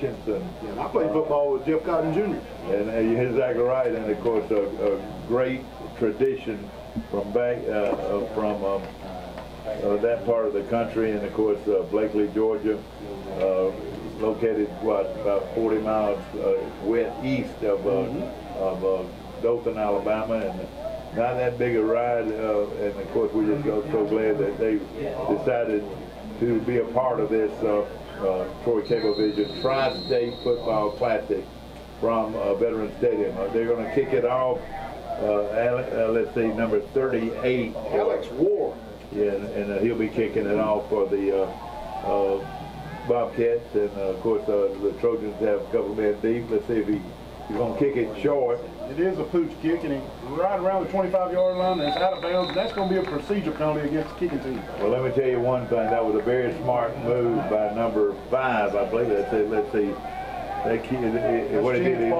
Hutchinson. Yeah, and I played football with Jeff Cotton Jr. And you're exactly right. And of course, a great tradition from back that part of the country. And of course, Blakely, Georgia, located about 40 miles east of Dothan, Alabama, and not that big a ride. And of course, we just so glad that they decided to be a part of this Troy Cablevision Tri-State Football Classic from Veterans Stadium. They're going to kick it off. Let's see, number 38, Alex Ward. Yeah, and he'll be kicking it off for the Bobcats, and of course the Trojans have a couple of men deep. Let's see if he's going to kick it short. It is a pooch kick, and he's right around the 25-yard line, and it's out of bounds, and that's going to be a procedure penalty against the kicking team. Well, let me tell you one thing. That was a very smart move by number 5. I believe that's it. Let's see. What he did.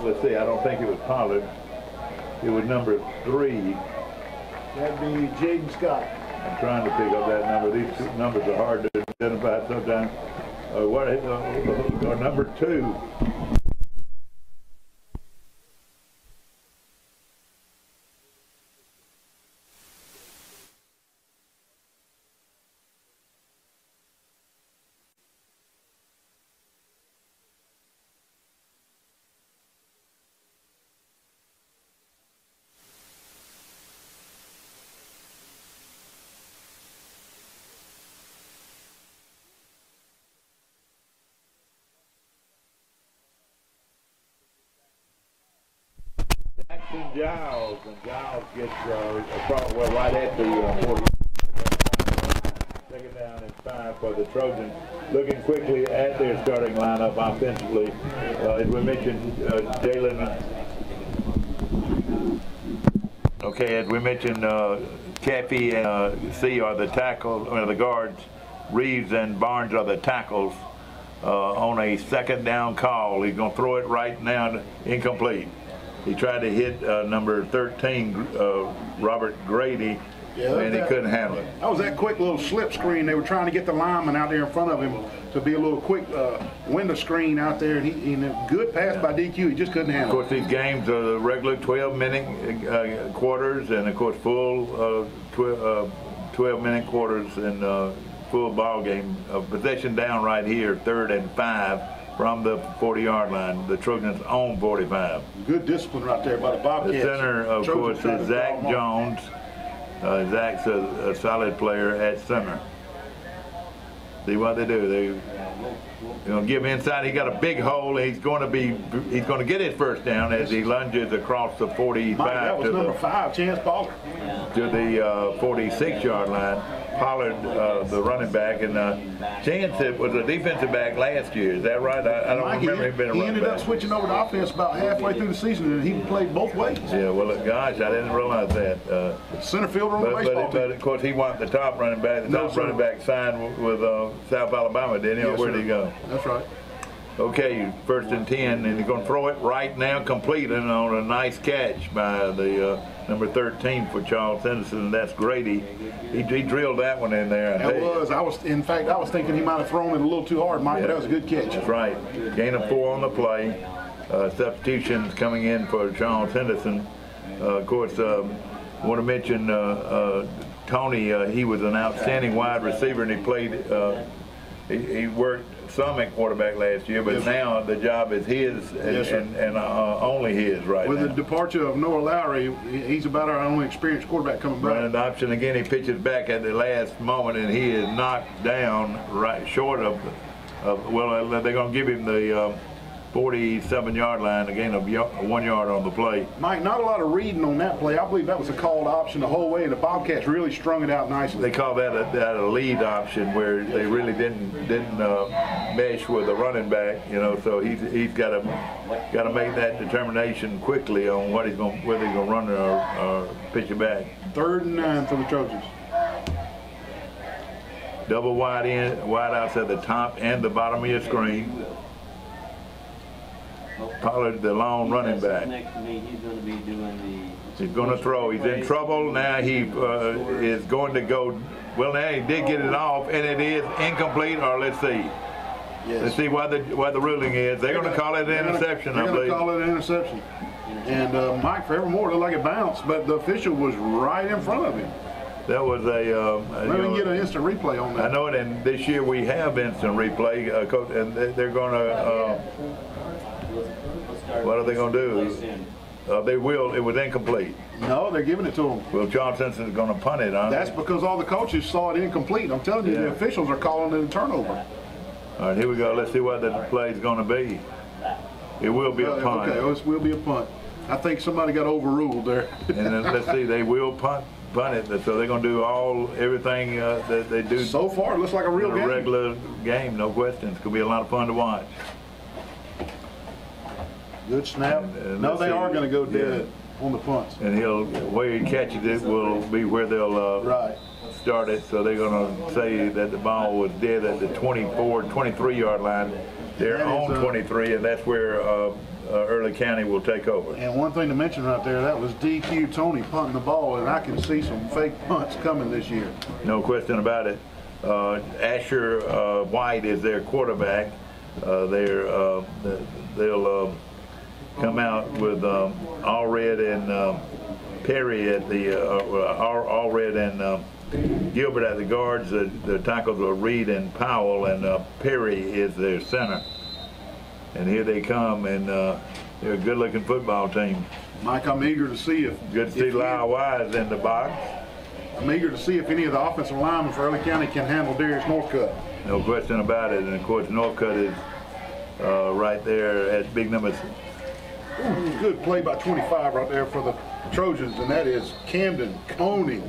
Let's see. I don't think it was Pollard. It was number 3. That'd be Jaden Scott. I'm trying to pick up that number. These numbers are hard to identify sometimes. Number 2. Jackson Giles, and Giles gets right at the 40. Second down and 5 for the Trojans. Looking quickly at their starting lineup offensively. As we mentioned, Jalen. Okay, as we mentioned, Caffey and C are the the guards. Reeves and Barnes are the tackles. On a second down call, he's going to throw it right now, incomplete. He tried to hit number 13, Robert Grady, and he couldn't handle it. That was that quick little slip screen. They were trying to get the lineman out there in front of him to be a little quick window screen out there. And he good pass by DQ. He just couldn't handle it. Of course, these games are the regular 12-minute quarters, and of course, full 12-minute quarters and full ball game. Possession down right here, 3rd and 5. From the 40-yard line, the Trojans own 45. Good discipline right there by the Bobcats. The center, of course, is Zach Jones. Zach's a solid player at center. See what they do. They're going to give him inside. He got a big hole. He's going to get his first down as he lunges across the 45 that was number 5, Chance Pollard, to the 46-yard line. Pollard, the running back, and Chance was a defensive back last year. Is that right? I don't remember him being a running back. He ended up switching over to offense about halfway through the season, and he played both ways. Yeah, well, gosh, I didn't realize that. Center fielder on the baseball team. But of course, he wasn't the top running back. The top running back signed with South Alabama, didn't he? Or where did he go? That's right. Okay, 1st and 10, and he's going to throw it right now, complete, and on a nice catch by the number 13 for Charles Henderson, and that's Grady. He drilled that one in there. In fact, I was thinking he might have thrown it a little too hard, Mike, but that was a good catch. That's right. Gain of 4 on the play. Substitutions coming in for Charles Henderson. Of course, I want to mention Tony. He was an outstanding wide receiver, and he played. He worked some at quarterback last year, but now the job is his and only his right now. With the now. departure of Noah Lowry, he's about our only experienced quarterback coming back. Running option again, he pitches back at the last moment, and he is knocked down right short of well, they're going to give him the 47-yard line, a gain of 1 yard on the play. Mike, not a lot of reading on that play. I believe that was a called option the whole way, and the Bobcats really strung it out nicely. They call that a lead option, where they really didn't mesh with the running back, So he's got to make that determination quickly on whether he's going to run or pitch it back. 3rd and 9 for the Trojans. Double wide outs at the top and the bottom of your screen. Pollard, the long running back. He's going to throw. He's in trouble. Now he is going to go. Well, now he did get it off, and it is incomplete, or let's see. Yes. Let's see what the ruling is. They're going to call it an interception, I believe. They're going to call it an interception. And Mike Forevermore looked like it bounced, but the official was right in front of him. That was a. Maybe we can get an instant replay on that. I know it, and this year we have instant replay, and they're going to. What are they going to do? They will. It was incomplete. No, they're giving it to them. Well, Charles Simpson's going to punt it, aren't That's they? because all the coaches saw it incomplete. I'm telling you, the officials are calling it a turnover. All right, here we go. Let's see what the play is going to be. It will be a punt. Okay, it will be a punt. I think somebody got overruled there. And then let's see, they will punt it. So they're going to do everything that they do. So far, it looks like a real game. A regular game, no questions. It's going to be a lot of fun to watch. Good snap. No, they are going to go dead on the punts. And where he catches it will be where they'll start it. So they're going to say that the ball was dead at the 23-yard line. They're on 23, and that's where Early County will take over. And one thing to mention right there, that was DQ Tony punting the ball, and I can see some fake punts coming this year. No question about it. Asher White is their quarterback. They'll come out with Allred and Perry at the Allred and Gilbert at the guards. The tackles are Reed and Powell, and Perry is their center. And here they come, and they're a good-looking football team. Mike, I'm eager to see if... Good to see Lyle Wise in the box. I'm eager to see if any of the offensive linemen for Early County can handle Darius Northcutt. No question about it. And, of course, Northcutt is right there at big numbers. Ooh, good play by 25 right there for the Trojans, and that is Camden Koning.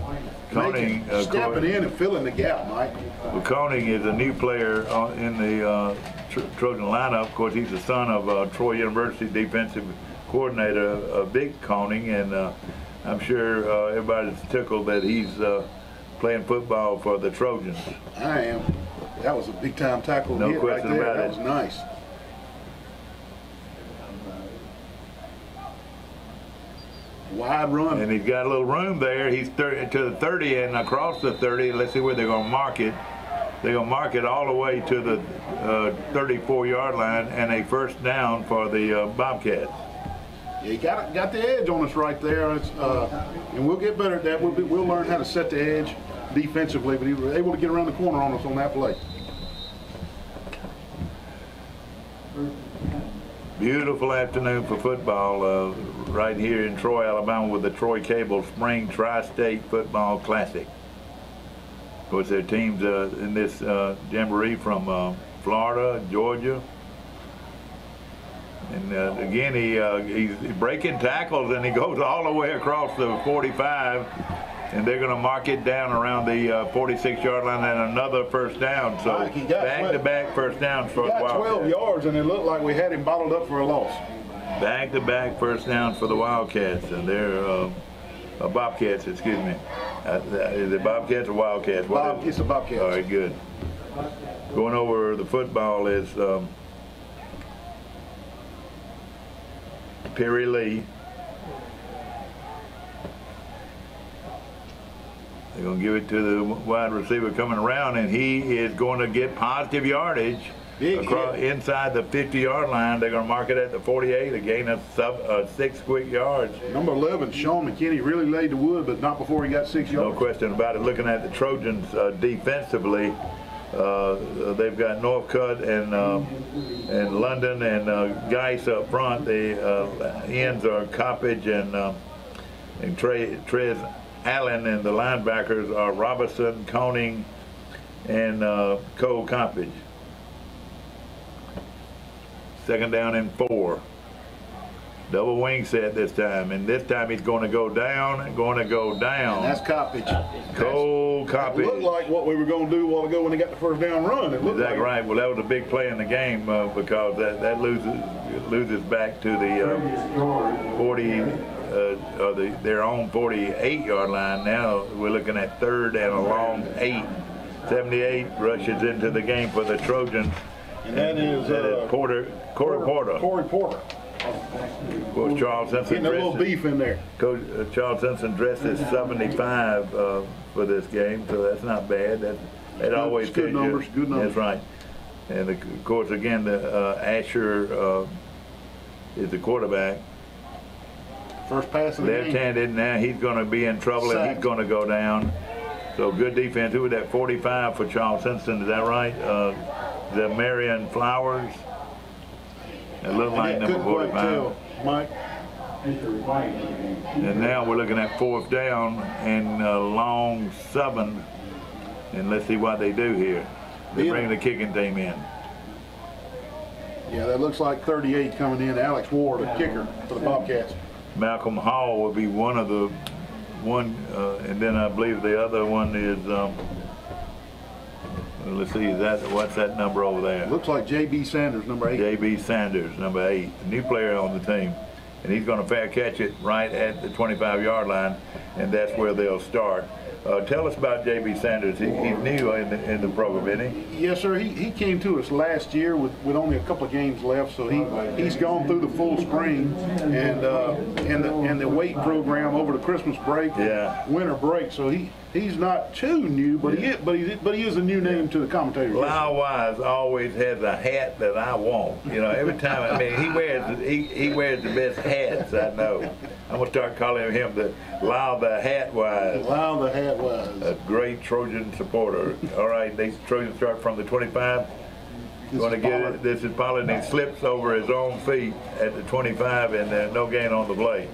Stepping in and filling the gap, Mike. Well, Koning is a new player in the Trojan lineup. Of course, he's the son of Troy University defensive coordinator, Vic Koning, and I'm sure everybody's tickled that he's playing football for the Trojans. I am. That was a big-time tackle. No question right there. about it. That was nice. Wide run. And he's got a little room there. He's to the 30 and across the 30. Let's see where they're going to mark it. They're going to mark it all the way to the 34-yard line, and a first down for the Bobcats. Yeah, he got the edge on us right there, and we'll get better at that. We'll learn how to set the edge defensively, but he was able to get around the corner on us on that play. Beautiful afternoon for football right here in Troy, Alabama, with the Troy Cable Spring Tri-State Football Classic. Of course, there are teams in this jamboree from Florida, Georgia. And again, he's breaking tackles, and he goes all the way across the 45. And they're going to mark it down around the 46-yard line and another first down. So back-to-back first downs for the Wildcats. 12 yards, and it looked like we had him bottled up for a loss. Back-to-back first downs for the Wildcats, and they're Bobcats, excuse me. Is it Bobcats or Wildcats? It's the Bobcats. All right, good. Going over the football is Perry Lee. They're going to give it to the wide receiver coming around, and he is going to get positive yardage inside the 50-yard line. They're going to mark it at the 48, a gain of 6 quick yards. Number 11, Sean McKinney, really laid the wood, but not before he got 6 yards. No question about it. Looking at the Trojans defensively, they've got Northcutt and London and Geis up front. The ends are Coppage and Trez Allen, and the linebackers are Robinson, Koning, and Cole Coppage. Second down and 4. Double wing set this time, and this time he's going to go down. And that's Coppage. Cole Coppage. It looked like what we were going to do a while ago when they got the first down run. Exactly right. Well, that was a big play in the game because that loses back to the 40. Their own 48-yard line. Now we're looking at third and a long 8. 78 rushes into the game for the Trojans. And that is Corey Porter. Corey Porter. Of course, Charles Simpson. Getting a little beef in there. Coach Charles Simpson dressed as 75 for this game, so that's not bad. That always good numbers. Good numbers. That's right. And of course, again, Asher is the quarterback. First pass of the game. Left-handed, now he's going to be in trouble and he's going to go down. So good defense. Who was that? 45 for Charles Simpson, is that right? The Marion Flowers. It looked like number 45. Tell, Mike. And now we're looking at 4th down and long 7. And let's see what they do here. They bring the kicking team in. Yeah, that looks like 38 coming in. Alex Ward, the kicker for the Bobcats. Malcolm Hall will be one of the and then I believe the other one is let's see, what's that number over there? Looks like J.B. Sanders, number 8. J.B. Sanders, number 8, a new player on the team, and he's going to fair catch it right at the 25-yard line, and that's where they'll start. Tell us about J.B. Sanders. He's new in the program, isn't he? Yes, sir. He came to us last year with only a couple of games left, so he's gone through the full spring and the weight program over the Christmas break, winter break. So he's not too new, but he is a new name to the commentators. Lyle Wise always has a hat that I want. You know, every time. I mean, he wears the best hats I know. I'm gonna start calling him the Lyle the Hat Wise. Lyle the Hat Wise. A great Trojan supporter. All right, they Trojans start from the 25. Going to get it. This is Pollard, and he slips over his own feet at the 25, and no gain on the play.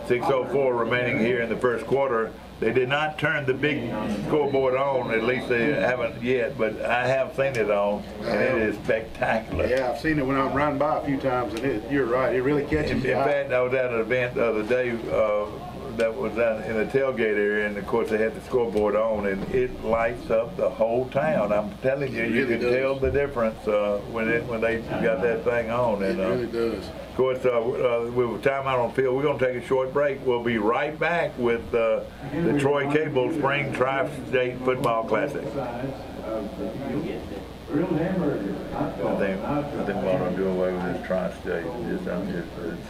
6:04 remaining here in the first quarter. They did not turn the big scoreboard on, at least they haven't yet, but I have seen it on, and it is spectacular. Yeah, I've seen it when I'm riding by a few times, and you're right, it really catches me. In fact, I was at an event the other day that was out in the tailgate area, and of course they had the scoreboard on, and it lights up the whole town. I'm telling you, you can tell the difference when they got that thing on. And, it really does. Of course, with timeout on field, we're going to take a short break. We'll be right back with the Troy Cable Spring Tri-State Football Classic. I think what I'm doing away with this Tri-State. It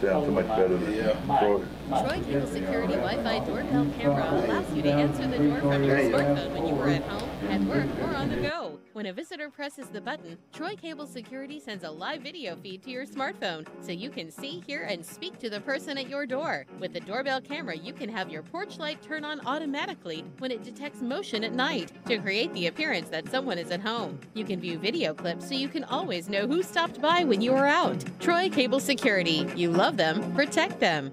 sounds so much better than Troy. Troy Cable Security Wi-Fi doorbell camera allows you to answer the door from your smartphone when you are at home, at work, or on the go. When a visitor presses the button, Troy Cable Security sends a live video feed to your smartphone so you can see, hear, and speak to the person at your door. With the doorbell camera, you can have your porch light turn on automatically when it detects motion at night to create the appearance that someone is at home. You can view video clips so you can always know who stopped by when you are out. Troy Cable Security. You love them, protect them.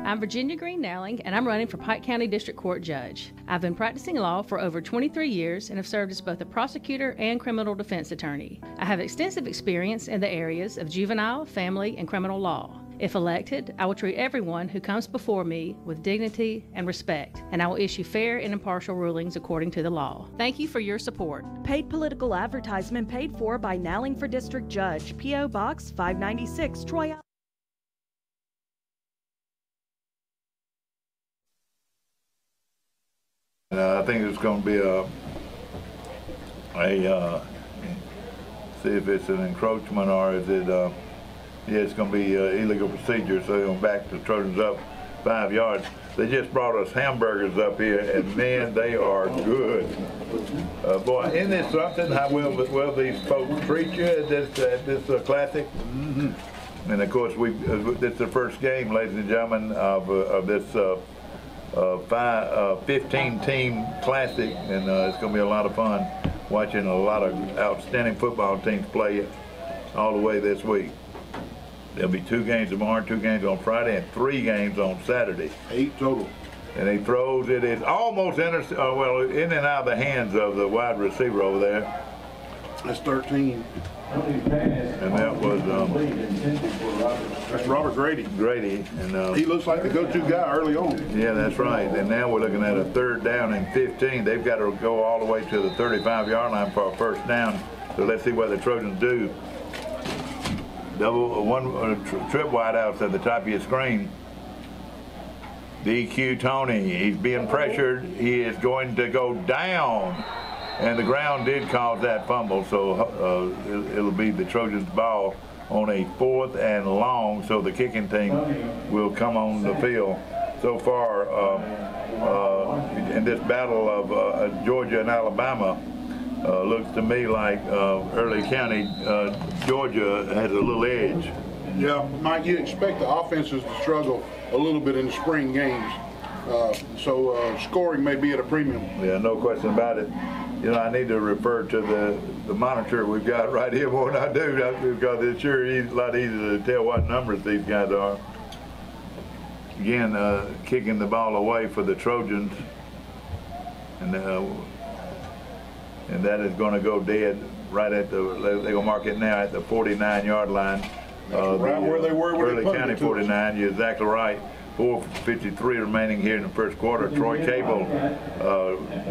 I'm Virginia Green Nowling, and I'm running for Pike County District Court Judge. I've been practicing law for over 23 years and have served as both a prosecutor and criminal defense attorney. I have extensive experience in the areas of juvenile, family, and criminal law. If elected, I will treat everyone who comes before me with dignity and respect, and I will issue fair and impartial rulings according to the law. Thank you for your support. Paid political advertisement paid for by Nowling for District Judge, P.O. Box 596, Troy. I think it's going to be see if it's an encroachment or is it, it's going to be illegal procedure, so they're going to back the Trojans up 5 yards. They just brought us hamburgers up here, and man, they are good. Boy, isn't this something? How well these folks treat you at this classic? Mm-hmm. And of course, this is the first game, ladies and gentlemen, of this 15-team classic, and it's going to be a lot of fun watching a lot of outstanding football teams play all the way this week. There'll be 2 games tomorrow, 2 games on Friday, and 3 games on Saturday. 8 total. And he throws it. It's almost in and out of the hands of the wide receiver over there. That's 13. And that was that's Robert Grady. And he looks like the go-to guy early on. Yeah, that's right. And now we're looking at a 3rd down and 15. They've got to go all the way to the 35-yard line for a first down. So let's see what the Trojans do. Trip wideouts at the top of your screen. DQ Tony. He's being pressured. He is going to go down. And the ground did cause that fumble, so it'll be the Trojans' ball on a 4th and long, so the kicking team will come on the field. So far, in this battle of Georgia and Alabama, looks to me like Early County, Georgia has a little edge. Yeah, Mike, you expect the offenses to struggle a little bit in the spring games. So scoring may be at a premium. Yeah, no question about it. You know, I need to refer to the monitor we've got right here more than I do, because it's sure a lot easier to tell what numbers these guys are. Again, kicking the ball away for the Trojans, and that is going to go dead right at they're going to mark it now at the 49-yard line. Right where they were. Early County 49. You're exactly right. 4:53 remaining here in the first quarter. Troy Cable,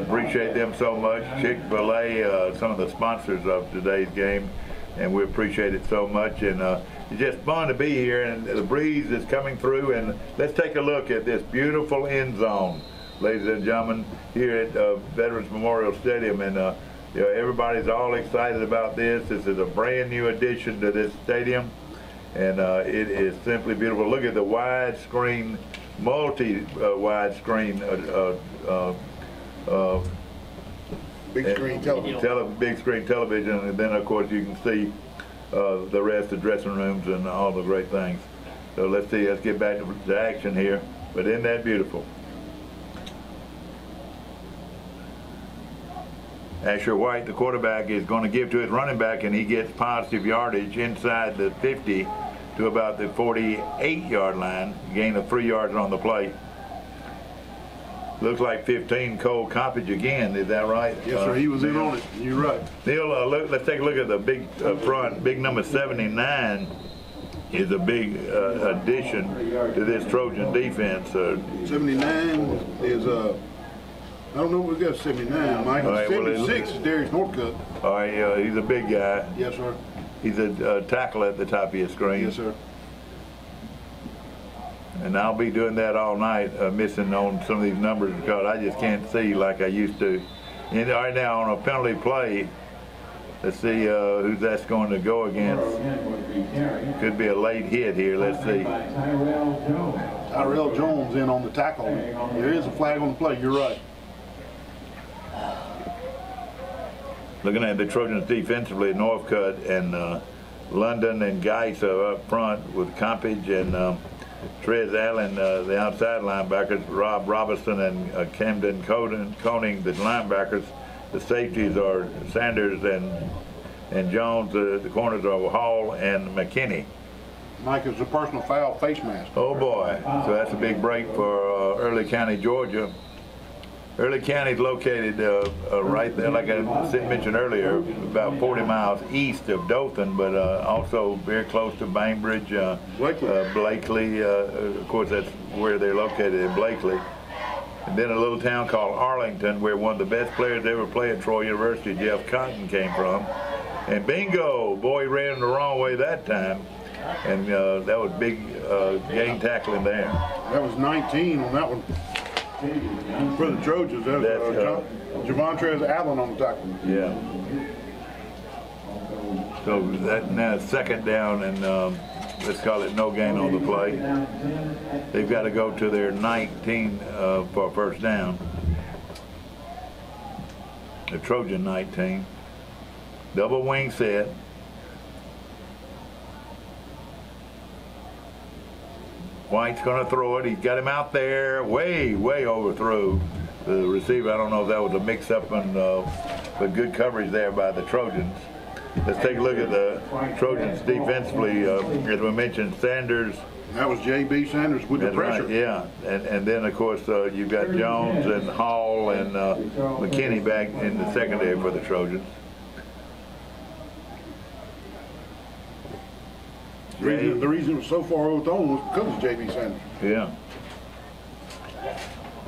appreciate them so much. Chick-fil-A, some of the sponsors of today's game, and we appreciate it so much. And it's just fun to be here, and the breeze is coming through. And let's take a look at this beautiful end zone, ladies and gentlemen, here at Veterans Memorial Stadium. And you know, everybody's all excited about this. This is a brand new addition to this stadium. And it is simply beautiful. Look at the widescreen, multi-widescreen big screen television. Big screen television, and then of course you can see the rest of the dressing rooms and all the great things. So let's see. Let's get back to action here. But isn't that beautiful? Asher White, the quarterback, is going to give to his running back, and he gets positive yardage inside the 50 to about the 48-yard line, gain of 3 yards on the play. Looks like 15, Cole Coppage again. Is that right? Yes, sir. He was in on it. You're right. Neil, let's take a look at the big front. Big number 79 is a big addition to this Trojan defense. 79 is I don't know if we got 79, Mike. Right, 76 is Darius Northcutt. All right, he's a big guy. Yes, sir. He's a tackle at the top of your screen. Yes, sir. And I'll be doing that all night, missing on some of these numbers because I just can't see like I used to. And right now on a penalty play, let's see who that's going to go against. Could be a late hit here. Let's see. Tyrell Jones in on the tackle. There is a flag on the play. You're right. Looking at the Trojans defensively, Northcutt and London and Geis are up front with Compage and Trez Allen, the outside linebackers, Rob Robinson and Camden Koning, the linebackers. The safeties are Sanders and Jones. The corners are Hall and McKinney. Mike, it's a personal foul face mask. Oh boy, so that's a big break for Early County, Georgia. Early County is located right there, like I mentioned earlier, about 40 miles east of Dothan, but also very close to Bainbridge, Blakely. Of course, that's where they're located, in Blakely. And then a little town called Arlington, where one of the best players to ever play at Troy University, Jeff Cotton, came from. And bingo, boy, he ran the wrong way that time. And that was big gang tackling there. That was 19 on that one. For the Trojans, that's Javontrez Allen on the tackle. Yeah. So that now it's second down, and let's call it no gain on the play. They've got to go to their 19 for first down. The Trojan 19. Double wing set. White's going to throw it. He's got him out there, way overthrew the receiver. I don't know if that was a mix-up, but good coverage there by the Trojans. Let's take a look at the Trojans defensively. As we mentioned, Sanders. That was J.B. Sanders with the pressure. Right, yeah. And then, of course, you've got Jones and Hall and McKinney back in the secondary for the Trojans. The reason it was so far overthrown was because of J.B. Sanders. Yeah.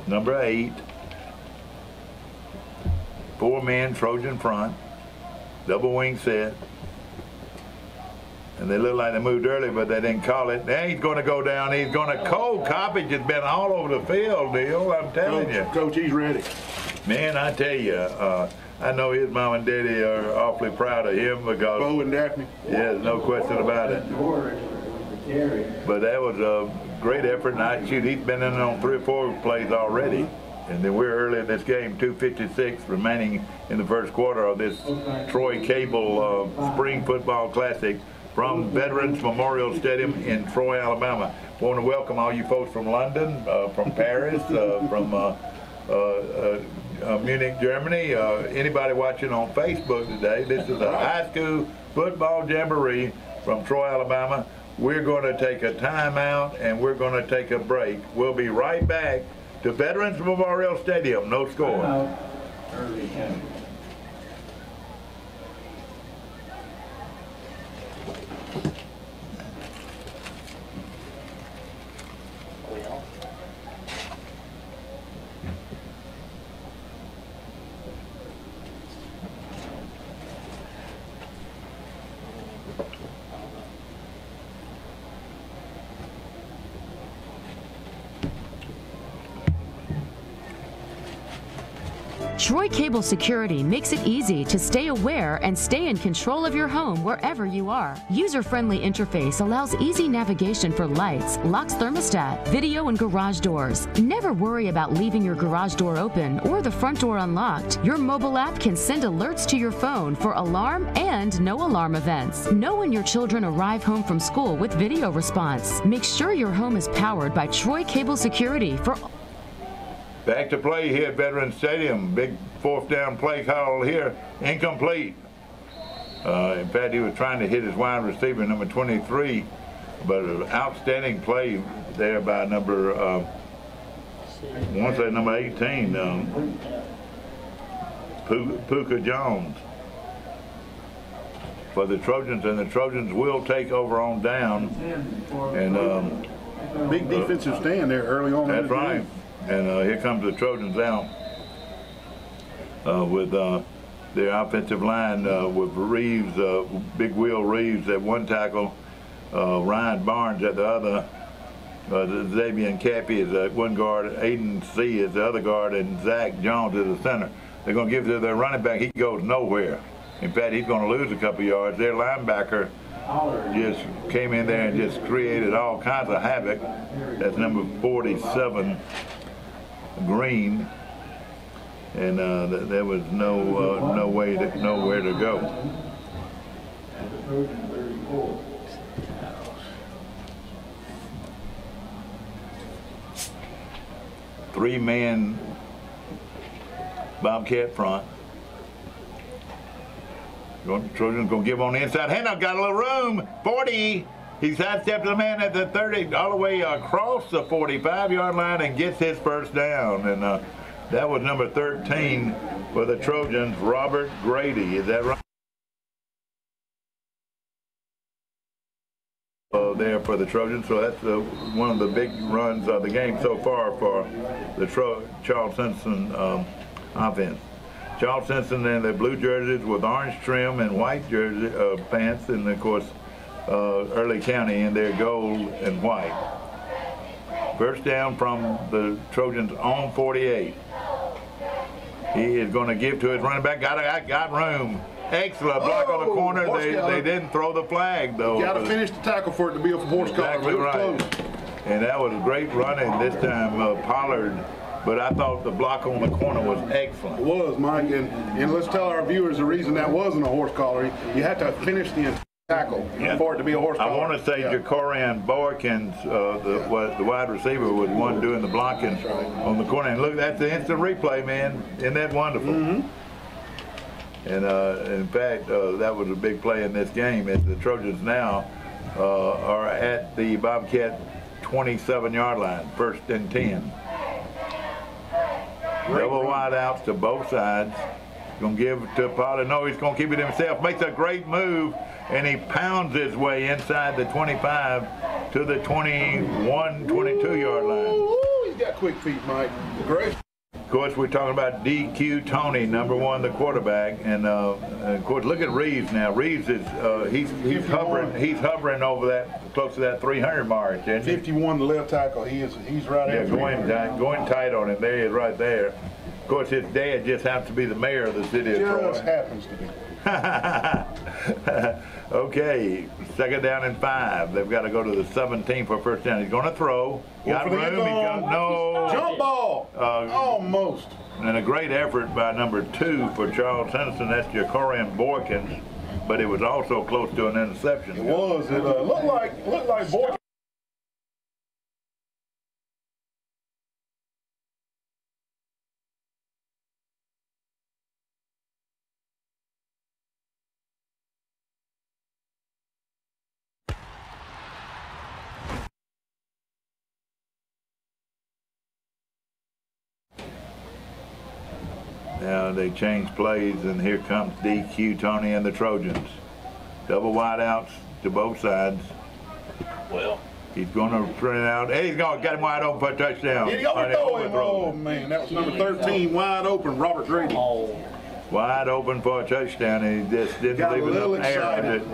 Number 8. 4-man Trojan front. Double wing set. And they look like they moved early, but they didn't call it. Now he's going to go down. He's going to. Cole Coppage has been all over the field, Neil. I'm telling you. Coach, he's ready. Man, I tell you, I know his mom and daddy are awfully proud of him because. Bo and Daphne. Yeah, there's no question about it. But that was a great effort. And he's been in on 3 or 4 plays already. And then we're early in this game, 2:56 remaining in the first quarter of this Troy Cable Spring Football Classic from Veterans Memorial Stadium in Troy, Alabama. I want to welcome all you folks from London, from Paris, from Munich, Germany, anybody watching on Facebook today. This is a high school football jamboree from Troy, Alabama. We're going to take a timeout and we're going to take a break. We'll be right back to Veterans Memorial Stadium. No score. Troy Cable Security makes it easy to stay aware and stay in control of your home wherever you are. User-friendly interface allows easy navigation for lights, locks thermostat, video, and garage doors. Never worry about leaving your garage door open or the front door unlocked. Your mobile app can send alerts to your phone for alarm and no alarm events. Know when your children arrive home from school with video response. Make sure your home is powered by Troy Cable Security for Back to play here at Veterans Stadium. Big fourth down play call here. Incomplete. In fact, he was trying to hit his wide receiver, number 23, but an outstanding play there by number, I want to say number 18, Puka Jones for the Trojans, and the Trojans will take over on down. And big defensive stand there early on. That's right. And here comes the Trojans out with their offensive line with Reeves, Big Will Reeves at one tackle, Ryan Barnes at the other, Xavier Cappy is at one guard, Aiden C is the other guard, and Zach Jones is the center. They're going to give it to their running back. He goes nowhere. In fact, he's going to lose a couple yards. Their linebacker just came in there and just created all kinds of havoc. That's number 47. Green, and there was nowhere to go. Three-man Bobcat front. Trojans gonna give on the inside. Handoff got a little room. 40. He sidestepped the man at the 30, all the way across the 45-yard line and gets his first down. And that was number 13 for the Trojans, Robert Grady. Is that right? There for the Trojans. So that's one of the big runs of the game so far for the Charles Simpson offense. Charles Simpson in the blue jerseys with orange trim and white jersey pants, and of course Early County in their gold and white. First down from the Trojans on 48. He is going to give to his running back. Got room. Excellent block on the corner. They didn't throw the flag though. You got to finish the tackle for it to be a horse collar. Exactly right. Close. And that was great running this time, Pollard. But I thought the block on the corner was excellent. It was, Mike, and let's tell our viewers the reason that wasn't a horse collar. You had to finish the tackle for it to be a horse collar. I want to say Jacorian Boykins, the wide receiver, was one doing the blocking on the corner. And look, that's the instant replay, man. Isn't that wonderful? Mm-hmm. And in fact, that was a big play in this game. As the Trojans now are at the Bobcat 27-yard line, 1st and 10. Double wide outs to both sides. Going to give to Pollard. No, he's going to keep it himself. Makes a great move, and he pounds his way inside the 25 to the 21, 22-yard line. Ooh, he's got quick feet, Mike. Great. Of course, we're talking about DQ Tony, number 1, the quarterback, and of course, look at Reeves now. Reeves is he's hovering over that, close to that 300 mark. 51, the left tackle. He's right there. Yeah, going tight on him. There he is, right there. Of course, his dad just happens to be the mayor of the city of Troy. Just happens to be. Okay, second down and 5. They've got to go to the 17 for first down. He's going to throw. Got room. No. Jump ball. Almost. And a great effort by number 2 for Charles Henderson. That's Jacorian Boykins, but it was also close to an interception. It was. It looked like Boykins. Now they change plays, and here comes DQ Tony and the Trojans. Double wideouts to both sides. Well, he's going to print it out. Hey, he's got him wide open for a touchdown. Did he overthrow him? Oh, man, that was number 13, wide open, Robert Grady. Wide open for a touchdown, and he just didn't leave enough air.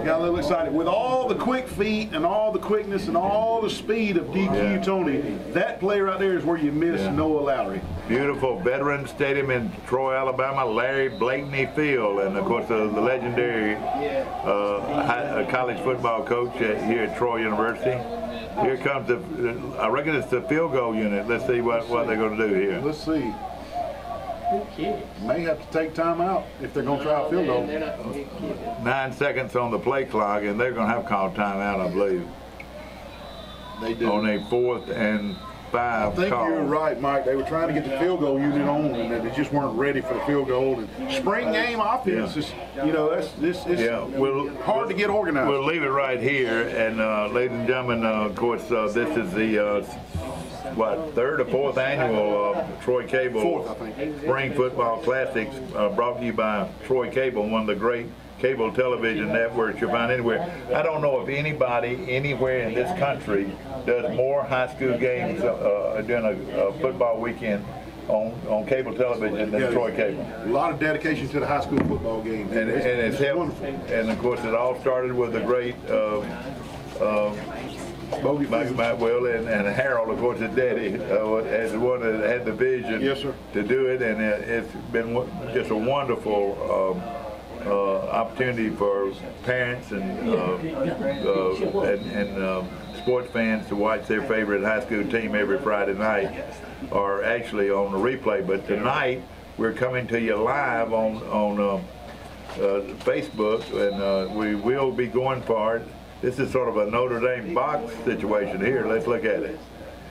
Got a little excited. With all the quick feet and all the quickness and all the speed of DQ Tony, that play right there is where you miss Noah Lowry. Beautiful Veterans Stadium in Troy, Alabama, Larry Blakeney Field, and of course the legendary college football coach here at Troy University. Here comes I reckon it's the field goal unit. Let's see what they're going to do here. Let's see. May have to take time out if they're going to try a field goal. 9 seconds on the play clock, and they're going to have called timeout, I believe. They do. On a 4th and 5 I think you're right, Mike. They were trying to get the field goal unit on, and they just weren't ready for the field goal. And spring game offense is, it's hard to get organized. We'll leave it right here, and ladies and gentlemen, of course, this is the third or fourth annual Troy Cable Fourth, I think. Spring Football Classics, brought to you by Troy Cable, one of the great cable television networks you'll find anywhere. I don't know if anybody anywhere in this country does more high school games during a football weekend on cable television than Troy Cable. A lot of dedication to the high school football game. And it's wonderful. And of course, it all started with the great Bogey Will and Harold, of course, his daddy, as the one that had the vision to do it, and it's been just a wonderful opportunity for parents and sports fans to watch their favorite high school team every Friday night, or actually on the replay. But tonight we're coming to you live on Facebook, and we will be going for it. This is sort of a Notre Dame box situation here. Let's look at it.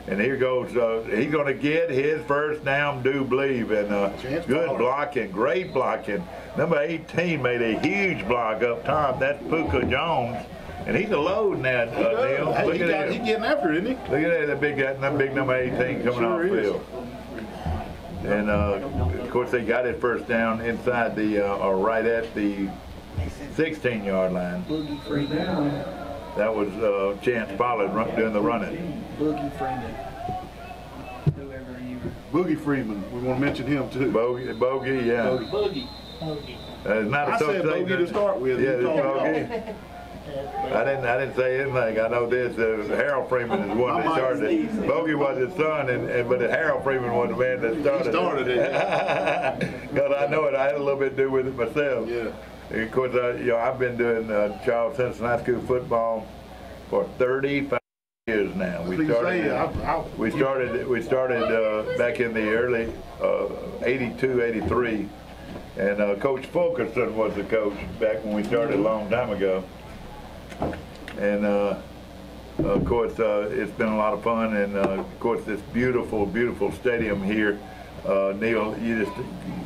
And here goes, he's going to get his first down, do believe, and good blocking, great blocking. Number 18 made a huge block up top. That's Puka Jones, and he's a load now, Neil. Hey, look at that. He's getting after it, isn't he? Look at that big number 18 coming off the field. And of course, they got it first down inside the, or right at the 16-yard line. Boogie Freeman. That was Chance Pollard doing the running. Boogie Freeman. Whoever you Boogie Freeman. We want to mention him too. Bogey, yeah. Boogie. Not I said Bogey to start with. Yeah, Bogey. I didn't say anything. I know this. Harold Freeman is one that started it. Bogey was his son, but Harold Freeman was the man that started it. He started it. Because I know it. I had a little bit to do with it myself. Yeah. And of course, I've been doing Charles Henderson High School football for 35 years now. We started back in the early 82, 83, and Coach Fulkerson was the coach back when we started a long time ago. And of course, it's been a lot of fun, and of course, this beautiful, beautiful stadium here. Neil, you just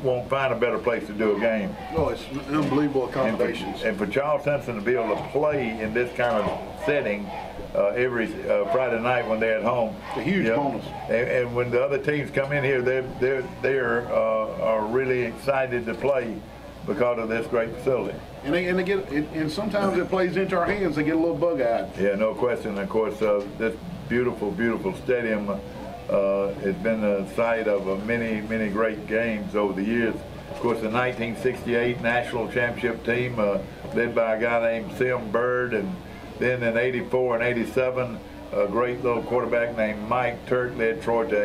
won't find a better place to do a game. No, it's unbelievable accommodations. And for Charles Henderson to be able to play in this kind of setting every Friday night when they're at home, it's a huge bonus. And when the other teams come in here, they are really excited to play because of this great facility. And they get, and sometimes it plays into our hands. They get a little bug-eyed. Yeah, no question. Of course, this beautiful, beautiful stadium has been the site of many, many great games over the years. Of course, the 1968 national championship team led by a guy named Sim Bird, and then in 84 and 87, a great little quarterback named Mike Turk led Troy to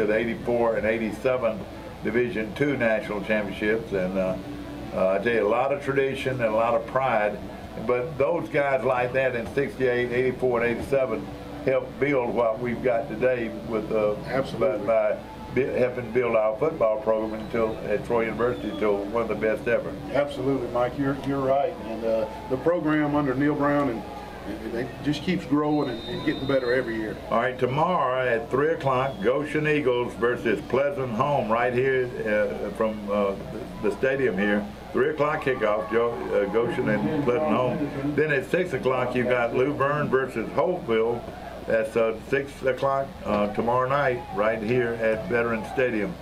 the 84 and 87 Division II national championships. And I tell you, a lot of tradition and a lot of pride But those guys like that in 68, 84, and 87 helped build what we've got today with Absolutely. by helping build our football program at Troy University until one of the best ever. Absolutely, Mike. You're right. And the program under Neil Brown and it just keeps growing and getting better every year. All right, tomorrow at 3 o'clock, Goshen Eagles versus Pleasant Home right here from the stadium here. 3 o'clock kickoff, Goshen and Pleasant Home. Then at 6 o'clock, you got Luverne versus Holtville. That's 6 o'clock tomorrow night right here at Veterans Stadium.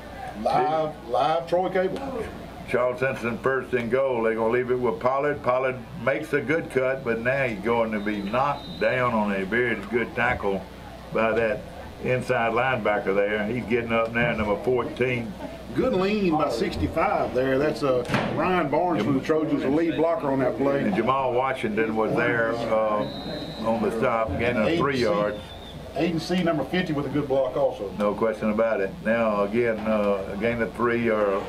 Live Troy Cable. Charles Simpson first and goal. They're going to leave it with Pollard. Pollard makes a good cut, but now he's going to be knocked down on a very good tackle by that inside linebacker there. He's getting up now, number 14. Good lean by 65 there. That's Ryan Barnes from the Trojans, the lead blocker on that play. And Jamal Washington was there on the stop, getting 3 yards. Aiden C, number 50, with a good block also. No question about it. Now, again, a gain of 3 or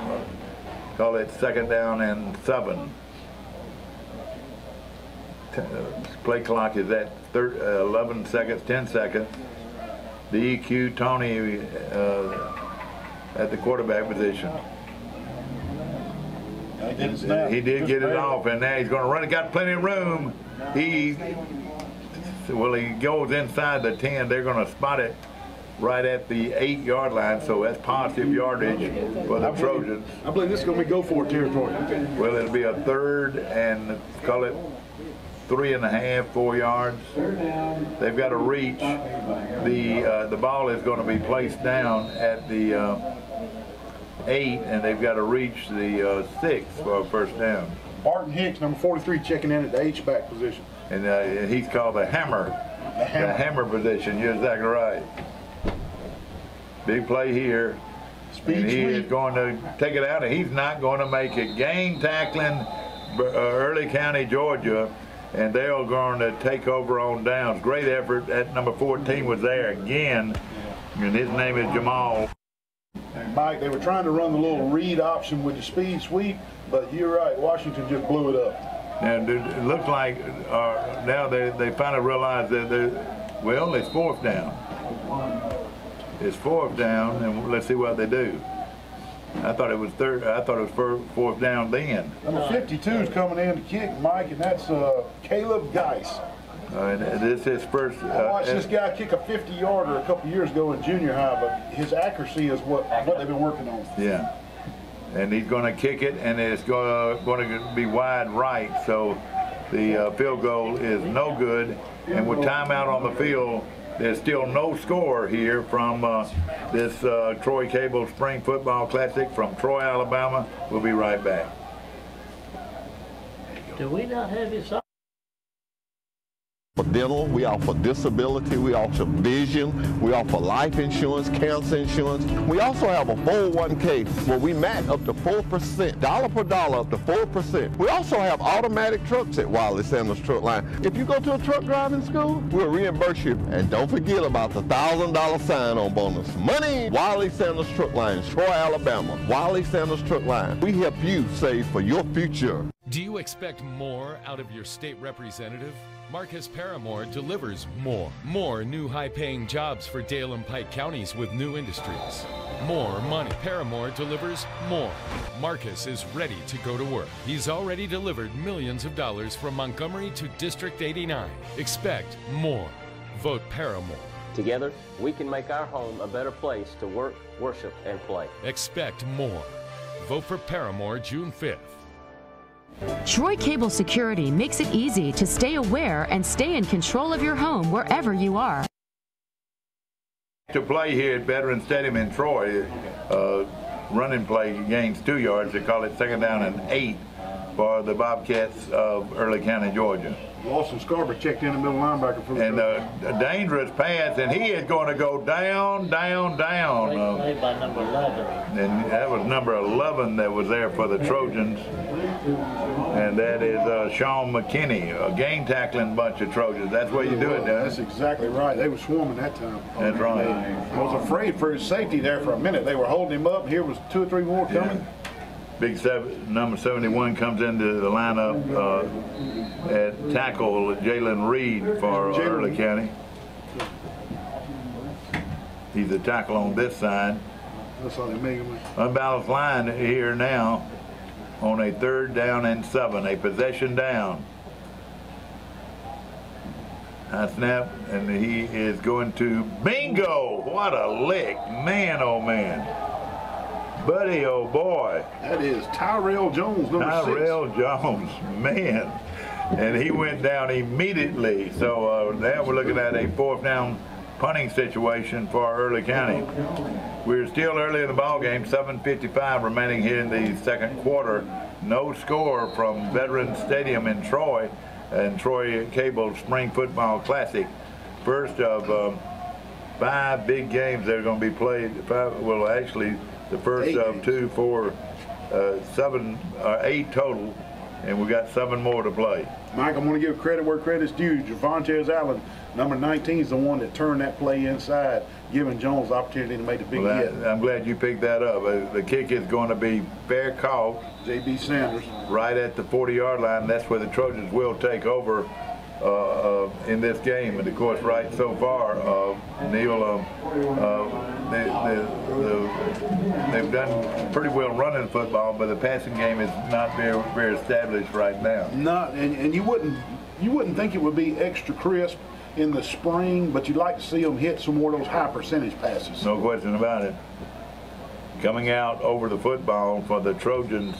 call it 2nd down and 7. Play clock is at 11 seconds, 10 seconds. The EQ, Tony at the quarterback position. He did get it off, and now he's going to run. He got plenty of room. He goes inside the 10. They're going to spot it right at the 8-yard line, so that's positive yardage for the Trojans. I believe this is going to be go-for-it territory. Well, it'll be a 3rd and call it 3.5, 4 yards. They've got to reach. The ball is going to be placed down at the 8, and they've got to reach the 6 for a first down. Barton Hicks, number 43, checking in at the H-back position. And he's called the hammer. The hammer position. You're exactly right. Big play here. And he is going to take it out, and he's not going to make it. Gang tackling Early County, Georgia, and they are going to take over on downs. Great effort. That number 14 was there again, and his name is Jamal. Mike, they were trying to run the little read option with the speed sweep, but you're right, Washington just blew it up. And it looks like now they finally realize that it's 4th down. It's 4th down, and let's see what they do. I thought it was 4th down then. Number 52 is coming in to kick, Mike, and that's Caleb Geis. This is first. I watched this guy kick a 50-yarder a couple years ago in junior high, but his accuracy is what they've been working on. Yeah, and he's going to kick it, and it's going to be wide right, so the field goal is no good. And with timeout on the field, there's still no score here from this Troy Cable Spring Football Classic from Troy, Alabama. We'll be right back. Do we not have his? For dental, we offer disability, we offer vision, we offer life insurance, cancer insurance. We also have a 401k where we match up to 4%, dollar per dollar up to 4%. We also have automatic trucks at Wiley Sanders Truck Line. If you go to a truck driving school, we'll reimburse you. And don't forget about the $1,000 sign-on bonus. Money! Wiley Sanders Truck Line, Troy, Alabama. Wiley Sanders Truck Line. We help you save for your future. Do you expect more out of your state representative? Marcus Paramore delivers more. More new high-paying jobs for Dale and Pike counties with new industries. More money. Paramore delivers more. Marcus is ready to go to work. He's already delivered millions of dollars from Montgomery to District 89. Expect more. Vote Paramore. Together, we can make our home a better place to work, worship, and play. Expect more. Vote for Paramore June 5th. Troy Cable Security makes it easy to stay aware and stay in control of your home wherever you are. To play here at Veterans Stadium in Troy, running play gains 2 yards. They call it 2nd down and 8 for the Bobcats of Early County, Georgia. Lawson Scarborough checked in the middle linebacker for the and a dangerous pass, and he is going to go down, down, down. Played by number 11. And that was number 11 that was there for the Trojans. And that is Sean McKinney, a game tackling bunch of Trojans. That's where you do it, Doug. That's exactly right. They were swarming that time. That's right. I was afraid for his safety there for a minute. They were holding him up. Here was 2 or 3 more coming. Number 71 comes into the lineup at tackle, Jalen Reed for Early County. He's a tackle on this side. That's how they make him. Unbalanced line here now on a 3rd down and 7, a possession down. High snap, and he is going to bingo. What a lick, man, oh man. Buddy, oh boy. That is Tyrell Jones, number 6. Tyrell Jones, man. And he went down immediately. So now we're looking at a 4th down punting situation for Early County. We're still early in the ball game, 7:55 remaining here in the 2nd quarter. No score from Veterans Stadium in Troy and Troy Cable Spring Football Classic. First of 5 big games that are going to be played. Well, actually, the first of 2, 4, 7, 8 total, and we got 7 more to play. Mike, I'm going to give credit where credit's due. Javontes Allen, number 19, is the one that turned that play inside, giving Jones the opportunity to make the big hit. I'm glad you picked that up. The kick is going to be fair caught. J.B. Sanders. Right at the 40-yard line. That's where the Trojans will take over in this game. And of course, right so far, Neil, they've done pretty well running football, but the passing game is not very established right now. And you wouldn't think it would be extra crisp in the spring, but you'd like to see them hit some more of those high percentage passes. No question about it. Coming out over the football for the Trojans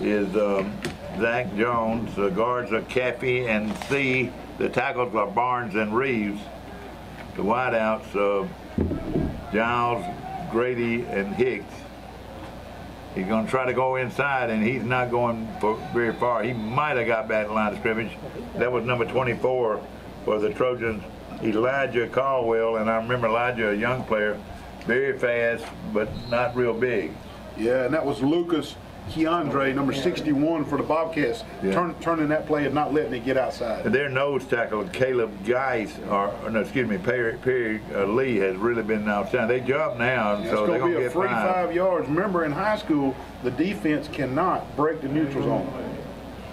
is Zach Jones. The guards are Caffey and C. The tackles are Barnes and Reeves. The wideouts, Giles, Grady, and Hicks. He's going to try to go inside, and he's not going very far. He might have got back to the line of scrimmage. That was number 24 for the Trojans, Elijah Caldwell. And I remember Elijah, a young player, very fast, but not real big. Yeah, and that was Lucas Keandre, number 61 for the Bobcats, turning that play and not letting it get outside. Their nose tackle, Caleb Geis, Perry Lee, has really been outstanding. They jump now, so they're going to get 45 yards. Remember, in high school, the defense cannot break the neutral zone.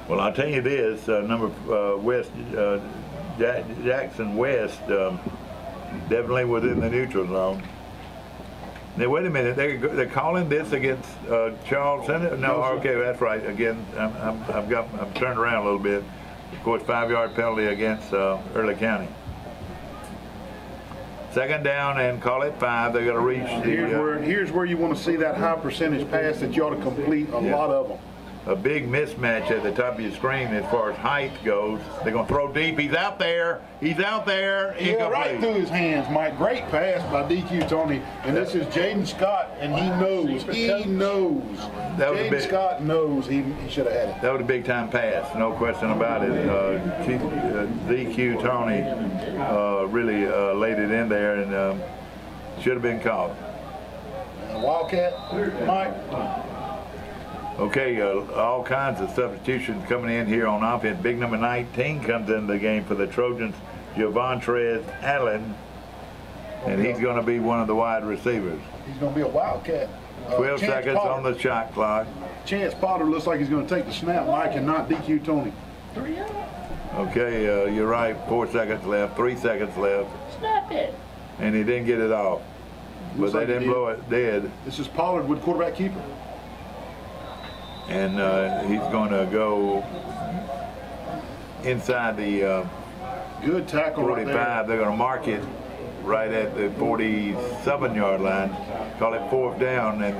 Well, I'll tell you this, Jackson West definitely within the neutral zone. Now, wait a minute. They're calling this against Charles Center? No, okay, that's right. Again, I'm turned around a little bit. Of course, 5-yard penalty against Early County. 2nd down and call it 5. They're going to reach the. Here's where you want to see that high percentage pass that you ought to complete a lot of them. A big mismatch at the top of your screen as far as height goes. They're going to throw deep. He's out there. He's out there. Yeah, right through his hands, Mike. Great pass by DQ Tony. And this is Jaden Scott, and he knows. He knows. Jaden Scott knows he should have had it. That was a big-time pass. No question about it. DQ Tony really laid it in there and should have been caught. Wildcat, Mike. Okay, all kinds of substitutions coming in here on offense. Big number 19 comes into the game for the Trojans, Javontrez Allen, and he's going to be one of the wide receivers. He's going to be a Wildcat. 12 seconds on the shot clock. Chance Potter looks like he's going to take the snap, Mike, and not DQ Tony. Okay, you're right. 4 seconds left, 3 seconds left. Snap it. And he didn't get it off. But they didn't blow it dead. This is Pollard with quarterback keeper. And he's going to go inside the good tackle 45. Right there. They're going to mark it right at the 47-yard line. Call it 4th down, and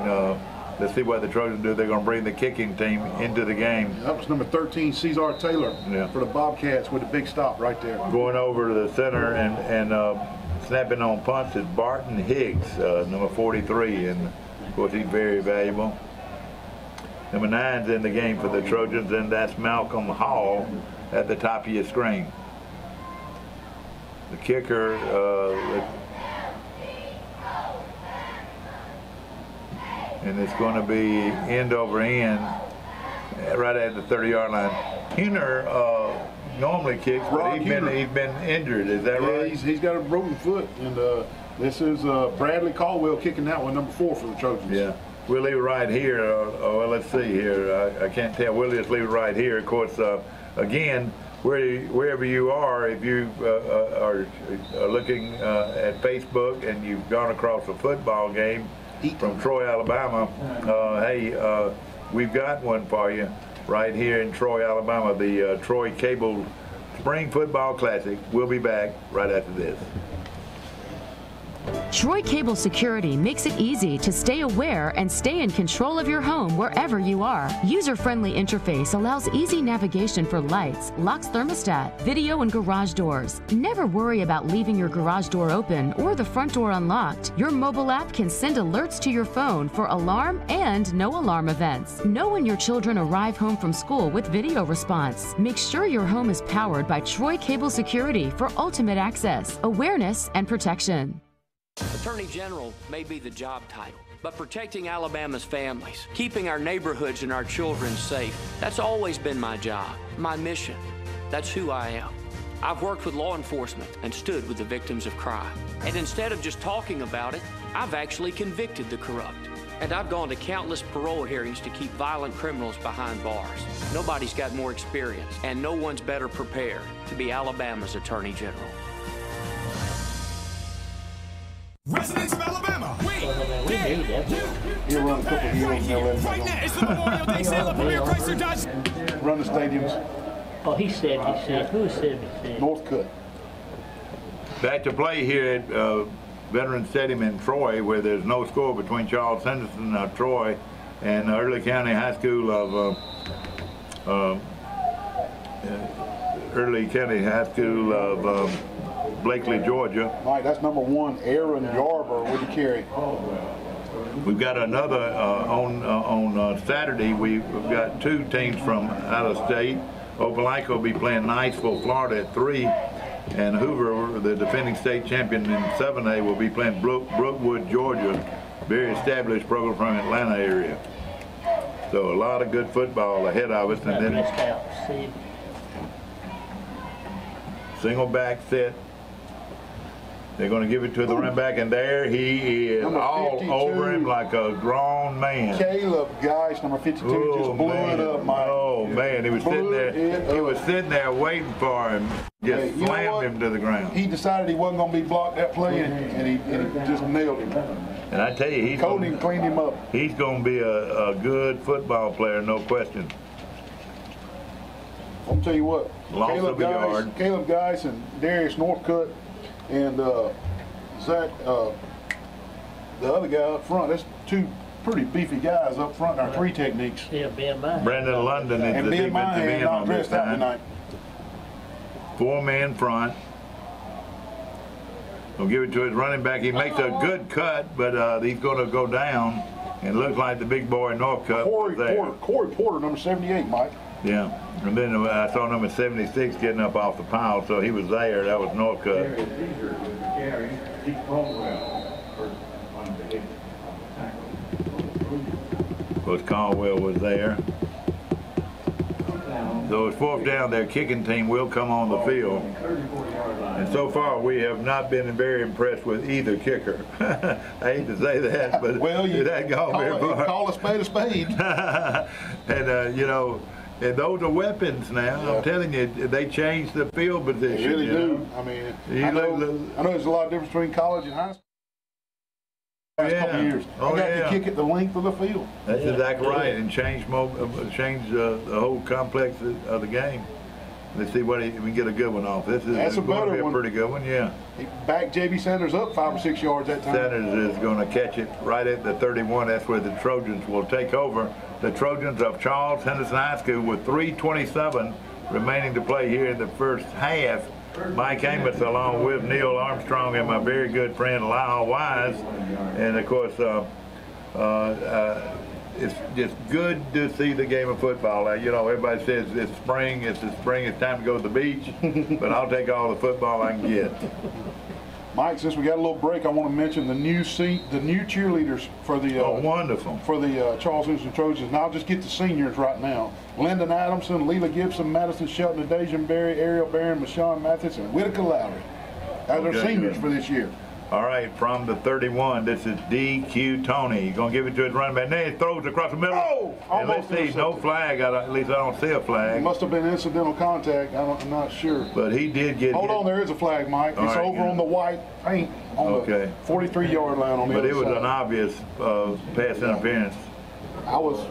let's see what the Trojans do. They're going to bring the kicking team into the game. That was number 13, Cesar Taylor, for the Bobcats with a big stop right there. Going over to the center and snapping on punts is Barton Higgs, number 43, and of course he's very valuable. Number 9's in the game for the Trojans, and that's Malcolm Hall at the top of your screen. The kicker, and it's going to be end over end right at the 30-yard line. Huner normally kicks, but he's been injured. Is that right? He's got a broken foot, and this is Bradley Caldwell kicking that one, number 4 for the Trojans. Yeah. we'll leave it right here. Well, let's see here. I can't tell. We'll just leave it right here. Of course, again, wherever you are, if you are looking at Facebook and you've gone across a football game from Troy, Alabama, hey, we've got one for you right here in Troy, Alabama, the Troy Cable Spring Football Classic. We'll be back right after this. Troy Cable Security makes it easy to stay aware and stay in control of your home wherever you are. User-friendly interface allows easy navigation for lights, locks thermostat, video, and garage doors. Never worry about leaving your garage door open or the front door unlocked. Your mobile app can send alerts to your phone for alarm and no alarm events. Know when your children arrive home from school with video response. Make sure your home is powered by Troy Cable Security for ultimate access, awareness, and protection. Attorney General may be the job title, but protecting Alabama's families, keeping our neighborhoods and our children safe, that's always been my job, my mission. That's who I am. I've worked with law enforcement and stood with the victims of crime. And instead of just talking about it, I've actually convicted the corrupt. And I've gone to countless parole hearings to keep violent criminals behind bars. Nobody's got more experience, and no one's better prepared to be Alabama's Attorney General. Residents of Alabama, He'll run a couple of hills right now. It's the Memorial Day sale at Premier Chrysler Dodge. Run the stadiums. Oh, he said, who said? Northcutt. Back to play here at Veterans Stadium in Troy, where there's no score between Charles Henderson of Troy and Early County High School of Blakely, Georgia. All right, that's number 1, Aaron Yarber with the carry. We've got another on Saturday. We've got 2 teams from out of state. Opelika will be playing Niceville, Florida at 3, and Hoover, the defending state champion in 7A, will be playing Brookwood, Georgia, very established program from Atlanta area. So a lot of good football ahead of us, and then single back set. They're going to give it to the running back, and there he is, all over him like a grown man. Caleb Geist, number 52, just blew it up, Mike. Oh man, he was sitting there. He was sitting there waiting for him. Just slammed him to the ground. He decided he wasn't going to be blocked that play, and he just nailed him. And I tell you, he's cleaned him up. He's going to be a good football player, no question. I'm gonna tell you what. Loss of a yard. Caleb Geist and Darius Northcutt and Zach, the other guy up front. That's 2 pretty beefy guys up front in our 3 techniques. Yeah, Ben Mahan. Brandon London is the defensive end on this time. 4-man front. We'll give it to his running back. He makes a good cut, but he's going to go down. And it looks like the big boy Northcutt was there. Corey Porter, number 78, Mike. Yeah, and then I saw number 76 getting up off the pile, so he was there. That was Northcutt. Of course, Caldwell was there. So it's 4th down. Their kicking team will come on the field. And so far, we have not been very impressed with either kicker. I hate to say that, but well, you call a spade a spade. And, you know, and those are weapons now. Yeah. I'm telling you, they change the field position. They really do. I mean, I know there's a lot of difference between college and high school. Last couple of years. You got to kick it the length of the field. That's exactly right, and change the whole complex of the game. Let's see what we can get a good one off. This is going to be a pretty good one, yeah. He backed J.B. Sanders up 5 or 6 yards that time. Sanders is going to catch it right at the 31. That's where the Trojans will take over. The Trojans of Charles Henderson High School with 3:27 remaining to play here in the first half. Mike Amos along with Neil Armstrong and my very good friend Lyle Wise. And of course, it's just good to see the game of football. You know, everybody says it's spring, it's time to go to the beach, but I'll take all the football I can get. Mike, since we got a little break, I want to mention the new cheerleaders for the wonderful for the Charles Henderson Trojans. And I'll just get the seniors right now: Lyndon Adamson, Leela Gibson, Madison Shelton, Dejan Berry, Ariel Barron, Michonne Mathis, and Whitaker Lowry. Those are seniors for this year. All right, from the 31, this is DQ Tony. He's going to give it to his running back. Now he throws across the middle. Oh! And let's see, no flag. At least I don't see a flag. It must have been incidental contact. I'm not sure. But he did get Hold hit. on, there is a flag, Mike. It's right, over on the white paint on the 43-yard line on the But other it was side. an obvious pass interference. I was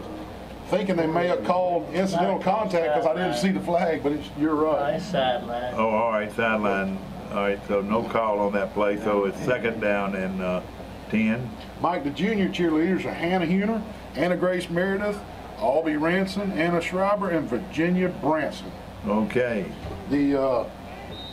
thinking they may have called incidental contact because I didn't see the flag, but you're right. Sideline. Oh, all right, sideline. All right, so no call on that play, so it's second down and 10. Mike, the junior cheerleaders are Hannah Huner, Anna Grace Meredith, Albie Ranson, Anna Schreiber, and Virginia Branson. Okay. The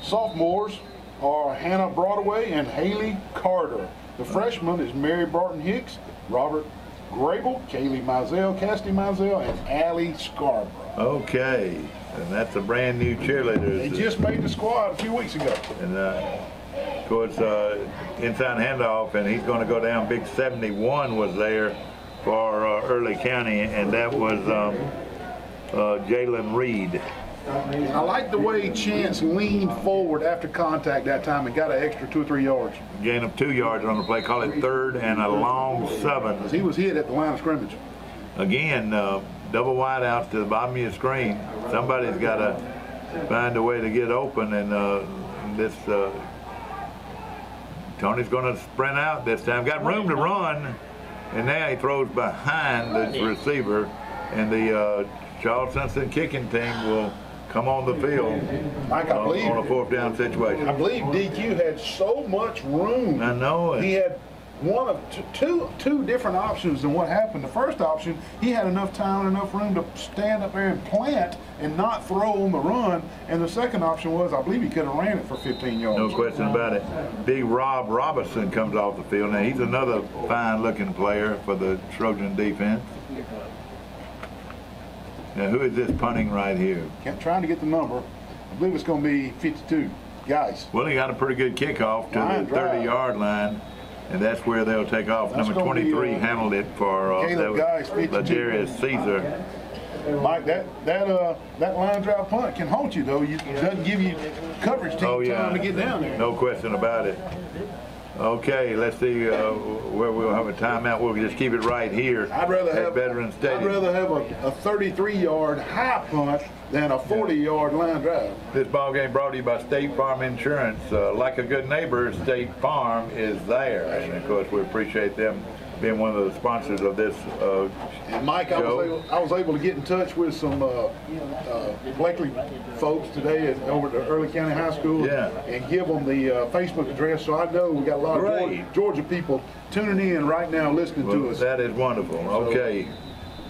sophomores are Hannah Broadway and Haley Carter. The freshman is Mary Barton Hicks, Robert Grable, Kaylee Mizell, Cassidy Mizell, and Allie Scarborough. Okay, and that's a brand new cheerleader. They just made the squad a few weeks ago. And of course, inside handoff, and he's going to go down. Big 71 was there for Early County, and that was Jalen Reed. I like the way Chance leaned forward after contact that time and got an extra 2 or 3 yards. Gain of 2 yards on the play. Call it third and a long 7. He was hit at the line of scrimmage. Again, double wide outs to the bottom of your screen. Somebody's got to find a way to get open, and this Tony's going to sprint out this time. Got room to run, and now he throws behind the receiver, and the Charles Simpson kicking team will come on the field Mike, I believe, on a 4th down situation. I believe DQ had so much room. I know it. He had one of two different options than what happened. The first option, he had enough time and enough room to stand up there and plant and not throw on the run. And the second option was, I believe he could have ran it for 15 yards. No question about it. Big Rob Robinson comes off the field. Now, he's another fine-looking player for the Trojan defense. Now, who is this punting right here? Trying to get the number. I believe it's going to be 52. Guys. Well, he got a pretty good kickoff to the 30-yard line, and that's where they'll take off. That's Number 23 handled it for Ladarius Caesar. Mike, that line drive punt can haunt you, though. It doesn't give you coverage team time to get down there. No question about it. Okay, let's see where we'll have a timeout. We'll just keep it right here at Veterans Stadium. I'd rather have a 33-yard high punt than a 40-yard line drive. This ball game brought to you by State Farm Insurance. Like a good neighbor, State Farm is there. And, of course, we appreciate them being one of the sponsors of this And Mike, I was able to get in touch with some Blakely folks today over at Early County High School and give them the Facebook address, so I know we got a lot of Georgia people tuning in right now listening to us. That is wonderful. Okay.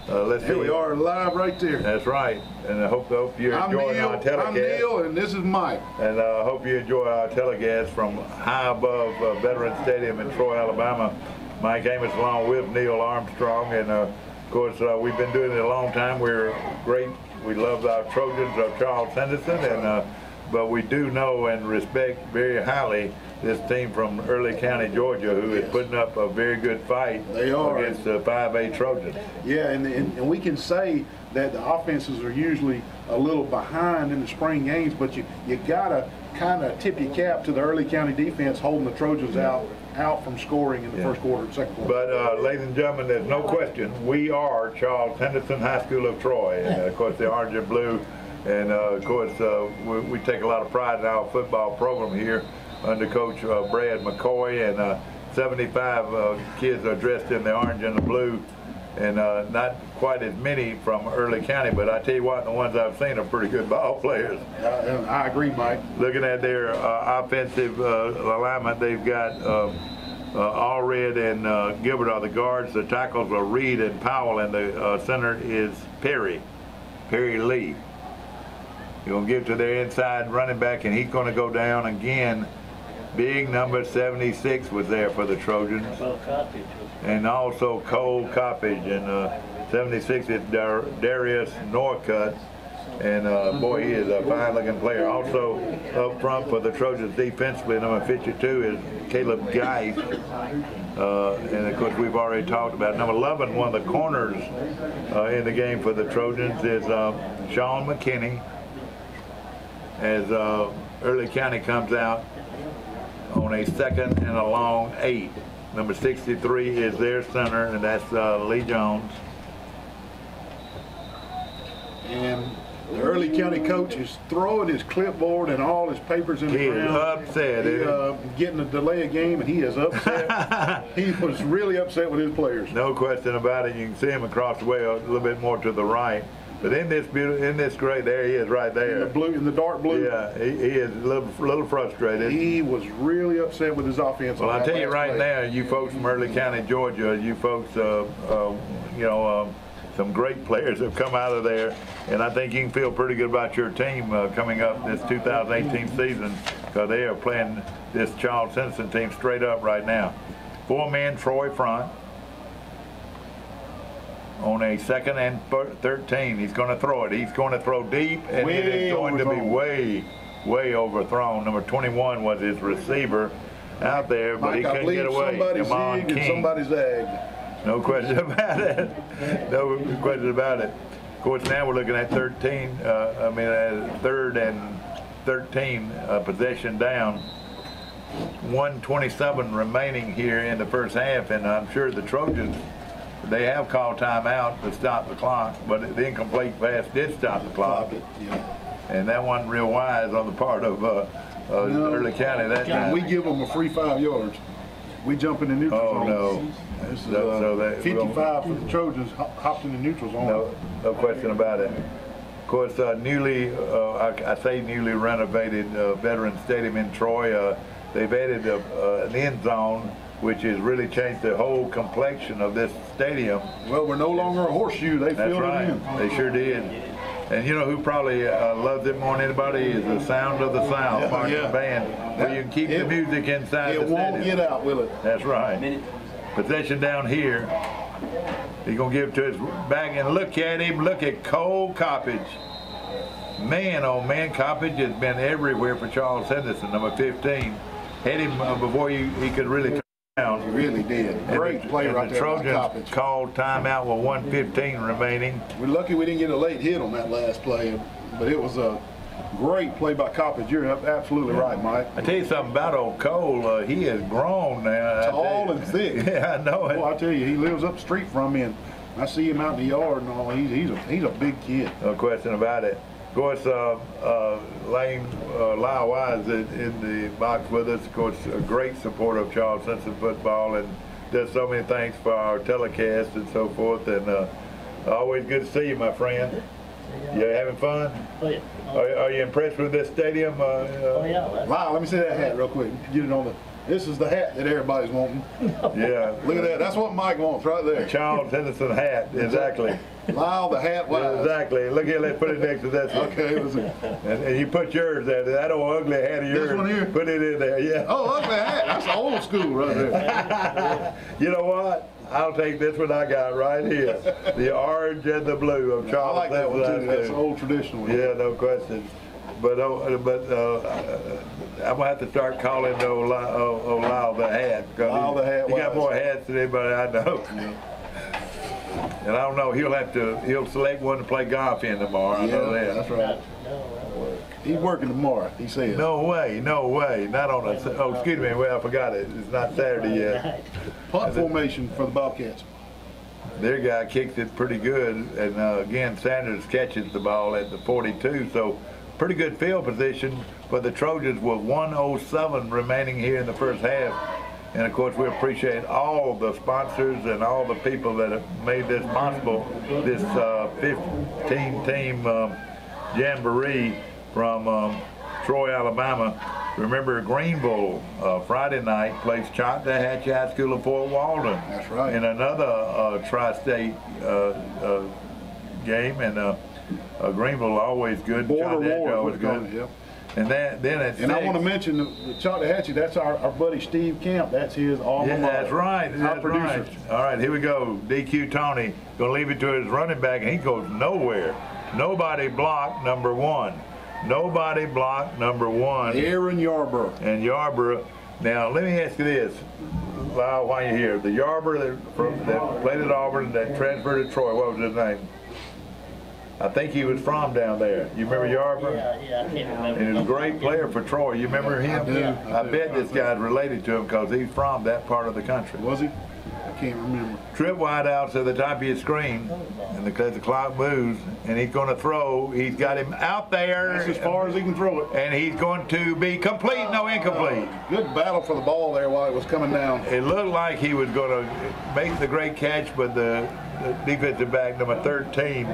Let's see. Here we are live right there. That's right. And I hope you're enjoying our telecast. I'm Neil, and this is Mike. And I hope you enjoy our telecast from high above Veterans Stadium in Troy, Alabama. Mike Amos along with Neil Armstrong, and of course we've been doing it a long time. We're great. We love our Trojans of Charles Henderson, and but we do know and respect very highly this team from Early County, Georgia, who is putting up a very good fight against the 5A Trojans. Yeah, and we can say that the offenses are usually a little behind in the spring games, but you gotta kind of tip your cap to the Early County defense holding the Trojans out from scoring in the first quarter and second quarter. But ladies and gentlemen, there's no question, we are Charles Henderson High School of Troy, and of course the orange and blue, and of course we take a lot of pride in our football program here under Coach Brad McCoy, and 75 kids are dressed in the orange and the blue, and not quite as many from Early County, but I tell you what, the ones I've seen are pretty good ball players. I agree, Mike. Looking at their offensive alignment, they've got Allred and Gilbert are the guards. The tackles are Reed and Powell, and the center is Perry Lee. You're going to give to their inside running back, and he's going to go down again. Big number 76 was there for the Trojans. And also Cole Coppage, and 76 is Darius Norcutt, and boy, he is a fine-looking player. Also up front for the Trojans defensively, number 52 is Caleb Geist, and of course we've already talked about number 11. One of the corners in the game for the Trojans is Sean McKinney, as Early County comes out on on a 2nd and a long 8. Number 63 is their center, and that's Lee Jones. And the Early County coach is throwing his clipboard and all his papers in the ground. He is upset. Getting a delay of game, and he is upset. He was really upset with his players. No question about it. You can see him across the way a little bit more to the right. But in this great, there he is right there. In the dark blue. Yeah, he is a little frustrated. He was really upset with his offense. Well, I tell you right now, you folks from Early County, Georgia, you folks, some great players have come out of there, and I think you can feel pretty good about your team coming up this 2018 season, because they are playing this Charles Henderson team straight up right now. 4-man Troy front on a 2nd and 13. He's going to throw it. He's going to throw deep, and it is going to be way overthrown. Number 21 was his receiver out there, but he couldn't get away. Somebody zigged and somebody zagged. No question about it. No question about it. Of course, now we're looking at 3rd and 13 possession down. 1:27 remaining here in the first half, and I'm sure the Trojans, they have called timeout to stop the clock, but the incomplete pass did stop the clock. And that wasn't real wise on the part of Early County that time. We give them a free 5 yards. We jump in the neutral zone. No. This is 55 for the Trojans, hopped in the neutral zone. No question about it. Of course, I say newly renovated Veterans Stadium in Troy. They've added an end zone, which has really changed the whole complexion of this stadium. Well, we're no longer a horseshoe. They filled it in. They sure did. And you know who probably loves it more than anybody is the Sound of the South marching band, where you can keep the music inside the stadium. It won't get out, will it? That's right. Possession down here. He's going to give it to his back, and look at him. Look at Cole Coppage. Man, oh man, Coppage has been everywhere for Charles Henderson, number 15. Had him before he could really turn around. He really did. Great play right there. The Trojans called timeout with 1:15 remaining. We're lucky we didn't get a late hit on that last play, but it was a great play by Coppage. You're absolutely right, Mike. I tell you something about old Cole. He has grown now. Tall and thick. Yeah, I know it. Well, I tell you, he lives up the street from me, and I see him out in the yard and all. He's a big kid. No question about it. Of course, Lyle Wise in the box with us. Of course, a great supporter of Charles Henderson football, and does so many things for our telecast and so forth. And always good to see you, my friend. You having fun? Oh, yeah. Are you impressed with this stadium? Oh, yeah. Wow, let me see that hat real quick. Get it on the. This is the hat that everybody's wanting. Yeah. Look at that. That's what Mike wants right there. Charles Henderson hat, exactly. Lyle the hat Wise. Exactly. Look here, let's put it next to this one. Okay. And you put yours there. That old ugly hat of yours. This one here? Put it in there, yeah. Oh, ugly hat. That's old school right there. You know what? I'll take this one I got right here. The orange and the blue of Charles. I like that one too. That's old traditional. Yeah, no question. But I'm gonna have to start calling old Lyle the hat. Lyle the hat. He got more hats than anybody I know. Yeah. And I don't know. He'll select one to play golf in tomorrow. I know that. That's right. He's working tomorrow. He says. No way. Not on a. Oh, excuse me. Well, I forgot it. It's not Saturday yet. Punt formation for the Bobcats. Their guy kicks it pretty good, and again Sanders catches the ball at the 42. So pretty good field position for the Trojans with 1:07 remaining here in the first half. And of course, we appreciate all the sponsors and all the people that have made this possible, this 15-team jamboree from Troy, Alabama. Remember, Greenville Friday night plays Chattahoochee High School of Fort Walton. That's right. In another tri-state game, and Greenville always good. Border War always good. Yep. And then at and I want to mention the Chattahoochee. That's our buddy Steve Kemp. That's his alma mater. That's right. Our producer. Right. All right, here we go. DQ Tony gonna leave it to his running back, and he goes nowhere. Nobody blocked number one. Nobody blocked number one. Aaron Yarborough. And Yarborough. Now let me ask you this, Lyle, while you're here, the Yarborough that played at Auburn that transferred to Troy. What was his name? I think he was from down there. You remember Yarborough? Yeah, I can't remember. And he was a great player for Troy. You remember him? I I bet this guy's related to him because he's from that part of the country. Was he? I can't remember. Trip wideouts at the top of your screen, and because the clock moves, and he's going to throw. He's got him out there. That's as far as he can throw it. And he's going to be complete, no incomplete. Good battle for the ball there while it was coming down. It looked like he was going to make the great catch, but the defensive back, number 13,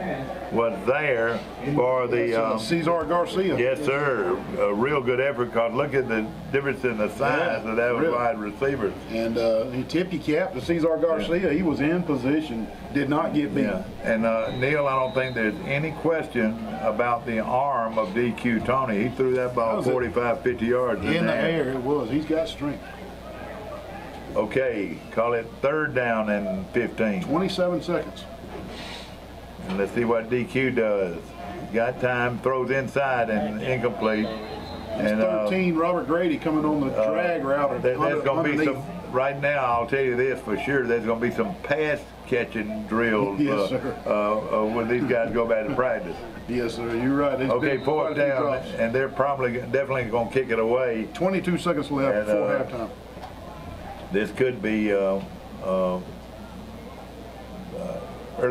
was there for the... Cesar Garcia. Yes, sir. A real good effort, because look at the difference in the size of that wide receivers. And he tipped your cap to Cesar Garcia. He was in position, did not get beat. Yeah. And Neil, I don't think there's any question about the arm of DQ Tony. He threw that ball 45, 50 yards in the air. It was. He's got strength. Okay, call it 3rd down and 15. 27 seconds. And let's see what DQ does. Got time, throws inside and incomplete. And 13, Robert Grady coming on the drag route. There's going to be some, right now, I'll tell you this for sure, there's going to be some pass catching drills yes, sir. When these guys go back to practice. Yes, sir, you're right. It's okay, 4th down, and they're definitely going to kick it away. 22 seconds left before halftime. This could be Early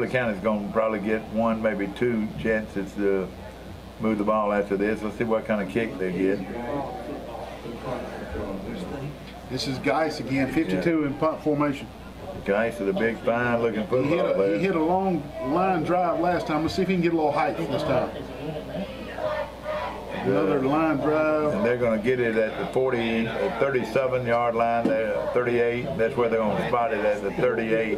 County's going to probably get 1, maybe 2 chances to move the ball after this. Let's see what kind of kick they get. This is Geis again, 52 in punt formation. Geis is a big, fine-looking football player. He hit a long line drive last time. Let's see if he can get a little height this time. Another line drive. And they're going to get it at the 37-yard line, 38. That's where they're going to spot it at the 38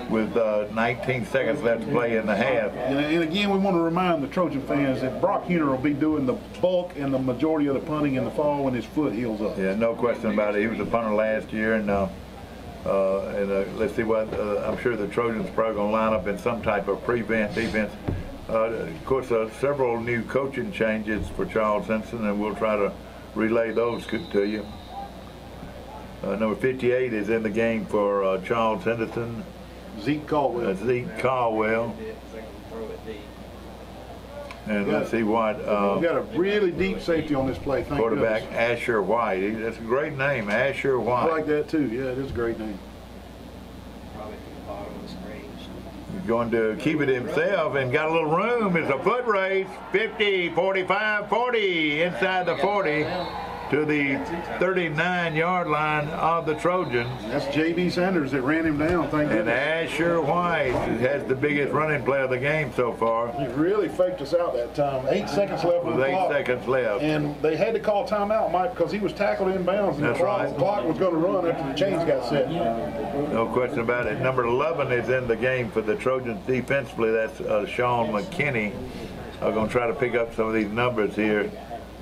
with 19 seconds left to play in the half. And again, we want to remind the Trojan fans that Brock Huner will be doing the bulk and the majority of the punting in the fall when his foot heals up. Yeah, no question about it. He was a punter last year, and let's see what, I'm sure the Trojans are probably going to line up in some type of prevent defense. Of course, several new coaching changes for Charles Henderson, and we'll try to relay those to you. Number 58 is in the game for Charles Henderson. Zeke Caldwell. Zeke Caldwell. And let's see what... we've got a really deep safety on this play, thank quarterback goodness. Asher White. That's a great name, Asher White. I like that too. Yeah, it is a great name. Going to keep it himself and got a little room. It's a foot race. 50, 45, 40 inside the 40 to the 39-yard line of the Trojans. That's J.B. Sanders that ran him down, thank goodness. And Asher White has the biggest running play of the game so far. He really faked us out that time. 8 seconds left on the clock. 8 seconds left. And they had to call timeout, Mike, because he was tackled inbounds. And that's right. The clock was going to run after the chains got set. No question about it. Number 11 is in the game for the Trojans defensively. That's Sean McKinney. I'm going to try to pick up some of these numbers here.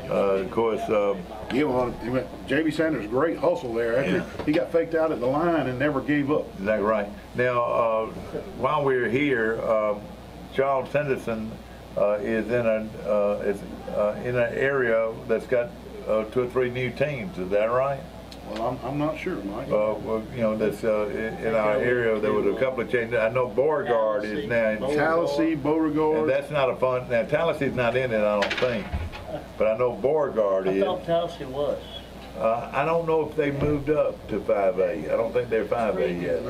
Of course, J.B. Sanders, great hustle there after he got faked out at the line and never gave up. Is that right? Now, while we're here, Charles Henderson is in an area that's got 2 or 3 new teams. Is that right? Well, I'm not sure, Mike. Well, you know, that's in our area. There was a couple of changes. I know Beauregard is now in Tallahassee, Beauregard. And that's not a fun. Now Tallahasee's not in it, I don't think. But I know Beauregard is. I thought Tallahassee was. I don't know if they moved up to 5A. I don't think they're 5A yet.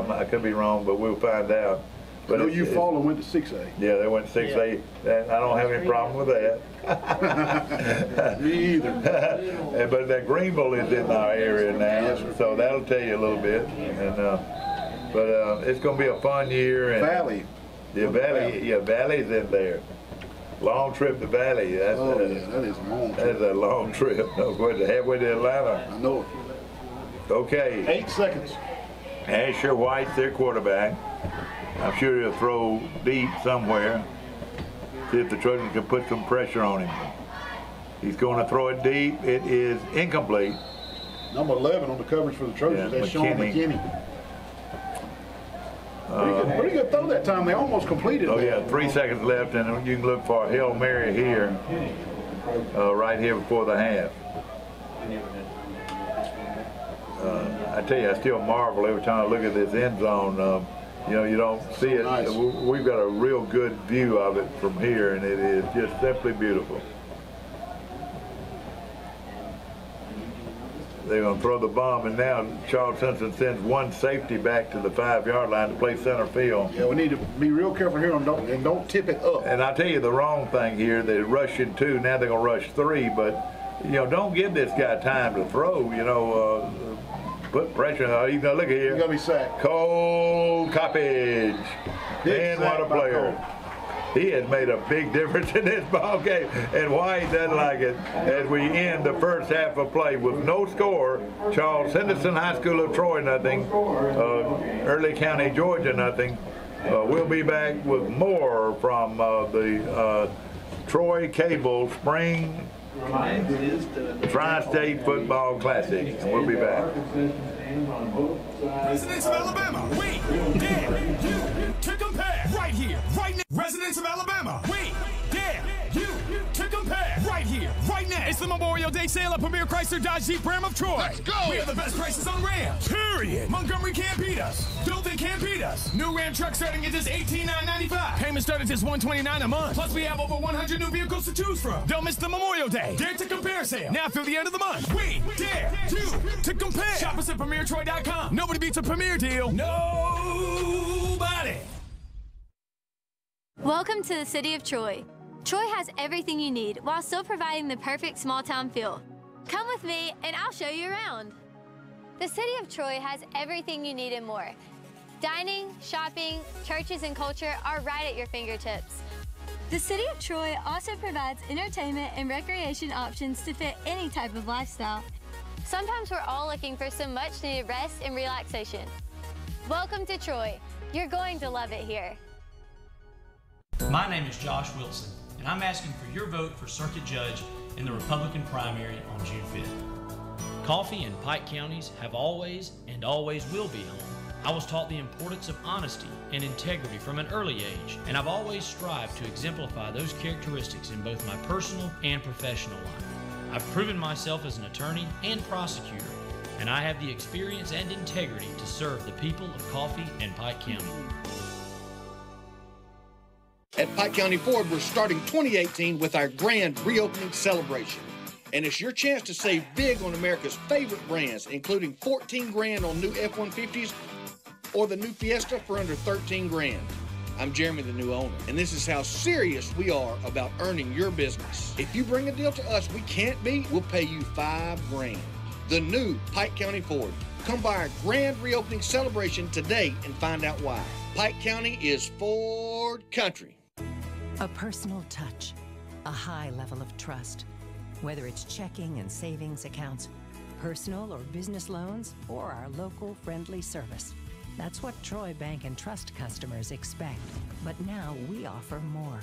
I could be wrong, but we'll find out. But I know Eufaula went to 6A. Yeah, they went to 6A. And I don't have any problem with that. Me either. But that Greenville is in our area now, so that'll tell you a little bit. And but it's going to be a fun year. And Valley. Yeah, Valley. Yeah, Valley's in there. Long trip to Valley. That's, yeah, that is a long trip. That's a long trip. No question. Halfway to Atlanta. I know it. Okay. 8 seconds. Asher White's their quarterback. I'm sure he'll throw deep somewhere. See if the Trojans can put some pressure on him. He's going to throw it deep. It is incomplete. Number 11 on the coverage for the Trojans. That's Sean McKinney. Pretty good throw that time. They almost completed it. Oh, yeah, 3 seconds left, and you can look for a Hail Mary here, right here before the half. I tell you, I still marvel every time I look at this end zone. You know, you don't see it. Nice. We've got a real good view of it from here, and it is just simply beautiful. They're going to throw the bomb, and now Charles Simpson sends one safety back to the 5-yard line to play center field. Yeah, we need to be real careful here and don't tip it up. And I tell you the wrong thing here. They're rushing 2. Now they're going to rush 3, but you know, don't give this guy time to throw. You know, put pressure on. He's going to look at here. He's going to be sacked. Cole Coppage. Man, what a player. Cole. He has made a big difference in this ball game, and why he doesn't like it. As we end the first half of play with no score, Charles Henderson High School of Troy nothing, Early County, Georgia nothing. We'll be back with more from the Troy Cable Spring Tri-State Football Classic, and we'll be back. Residents of Alabama, we dare you to compare right here, right now. Residents of Alabama, we dare you to compare right here, right now. It's the Memorial Day sale at Premier Chrysler Dodge Jeep Ram of Troy. Let's go. We have the best prices on Rams, period. Montgomery can't beat us. Dothan can't beat us. New Ram truck starting at just $18,995. Payments start at just $129 a month. Plus, we have over 100 new vehicles to choose from. Don't miss the Memorial Day Dare to Compare sale. Now through the end of the month. We dare you to compare. Shop us at PremierTroy.com. Nobody beats a Premier deal. Nobody. Welcome to the city of Troy. Troy has everything you need while still providing the perfect small town feel. Come with me and I'll show you around. The city of Troy has everything you need and more. Dining, shopping, churches, and culture are right at your fingertips. The city of Troy also provides entertainment and recreation options to fit any type of lifestyle. Sometimes we're all looking for some much-needed rest and relaxation. Welcome to Troy. You're going to love it here. My name is Josh Wilson, and I'm asking for your vote for Circuit Judge in the Republican primary on June 5th. Coffee and Pike counties have always and always will be home. I was taught the importance of honesty and integrity from an early age, and I've always strived to exemplify those characteristics in both my personal and professional life. I've proven myself as an attorney and prosecutor, and I have the experience and integrity to serve the people of Coffee and Pike County. At Pike County Ford, we're starting 2018 with our grand reopening celebration. And it's your chance to save big on America's favorite brands, including $14 grand on new F-150s or the new Fiesta for under $13 grand. I'm Jeremy, the new owner, and this is how serious we are about earning your business. If you bring a deal to us we can't beat, we'll pay you $5 grand. The new Pike County Ford. Come by our grand reopening celebration today and find out why. Pike County is Ford country. A personal touch, a high level of trust. Whether it's checking and savings accounts, personal or business loans, or our local friendly service. That's what Troy Bank and Trust customers expect. But now we offer more.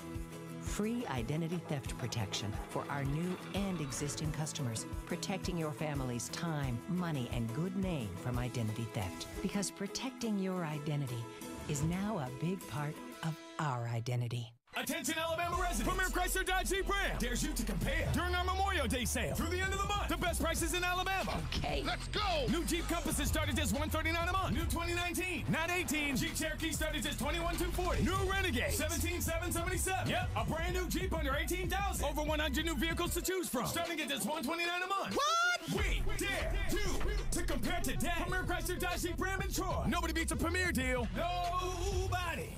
Free identity theft protection for our new and existing customers, protecting your family's time, money, and good name from identity theft. Because protecting your identity is now a big part of our identity. Attention Alabama residents, Premier Chrysler Dodge Jeep Ram dares you to compare during our Memorial Day sale through the end of the month. The best prices in Alabama. Okay, let's go. New Jeep Compasses start at just $139 a month. New 2019, not 18. Jeep Cherokee start at just $21,240. New Renegade, $17,777. Yep, a brand new Jeep under $18,000. Over 100 new vehicles to choose from, starting at just $129 a month. What? We dare you to compare today. Premier Chrysler Dodge Jeep Ram in Troy. Nobody beats a Premier deal. Nobody.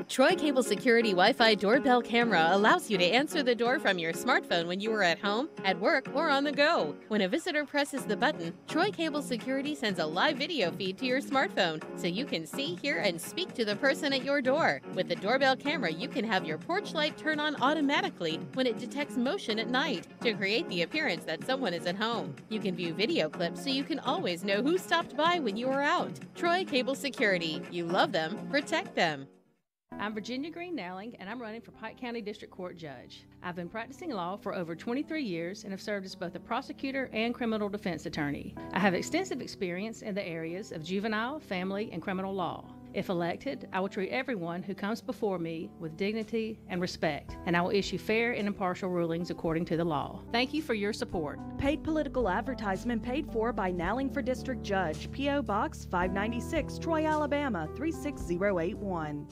Troy Cable Security Wi-Fi doorbell camera allows you to answer the door from your smartphone when you are at home, at work, or on the go. When a visitor presses the button, Troy Cable Security sends a live video feed to your smartphone so you can see, hear, and speak to the person at your door. With the doorbell camera, you can have your porch light turn on automatically when it detects motion at night to create the appearance that someone is at home. You can view video clips so you can always know who stopped by when you are out. Troy Cable Security. You love them, protect them. I'm Virginia Green Nowling, and I'm running for Pike County District Court Judge. I've been practicing law for over 23 years and have served as both a prosecutor and criminal defense attorney. I have extensive experience in the areas of juvenile, family, and criminal law. If elected, I will treat everyone who comes before me with dignity and respect, and I will issue fair and impartial rulings according to the law. Thank you for your support. Paid political advertisement paid for by Nowling for District Judge, P.O. Box 596, Troy, Alabama 36081.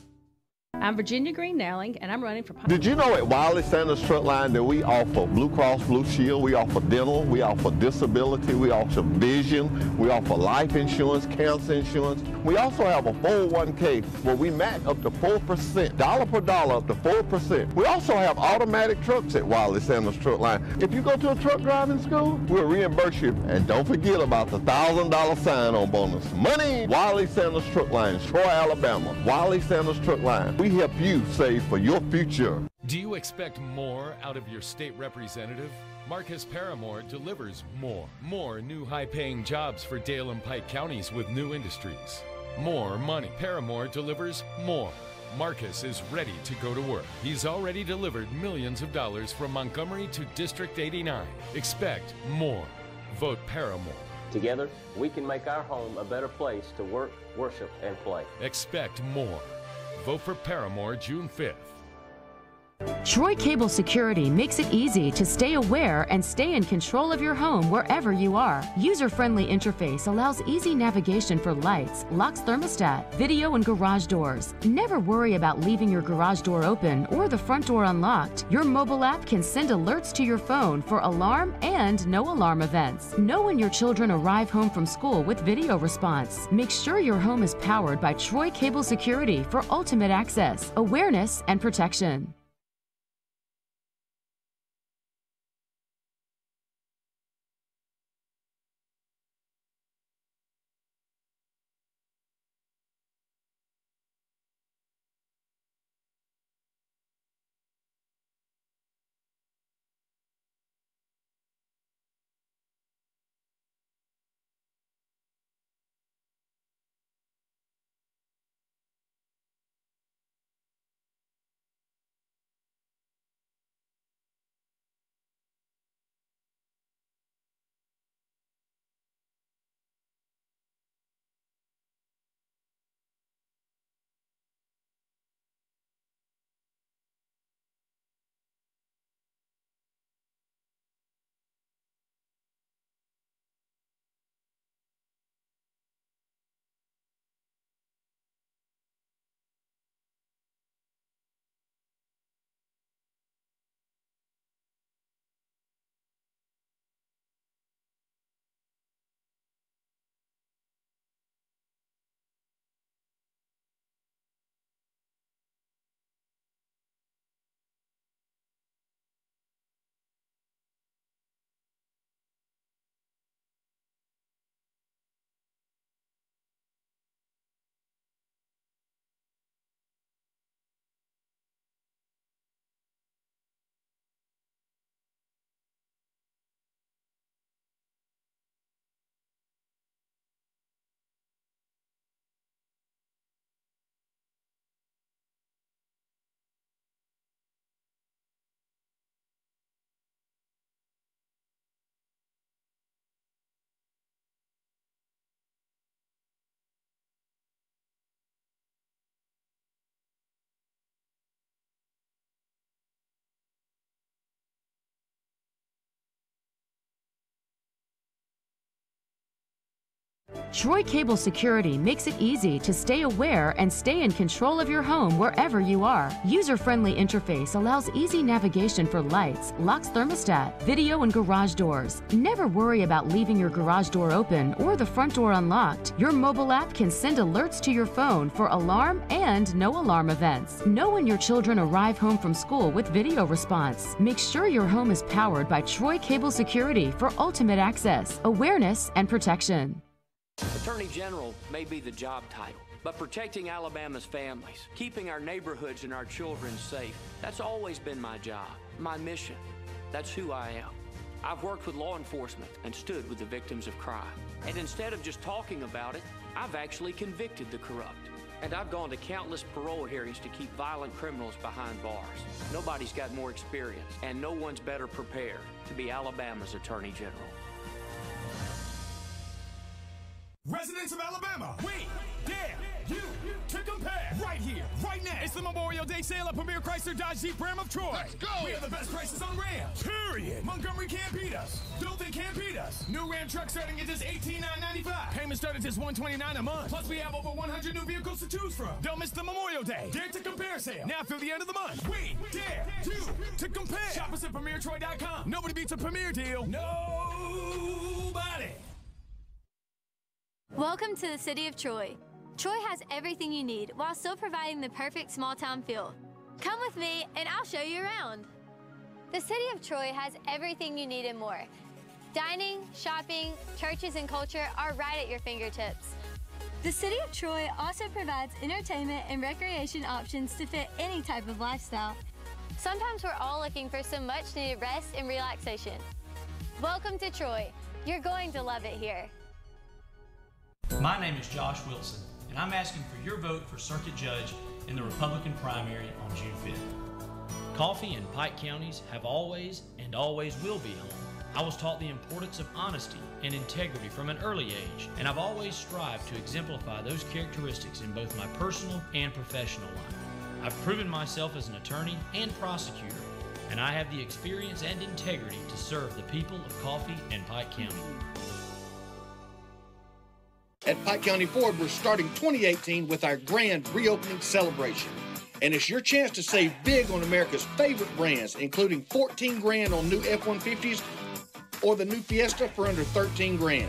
I'm Virginia Green Nowling, and I'm running for... Did you know at Wiley Sanders Truck Line that we offer Blue Cross Blue Shield, we offer dental, we offer disability, we offer vision, we offer life insurance, cancer insurance. We also have a 401k where we match up to 4%, dollar per dollar up to 4%. We also have automatic trucks at Wiley Sanders Truck Line. If you go to a truck driving school, we'll reimburse you. And don't forget about the $1,000 sign-on bonus. Money! Wiley Sanders Truck Line, Troy, Alabama. Wiley Sanders Truck Line. We help you save for your future. Do you expect more out of your state representative? Marcus Paramore delivers more. More new high-paying jobs for Dale and Pike counties with new industries. More money. Paramore delivers more. Marcus is ready to go to work. He's already delivered millions of dollars from Montgomery to District 89. Expect more. Vote Paramore. Together, we can make our home a better place to work, worship, and play. Expect more. Vote for Paramore June 5th. Troy Cable Security makes it easy to stay aware and stay in control of your home wherever you are. User-friendly interface allows easy navigation for lights, locks thermostat, video, and garage doors. Never worry about leaving your garage door open or the front door unlocked. Your mobile app can send alerts to your phone for alarm and no alarm events. Know when your children arrive home from school with video response. Make sure your home is powered by Troy Cable Security for ultimate access, awareness, and protection. Troy Cable Security makes it easy to stay aware and stay in control of your home wherever you are. User-friendly interface allows easy navigation for lights, locks thermostat, video, and garage doors. Never worry about leaving your garage door open or the front door unlocked. Your mobile app can send alerts to your phone for alarm and no alarm events. Know when your children arrive home from school with video response. Make sure your home is powered by Troy Cable Security for ultimate access, awareness, and protection. Attorney General may be the job title, but protecting Alabama's families, keeping our neighborhoods and our children safe, that's always been my job, my mission. That's who I am. I've worked with law enforcement and stood with the victims of crime. And instead of just talking about it, I've actually convicted the corrupt. And I've gone to countless parole hearings to keep violent criminals behind bars. Nobody's got more experience, and no one's better prepared to be Alabama's Attorney General. Residents of Alabama, we dare you to It's the Memorial Day sale at Premier Chrysler Dodge Jeep Ram of Troy. Let's go! We have the best prices on Rams. Period. Montgomery can't beat us. Dothan can't beat us. New Ram truck starting at just $18,995. Payments start at just $129 a month. Plus, we have over 100 new vehicles to choose from. Don't miss the Memorial Day Dare to Compare sale. Now through the end of the month. We dare you to compare. Shop us at PremierTroy.com. Nobody beats a Premier deal. Nobody. Welcome to the City of Troy. Troy has everything you need while still providing the perfect small town feel. Come with me and I'll show you around. The City of Troy has everything you need and more. Dining, shopping, churches, and culture are right at your fingertips. The City of Troy also provides entertainment and recreation options to fit any type of lifestyle. Sometimes we're all looking for some much-needed rest and relaxation. Welcome to Troy. You're going to love it here. My name is Josh Wilson, and I'm asking for your vote for Circuit Judge in the Republican primary on June 5th. Coffee and Pike counties have always and always will be home. I was taught the importance of honesty and integrity from an early age, and I've always strived to exemplify those characteristics in both my personal and professional life. I've proven myself as an attorney and prosecutor, and I have the experience and integrity to serve the people of Coffee and Pike County. At Pike County Ford, we're starting 2018 with our grand reopening celebration. And it's your chance to save big on America's favorite brands, including $14,000 on new F-150s or the new Fiesta for under $13,000.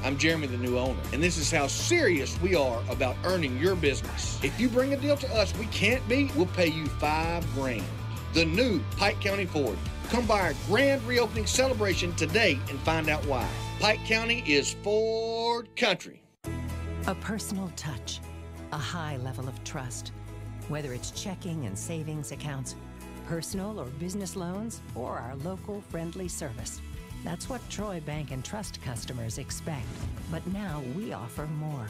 I'm Jeremy, the new owner, and this is how serious we are about earning your business. If you bring a deal to us we can't beat, we'll pay you $5,000. The new Pike County Ford. Come by our grand reopening celebration today and find out why. Pike County is Ford country. A personal touch, a high level of trust. Whether it's checking and savings accounts, personal or business loans, or our local friendly service. That's what Troy Bank and Trust customers expect. But now we offer more.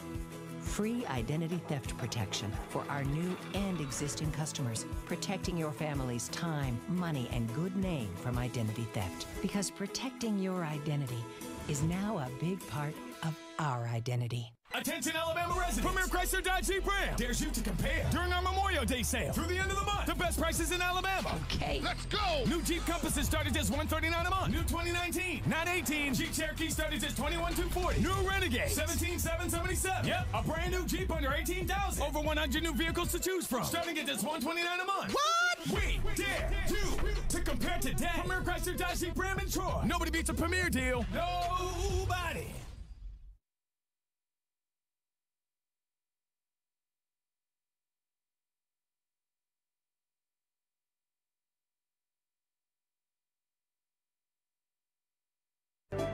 Free identity theft protection for our new and existing customers, protecting your family's time, money, and good name from identity theft. Because protecting your identity is now a big part of our identity. Attention Alabama residents! Premier Chrysler Dodge Jeep Ram dares you to compare during our Memorial Day sale through the end of the month. The best prices in Alabama. Okay. Let's go! New Jeep Compasses start at just $139 a month. New 2019, not 18. Jeep Cherokee start at just $21,240. New Renegade, $17,777. Yep, a brand new Jeep under $18,000. Over 100 new vehicles to choose from, starting at just $129 a month. What? We dare you to compare today. Premier Chrysler Dodge Jeep Ram in Troy. Nobody beats a Premier deal. Nobody.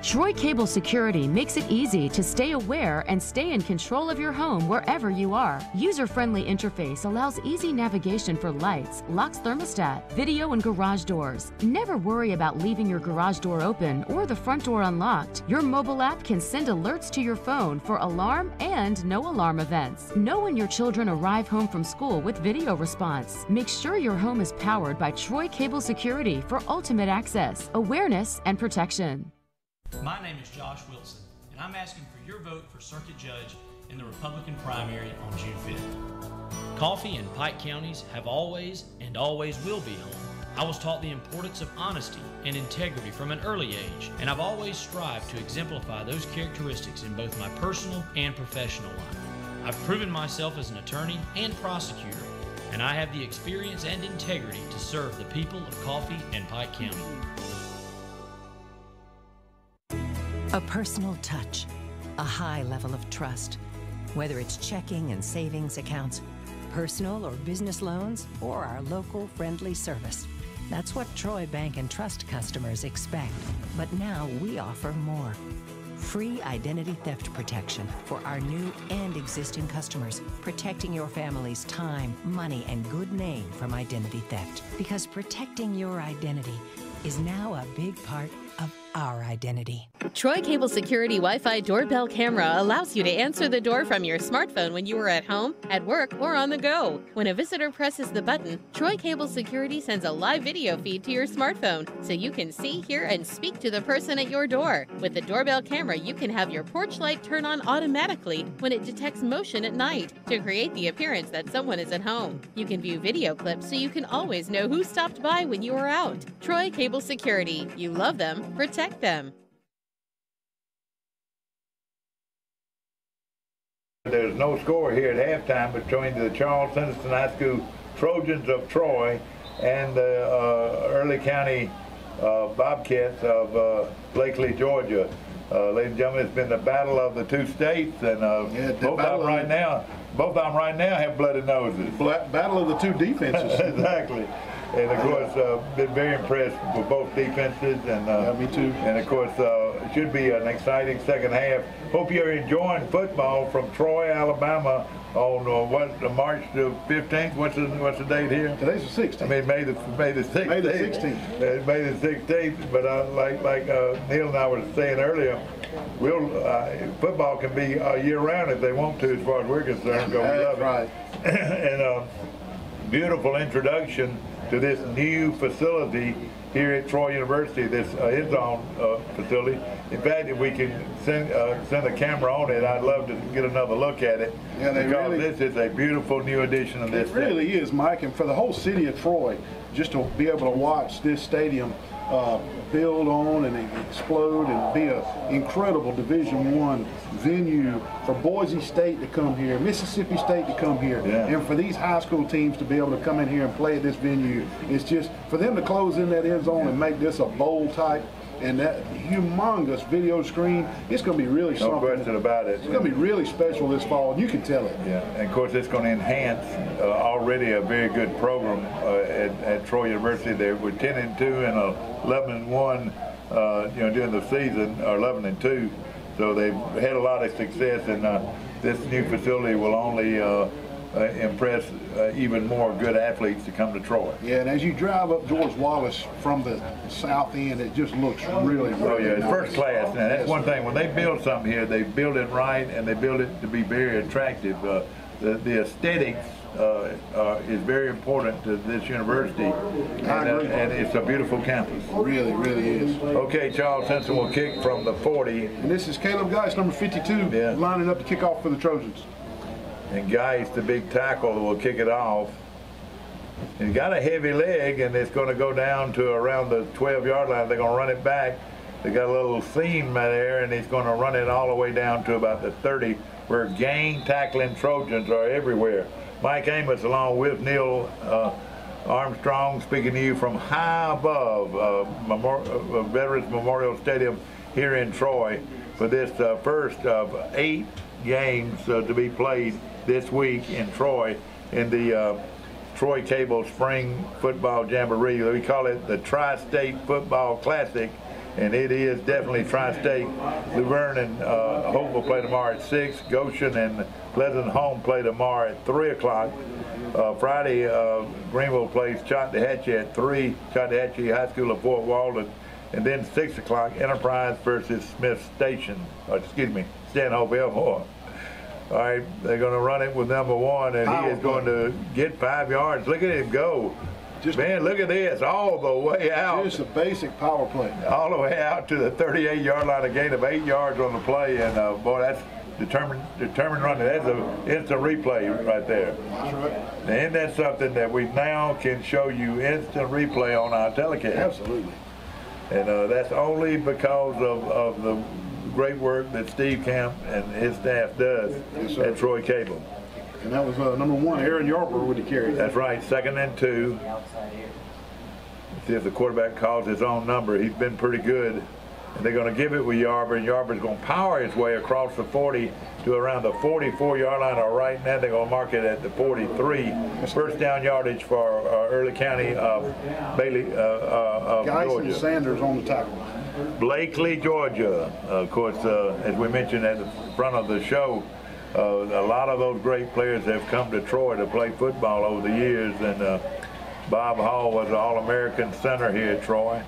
Troy Cable Security makes it easy to stay aware and stay in control of your home wherever you are. User-friendly interface allows easy navigation for lights, locks thermostat, video, and garage doors. Never worry about leaving your garage door open or the front door unlocked. Your mobile app can send alerts to your phone for alarm and no alarm events. Know when your children arrive home from school with video response. Make sure your home is powered by Troy Cable Security for ultimate access, awareness, and protection. My name is Josh Wilson, and I'm asking for your vote for Circuit Judge in the Republican primary on June 5th. Coffee and Pike counties have always and always will be home. I was taught the importance of honesty and integrity from an early age, and I've always strived to exemplify those characteristics in both my personal and professional life. I've proven myself as an attorney and prosecutor, and I have the experience and integrity to serve the people of Coffee and Pike County. A personal touch, a high level of trust. Whether it's checking and savings accounts, personal or business loans, or our local friendly service. That's what Troy Bank and Trust customers expect. But now we offer more. Free identity theft protection for our new and existing customers, protecting your family's time, money, and good name from identity theft. Because protecting your identity is now a big part of our identity. Troy Cable Security Wi-Fi doorbell camera allows you to answer the door from your smartphone when you are at home, at work, or on the go. When a visitor presses the button, Troy Cable Security sends a live video feed to your smartphone so you can see, hear, and speak to the person at your door. With the doorbell camera, you can have your porch light turn on automatically when it detects motion at night to create the appearance that someone is at home. You can view video clips so you can always know who stopped by when you are out. Troy Cable Security. You love them, protect them. There's no score here at halftime between the Charles Henderson High School Trojans of Troy and the Early County Bobcats of Blakely, Georgia. Ladies and gentlemen, it's been the battle of the two states, and both of them right now have bloody noses. Battle of the two defenses. Exactly. And of course, been very impressed with both defenses, and me too. And of course, it should be an exciting second half. Hope you're enjoying football from Troy, Alabama, on March the 15th. What's the date here? Today's the 16th. I mean, May the 16th. May the 16th. May the 16th. But like Neil and I were saying earlier, football can be year round if they want to, as far as we're concerned. That's right. And beautiful introduction to this new facility here at Troy University, this end zone facility. In fact, if we can send a camera on it, I'd love to get another look at it. Yeah, because this is a beautiful new addition of this. It really is, Mike, and for the whole city of Troy, just to be able to watch this stadium build on and explode and be an incredible Division I venue for Boise State to come here, Mississippi State to come here, and for these high school teams to be able to come in here and play at this venue. It's just for them to close in that end zone and make this a bowl type and that humongous video screen. It's going to be really something. No question about it. It's going to be really special this fall, and you can tell it. Yeah, and of course it's going to enhance already a very good program at Troy University. They were 10-2 and 11-1, during the season, or 11-2. So they've had a lot of success, and this new facility will only impress even more good athletes to come to Troy. Yeah, and as you drive up George Wallace from the south end, it just looks really, really it's nice. first class. And that's one thing. When they build something here, they build it right, and they build it to be very attractive. The aesthetics is very important to this university, and it's a beautiful campus. Really, really is. Okay, Charles Henson will kick from the 40. And this is Caleb Geist, number 52, lining up to kick off for the Trojans. And Geist, the big tackle, will kick it off. He's got a heavy leg, and it's going to go down to around the 12-yard line. They're going to run it back. They got a little seam there, and he's going to run it all the way down to about the 30, where gang tackling Trojans are everywhere. Mike Amos, along with Neil Armstrong, speaking to you from high above Veterans Memorial Stadium here in Troy for this first of 8 games to be played this week in Troy in the Troy Cable Spring Football Jamboree. We call it the Tri-State Football Classic, and it is definitely Tri-State. Luverne and Hope will play tomorrow at 6. Goshen and Pleasant Home play tomorrow at 3 o'clock. Friday, Greenville plays Choctawhatchee at 3, Choctawhatchee High School of Fort Walton. And then 6 o'clock, Enterprise versus Smith Station, Stanhope Elmore. All right, they're going to run it with number 1, and he is going to get 5 yards. Look at him go. Man, look at this, all the way out. Just a basic power play. All the way out to the 38-yard line, a gain of 8 yards on the play, and boy, that's determined running. That's an instant replay right there. That's right. And isn't that something that we now can show you instant replay on our telecast? Absolutely. And that's only because of the great work that Steve Camp and his staff does at Troy Cable. And that was number 1, Aaron Yarber with the carry. That's right, 2nd and 2. See if the quarterback calls his own number. He's been pretty good. And they're going to give it with Yarber, and Yarber's going to power his way across the 40 to around the 44-yard line, or right now they're going to mark it at the 43. First down yardage for Early County of Geist Georgia. and Sanders on the tackle. Blakely, Georgia. Of course, as we mentioned at the front of the show, a lot of those great players have come to Troy to play football over the years, and Bob Hall was an All-American center here at Troy.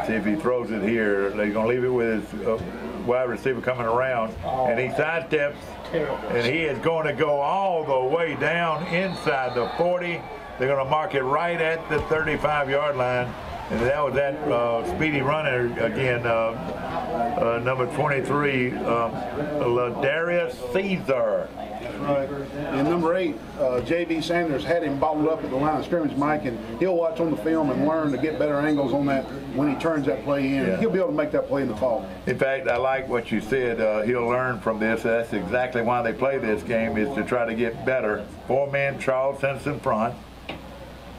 See if he throws it here. They're going to leave it with his wide receiver coming around, and he sidesteps, and he is going to go all the way down inside the 40. They're going to mark it right at the 35-yard line. And that was that speedy runner again, number 23, Ladarius Caesar. That's right. And number 8, J.B. Sanders had him bottled up at the line of scrimmage, Mike, and he'll watch on the film and learn to get better angles on that when he turns that play in. Yeah. He'll be able to make that play in the fall. In fact, I like what you said. He'll learn from this. That's exactly why they play this game, is to try to get better. 4-man Charles Simpson front.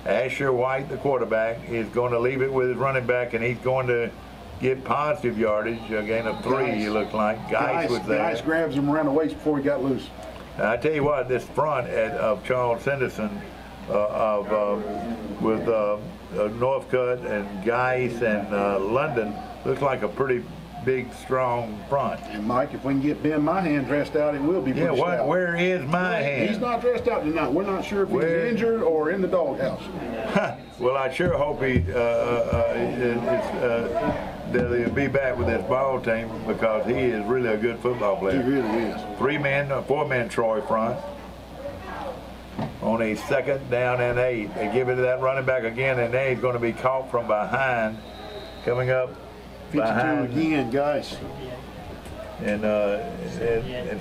Asher White, the quarterback, is going to leave it with his running back, and he's going to get positive yardage, a gain of 3, it looked like. Geis was there. Geis grabs him around the waist before he got loose. Now, I tell you what, this front of Charles Henderson with Northcutt and Geis and London looks like a pretty big, strong front. And Mike, if we can get Ben Mahan dressed out, it will be pretty stout. Where is Mahan? He's not dressed out tonight. We're not sure if he's injured or in the doghouse. Well, I sure hope that he'll be back with this ball team, because he is really a good football player. He really is. 4-man Troy front. On a 2nd down and 8. They give it to that running back again, and then he's going to be caught from behind, coming up 52 behind again, guys. And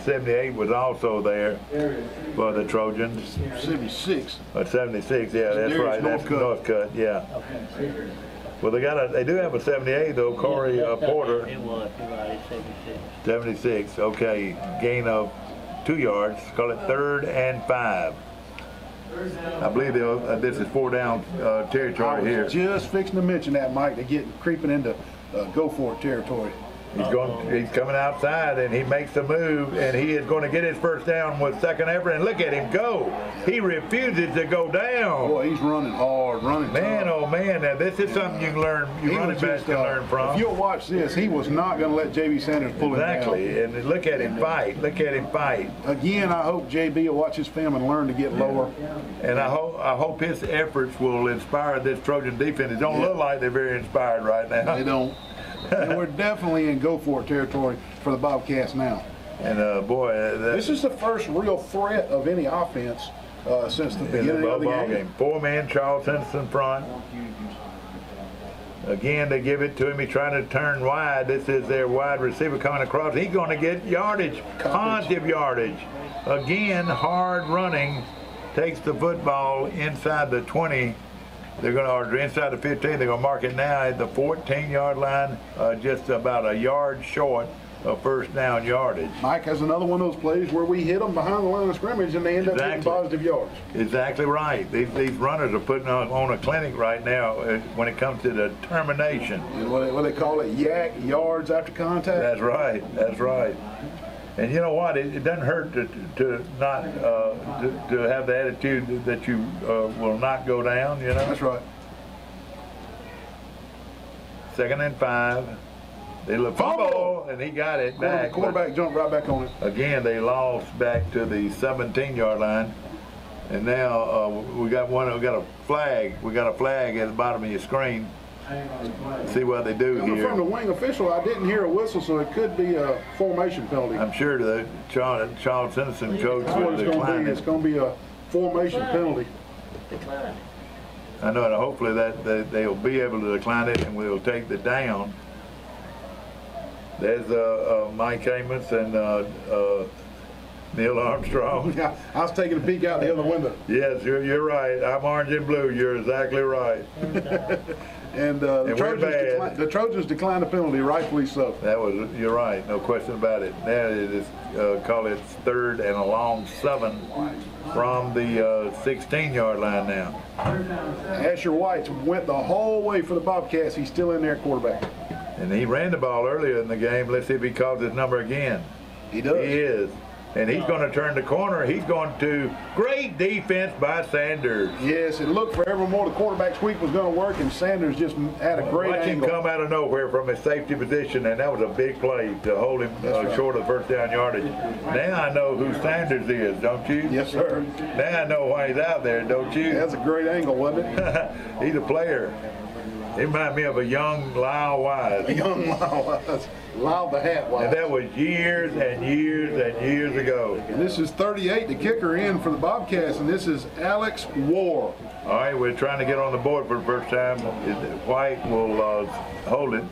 78 was also there for the Trojans. 76. 76, yeah, that's right. That's Northcutt, yeah. Well, they do have a 78 though, Corey Porter. It was 76. 76, okay. Gain of 2 yards. Call it 3rd and 5. I believe this is 4-down territory here. I was just fixing to mention that, Mike. They get creeping into go for it territory. He's coming outside, and he makes the move, and he is going to get his first down with 2nd effort. And look at him go! He refuses to go down. Boy, he's running hard, running. Man, tough. Oh man! Now this is something you can learn. You running backs can learn from. If you'll watch this, he was not going to let J.B. Sanders pull him down. Exactly, and look at him fight. Look at him fight. Again, I hope J.B. will watch his film and learn to get lower. And I hope his efforts will inspire this Trojan defense. It don't look like they're very inspired right now. They don't. And we're definitely in go-for-it territory for the Bobcats now. And boy, this is the first real threat of any offense since the beginning of the game. 4-man Charles Henderson front. Again, they give it to him. He's trying to turn wide. This is their wide receiver coming across. He's going to get yardage, positive yardage. Again, hard running, takes the football inside the 20. They're going to, or inside the 15, they're going to mark it now at the 14-yard line, just about a yard short of 1st down yardage. Mike has another one of those plays where we hit them behind the line of scrimmage and they end up getting positive yards. Exactly right. These runners are putting on a clinic right now when it comes to determination. And what they call it, yak, yards after contact? That's right. That's right. And you know what? It doesn't hurt to not to have the attitude that you will not go down. You know. That's right. 2nd and 5. They look fumble, and he got it back. Quarterback jumped right back on it. Again, they lost back to the 17-yard line, and now we got a flag. We got a flag at the bottom of your screen. See what they do here. From the wing official, I didn't hear a whistle, so it could be a formation penalty. I'm sure the Charles Henderson coach will decline it. It's going to be a formation penalty. I know, and hopefully that they'll be able to decline it, and we'll take the down. There's Mike Amos and Neil Armstrong. Yeah, I was taking a peek out the other window. Yes, you're right. I'm orange and blue. You're exactly right. And the Trojans declined the penalty, rightfully so. You're right, no question about it. Now it is call it 3rd and a long 7 from the 16-yard line now. Asher White went the whole way for the Bobcats. He's still in there at quarterback. And he ran the ball earlier in the game. Let's see if he calls his number again. He does. He is. And he's going to turn the corner. He's going to great defense by Sanders. Yes, it looked forevermore the quarterback sweep was going to work, and Sanders just had a great angle. Watch him come out of nowhere from his safety position, and that was a big play to hold him short of the 1st down yardage. Now I know who Sanders is, don't you? Yes, sir. Now I know why he's out there, don't you? That's a great angle, wasn't it? He's a player. He reminded me of a young Lyle Wise. A young Lyle Wise. Lyle the Hat Wise. And that was years and years and years ago. And this is 38, the kicker in for the Bobcats, and this is Alex War. All right, we're trying to get on the board for the first time. White will hold it.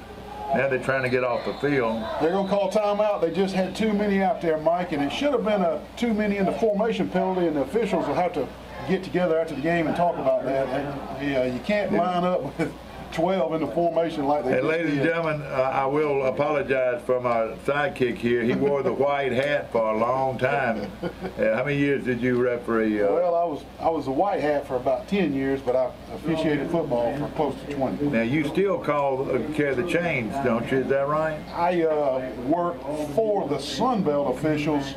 Now they're trying to get off the field. They're going to call timeout. They just had too many out there, Mike, and it should have been a too many in the formation penalty, and the officials will have to get together after the game and talk about that. And, you can't line up with 12 in the formation like they did. And ladies and gentlemen, I will apologize for my sidekick here. He wore the white hat for a long time. How many years did you referee? Well, I was a white hat for about 10 years, but I officiated football for close to 20. Now you still carry the chains, don't you? Is that right? I work for the Sun Belt officials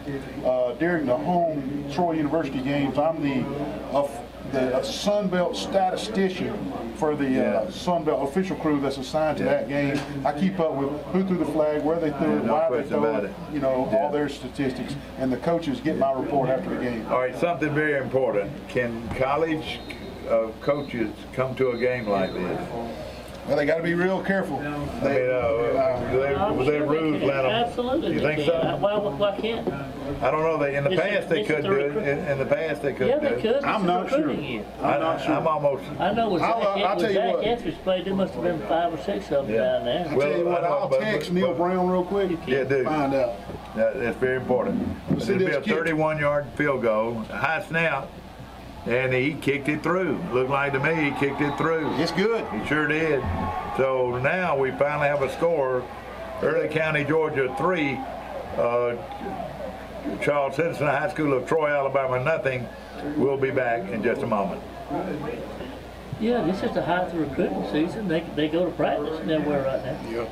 during the home Troy University games. I'm the Sun Belt statistician for the Sun Belt official crew that's assigned to that game. I keep up with who threw the flag, where they threw it, why they threw it, all their statistics, and the coaches get my report after the game. All right, something very important. Can college coaches come to a game like this? Well, they got to be real careful. Was there rules, Lennon? Absolutely. You think so? Well, why can't? I don't know. In the past they couldn't do it. In the past they couldn't do it. Yeah, they could. I'm not sure. I'm not sure. I'm almost. I know when I'll tell you what. Etheridge played, there must have been 5 or 6 of them down there. I'll tell you what. I'll text Neil Brown real quick. Yeah, dude. Find out. That's very important. It'll be a 31-yard field goal, high snap. And he kicked it through. Looked like to me he kicked it through. It's good. He sure did. So now we finally have a score. Early County, Georgia 3. Charles Henson High School of Troy, Alabama nothing. We'll be back in just a moment. Yeah, this is the height of the recruiting season. They go to practice and everywhere right now. Yeah.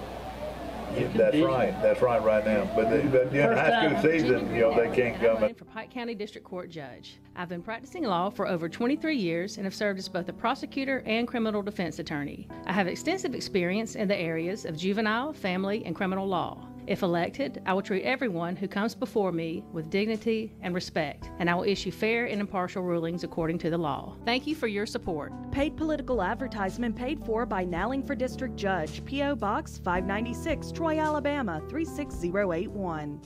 That's right. That's right now. But during high school season, they can't come. For Pike County District Court Judge. I've been practicing law for over 23 years and have served as both a prosecutor and criminal defense attorney. I have extensive experience in the areas of juvenile, family, and criminal law. If elected, I will treat everyone who comes before me with dignity and respect, and I will issue fair and impartial rulings according to the law. Thank you for your support. Paid political advertisement paid for by Nowling for District Judge, P.O. Box 596, Troy, Alabama 36081.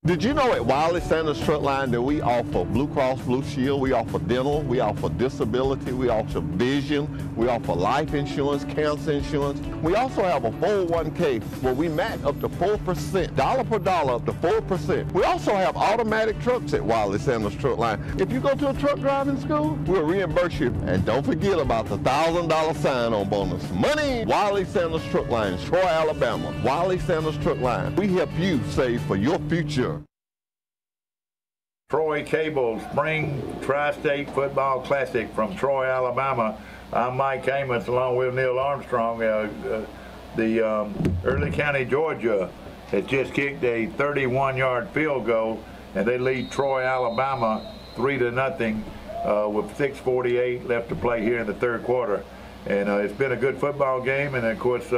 Did you know at Wiley Sanders Truck Line that we offer Blue Cross Blue Shield, we offer dental, we offer disability, we offer vision, we offer life insurance, cancer insurance. We also have a 401k where we match up to 4%, dollar per dollar up to 4%. We also have automatic trucks at Wiley Sanders Truck Line. If you go to a truck driving school, we'll reimburse you. And don't forget about the $1,000 sign-on bonus. Money! Wiley Sanders Truck Line, Troy, Alabama. Wiley Sanders Truck Line. We help you save for your future. Troy Cable Spring Tri-State Football Classic from Troy, Alabama. I'm Mike Amos along with Neil Armstrong. The Early County, Georgia has just kicked a 31-yard field goal, and they lead Troy, Alabama 3-0 with 6:48 left to play here in the third quarter. And it's been a good football game, and of course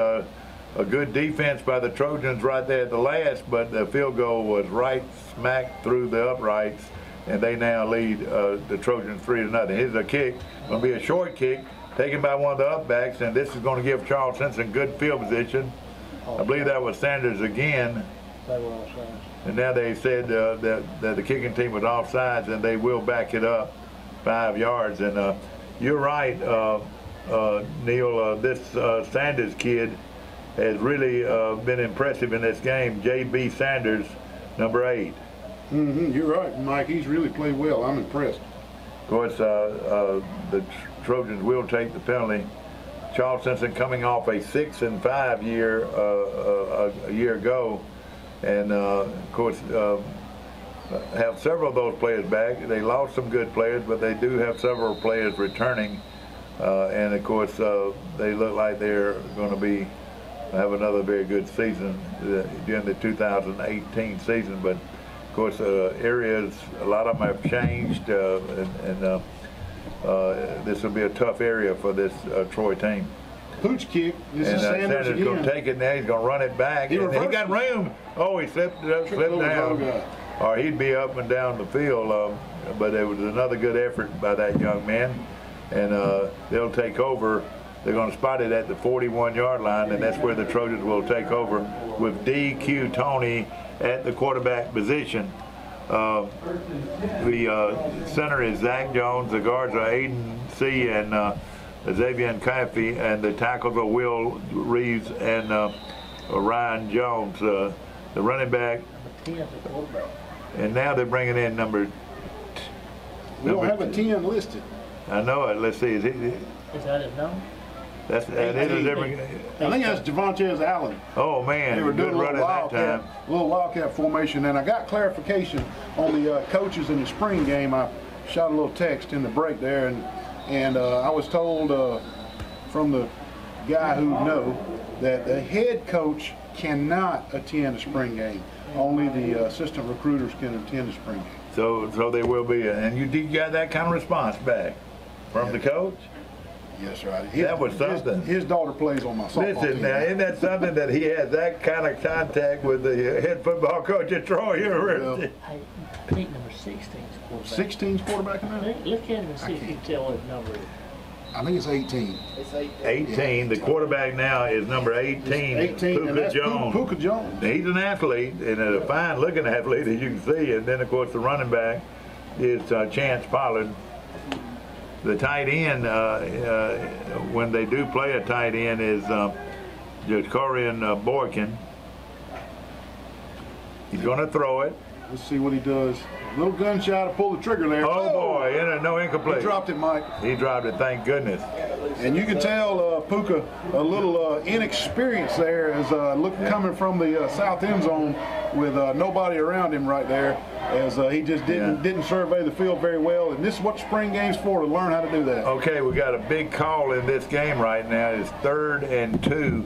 a good defense by the Trojans right there at the last, but the field goal was right smack through the uprights, and they now lead the Trojans 3-0. Here's a kick, going to be a short kick, taken by one of the upbacks, and this is going to give Charles Henson good field position. I believe that was Sanders again. And now they said that the kicking team was offsides, and they will back it up 5 yards. And you're right, Neil, this Sanders kid has really been impressive in this game. J.B. Sanders, number 8. You're right, Mike. He's really played well. I'm impressed. Of course, the Trojans will take the penalty. Charles Henson coming off a 6-5 year a year ago, and of course have several of those players back. They lost some good players, but they do have several players returning, and of course they look like they're going to have another very good season during the 2018 season. But of course, areas, a lot of them have changed, and this will be a tough area for this Troy team. Pooch kick. This is Sanders again. Going to take it now. He's going to run it back. He got room. Oh, he slipped down. Or he'd be up and down the field. But it was another good effort by that young man. And they'll take over They're going to spot it at the 41-yard line, and that's where the Trojans will take over with D.Q. Tony at the quarterback position. The center is Zach Jones. The guards are Aiden C. and Xavier Caffey, and the tackles are Will Reeves and Ryan Jones. The running back. And now they're bringing in number. We don't have a 10 listed. I know it. Let's see. Is that his number? That is a different. I think that's Javonte Allen. Oh man, they were doing good run at that time. A little wildcat formation, and I got clarification on the coaches in the spring game. I shot a little text in the break there, and I was told from the guy who know that the head coach cannot attend a spring game. Only the assistant recruiters can attend a spring game. So they will be, and you got that kind of response back from the coach? Yes, right. That was something. His daughter plays on my softball Listen, team. now, isn't that something that he has that kind of contact with the head football coach at Troy University? I think number 16's quarterback. 16's quarterback now? Look at him and see if you can tell what his number is. I think it's 18. It's 18. 18. The quarterback now is number 18. 18, Puka and that's Jones. Puka Jones. He's an athlete, and a fine-looking athlete, as you can see. And then, of course, the running back is Chance Pollard. The tight end, when they do play a tight end, is Jacorian Boykin. He's going to throw it. Let's see what he does. Little gunshot to pull the trigger there. Oh boy, no incomplete. He dropped it, Mike. He dropped it, thank goodness. And you can tell Puka a little inexperienced there as coming from the south end zone with nobody around him right there, as he just didn't survey the field very well. And this is what spring game's for, to learn how to do that. Okay, we got a big call in this game right now. It's 3rd and 2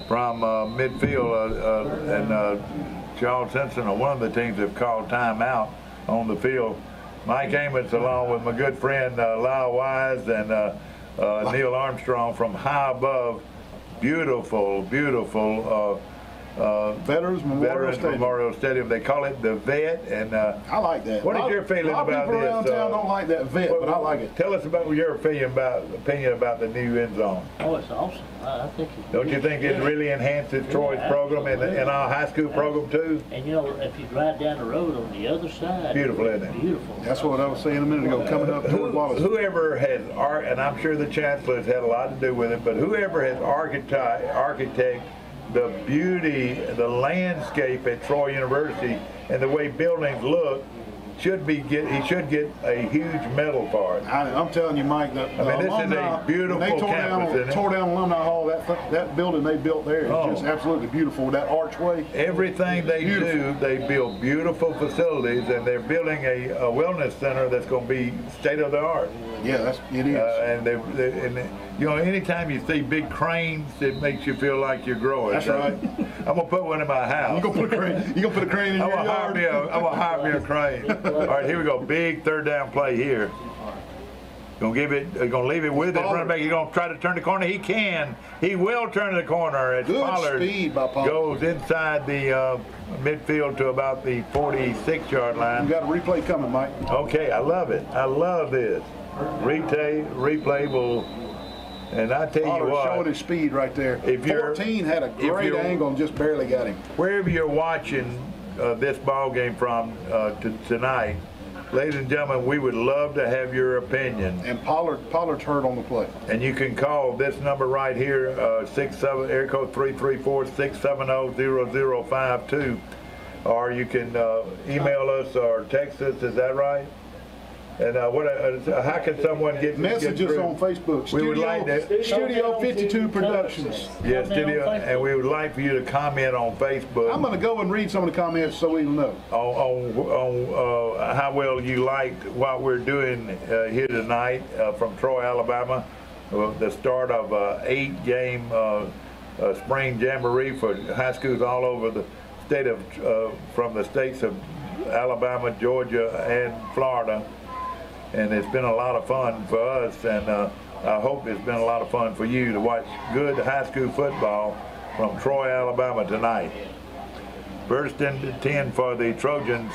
from midfield, and Charles Simpson, or one of the teams, have called timeout on the field. Mike Amos, along with my good friend Lyle Wise and Neil Armstrong from High Above. Beautiful, beautiful Veterans Memorial Stadium. They call it the Vet, and I like that. What is your feeling about this? A lot of people around town don't like that Vet, but I like it. Tell us about your opinion about the new end zone. Oh, it's awesome. I think Don't you think it really enhances Troy's program and our high school program too? And you know, if you drive down the road on the other side, beautiful, isn't it? Beautiful. That's what I was saying a minute ago, coming up toward Wallace. Whoever has, and I'm sure the chancellor has had a lot to do with it, but whoever has architect the beauty, the landscape at Troy University and the way buildings look, he should get a huge medal for it. I'm telling you, Mike, this is a beautiful campus, isn't it? Tore down Alumni Hall, that building they built there is just absolutely beautiful with that archway. Everything they do, they build beautiful facilities, and they're building a wellness center that's going to be state of the art. Yeah, it is. And you know, anytime you see big cranes, it makes you feel like you're growing. That's right. I'm gonna put one in my house. You gonna put a crane in your yard? I'm gonna hire me a crane. All right, here we go. Big 3rd down play here. Gonna leave it with it. Running back. He's gonna try to turn the corner. He can. He will turn the corner as Pollard goes inside the midfield to about the 46-yard line. You got a replay coming, Mike. Okay, I love it. I love this. Replay will, and I tell you what, showing his speed right there. 14 had a great angle and just barely got him. Wherever you're watching this ball game from tonight, ladies and gentlemen, we would love to have your opinion. And Pollard's hurt on the play. And you can call this number right here, area code 334-670-0052, or you can email us or text us. Is that right? And how can someone get messages on Facebook? We would like to, Studio 52 Productions. Yeah, Studio, and we would like for you to comment on Facebook. I'm going to go and read some of the comments so we will know on how well you liked what we're doing here tonight from Troy, Alabama. The start of an 8-game spring jamboree for high schools all over the state from the states of Alabama, Georgia, and Florida. And it's been a lot of fun for us, and I hope it's been a lot of fun for you to watch good high school football from Troy, Alabama tonight. 1st and 10 for the Trojans,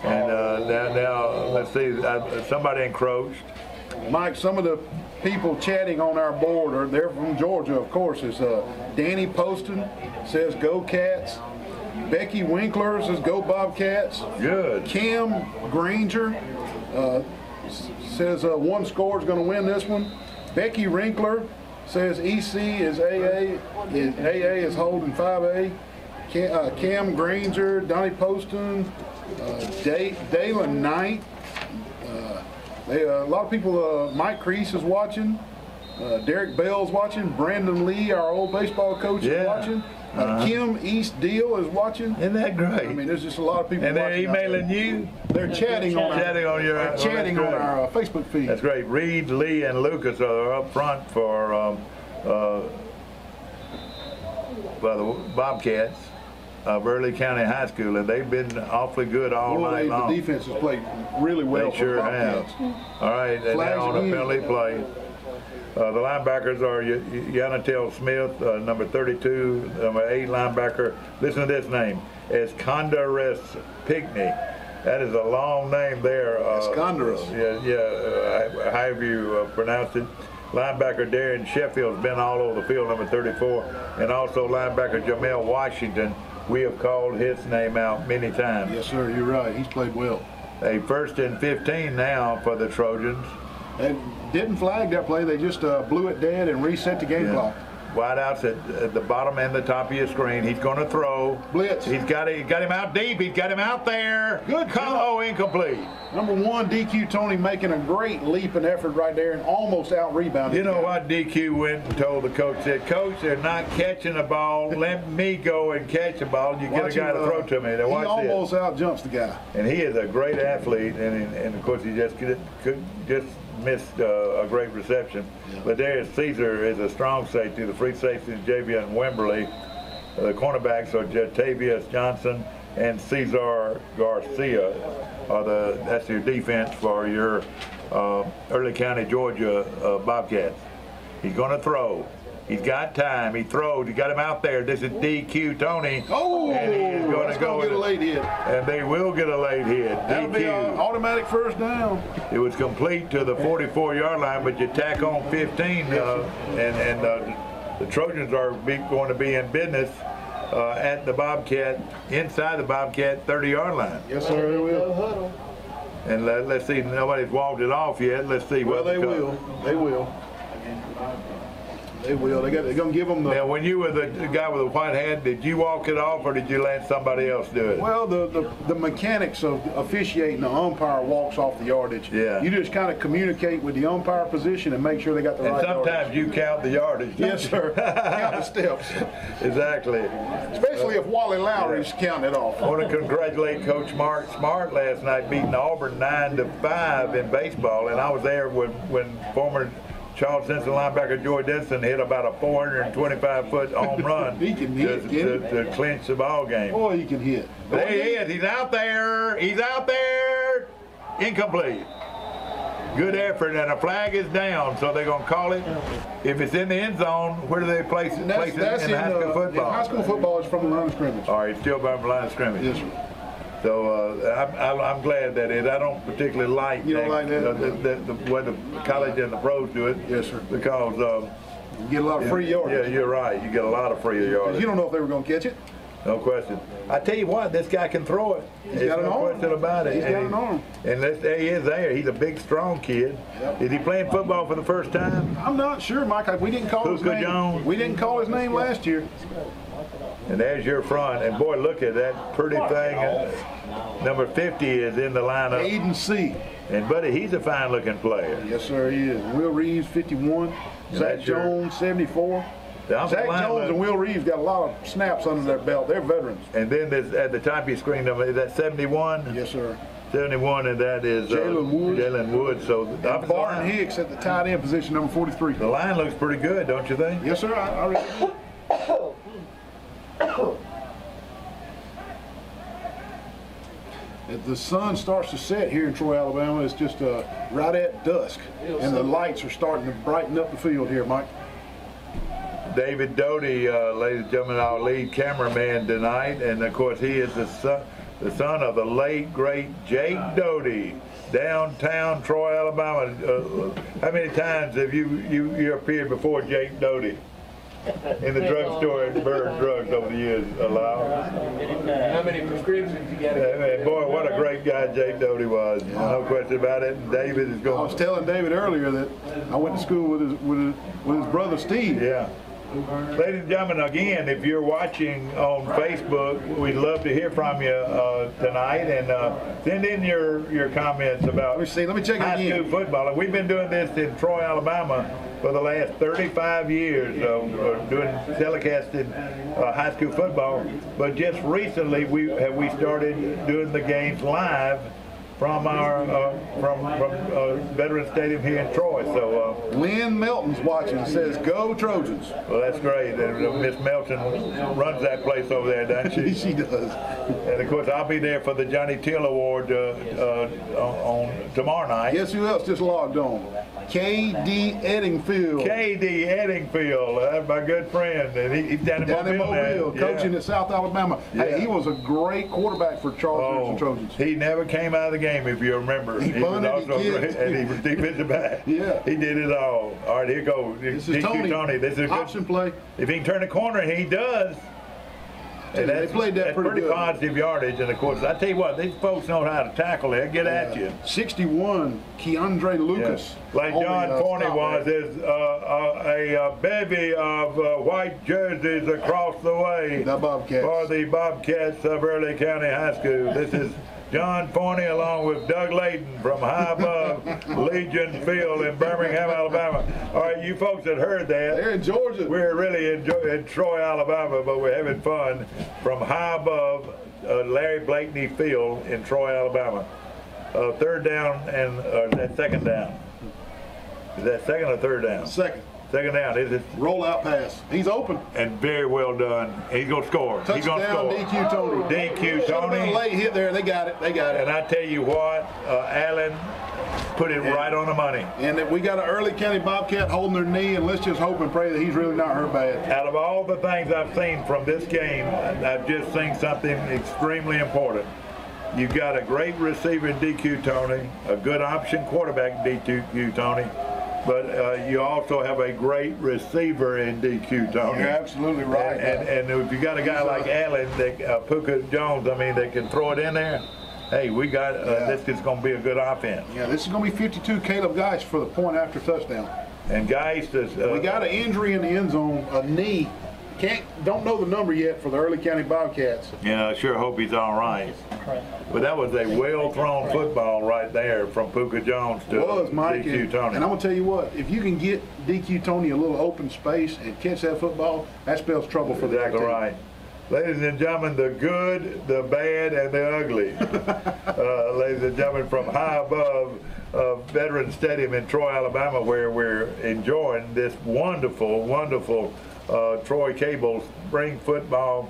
and now let's see, somebody encroached. Mike, some of the people chatting on our board, or they're from Georgia, of course, is Danny Poston says go Cats. Becky Winkler says go Bobcats. Good. Cam Granger says one score is going to win this one. Becky Winkler says EC is AA is holding 5A. Cam Granger, Donnie Poston, Dalen Knight. A lot of people, Mike Crease is watching. Derek Bell's watching. Brandon Lee, our old baseball coach, is watching. Kim East Deal is watching. Isn't that great? I mean, there's just a lot of people and watching. And they're emailing you? They're chatting on our Facebook feed. That's great. Reed, Lee, and Lucas are up front for the Bobcats of Early County High School, and they've been awfully good all night long. The defense has played really well. They sure have. All right, and now on a penalty play. The linebackers are Yanatel Smith, number 32, number 8 linebacker. Listen to this name, Escondares Pickney. That is a long name there. Escondares. However you pronounce it. Linebacker Darian Sheffield's been all over the field, number 34, and also linebacker Jamel Washington. We have called his name out many times. Yes, sir, you're right. He's played well. A 1st and 15 now for the Trojans. They didn't flag that play. They just blew it dead and reset the game clock. Wideouts at the bottom and the top of your screen. He's going to throw. Blitz. He got him out deep. He's got him out there. Good. Oh, incomplete. Number 1, DQ Tony making a great leap and effort right there and almost out-rebounded. You know what? DQ went and told the coach, said, Coach, they're not catching the ball. Let me go and catch the ball. You get a guy to throw to me. Now, he almost out-jumps the guy. And he is a great athlete, and of course, he just missed a great reception. But Darius Caesar is a strong safety. The free safety is Javian Wimberly. The cornerbacks are Jatavius Johnson and Cesar Garcia. That's your defense for your Early County, Georgia Bobcats. He's going to throw. He's got time. He throws. He got him out there. This is DQ Tony. Oh, and he is going to go get a late hit. And they will get a late hit. That'll be an automatic first down. It was complete to the 44-yard line, but you tack on 15, and the Trojans are going to be in business at the Bobcat, inside the Bobcat 30-yard line. Yes, sir, they will. And let's see, nobody's walked it off yet. Let's see. Well, they will. They will. They will. They're going to give them the... Now, when you were the guy with the white hat, did you walk it off or did you let somebody else do it? Well, the mechanics of officiating, the umpire walks off the yardage. Yeah. You just kind of communicate with the umpire position and make sure they got the right yardage. And sometimes you count the yardage. Yes, sir. Count the steps. Exactly. Especially if Wally Lowry's counting it off. I want to congratulate Coach Mark Smart last night beating Auburn 9-5 in baseball, and I was there when former Charles Simpson linebacker Joy Denson hit about a 425-foot home run to clinch the ball game. Oh, he can hit. There he is. He's out there. He's out there. Incomplete. Good effort, and a flag is down, so they're going to call it. If it's in the end zone, where do they place it? That's in high school football? High school football is from the line of scrimmage. All right, still by the line of scrimmage. Yes, sir. So I'm glad that I don't particularly like you don't like that? The way the college and the pros do it. Yes, sir. Because you get a lot of free yardage. Yeah, you're right. You get a lot of free yardage. You don't know if they were going to catch it. No question. I tell you what, this guy can throw it. He's got an arm. No question about it. He's got an arm. And there he is there. He's a big, strong kid. Yep. Is he playing football for the first time? I'm not sure, Mike. We didn't call his name. Jones. We didn't call his name last year. And there's your front. And boy, look at that pretty thing. Number 50 is in the lineup. Aiden C. And buddy, he's a fine-looking player. Yes, sir, he is. Will Reeves, 51. Zach Jones, 74. Zach Jones and Will Reeves got a lot of snaps under their belt. They're veterans. And then at the top of your screen, is that 71? Yes, sir. 71, and that is Jalen Wood. So Barton Hicks at the tight end position, number 43. The line looks pretty good, don't you think? Yes, sir. I really do. As the sun starts to set here in Troy, Alabama, it's just right at dusk, and the lights are starting to brighten up the field here, Mike. David Doty, ladies and gentlemen, our lead cameraman tonight, and of course he is the the son of the late, great Jake Doty, downtown Troy, Alabama. How many times have you appeared before Jake Doty in the drugstore at Bird Drugs over the years, Lyle? How many prescriptions you got? Boy, what a great guy Jake Doty was. No question about it. And David is going. I was telling David earlier that I went to school with his brother Steve. Yeah. Ladies and gentlemen, again, if you're watching on Facebook, we'd love to hear from you tonight, and send in your comments about let me check high school football. And we've been doing this in Troy, Alabama for the last 35 years, doing telecasting high school football. But just recently, we started doing the games live from our Veterans Stadium here in Troy. So Lynn Melton's watching, says go Trojans. Well, that's great. Miss Melton runs that place over there, doesn't she? She does. And of course, I'll be there for the Johnny Till Award on tomorrow night. Guess who else just logged on? K.D. Eddingfield. K.D. Eddingfield, that's my good friend, and he's down in Mobile, coaching at South Alabama. Yeah. Hey, he was a great quarterback for Charles Trojans. He never came out of the game, if you remember. He punted, was also great, and he was defensive back. Yeah, he did it all. All right, here goes. This is Tony. This is a option play. If he can turn the corner, and he does. And they played that pretty good. Positive yardage, and of course, I tell you what, these folks know how to tackle it. Get at you. 61, Keandre Lucas. Yeah. Like John Forney was, there's a bevy of white jerseys across the way for the Bobcats of Early County High School. This is John Forney along with Doug Layton from high above Legion Field in Birmingham, Alabama. All right, you folks that heard that. They're in Georgia. We're really in Troy, Alabama, but we're having fun from high above Larry Blakeney Field in Troy, Alabama. Third down and that second down. Is that second or third down? Second. Second down. Is it? Rollout pass. He's open. And very well done. He's going to score. Touchdown, he's going to score. DQ Tony. DQ Tony. A late hit there. They got it. They got it. And I tell you what, Allen put it right on the money. And we got an Early County Bobcat holding their knee, and let's just hope and pray that he's really not hurt bad. Out of all the things I've seen from this game, I've just seen something extremely important. You've got a great receiver in DQ Tony, a good option quarterback in DQ Tony, but you also have a great receiver in DQ Tony. You're absolutely right. And if you got a guy like Allen, Puka Jones, that can throw it in there, hey, we got this is going to be a good offense. Yeah, this is going to be 52 Caleb Geist for the point after touchdown. And Geist is... we got an injury in the end zone, a knee. Don't know the number yet for the Early County Bobcats. Yeah, I sure hope he's all right. But that was a well-thrown football right there from Puka Jones to DQ Tony. And I'm going to tell you what, if you can get DQ Tony a little open space and catch that football, that spells trouble for the team. Exactly right. Ladies and gentlemen, the good, the bad, and the ugly. Ladies and gentlemen, from high above Veterans Stadium in Troy, Alabama, where we're enjoying this wonderful, wonderful Troy Cable spring football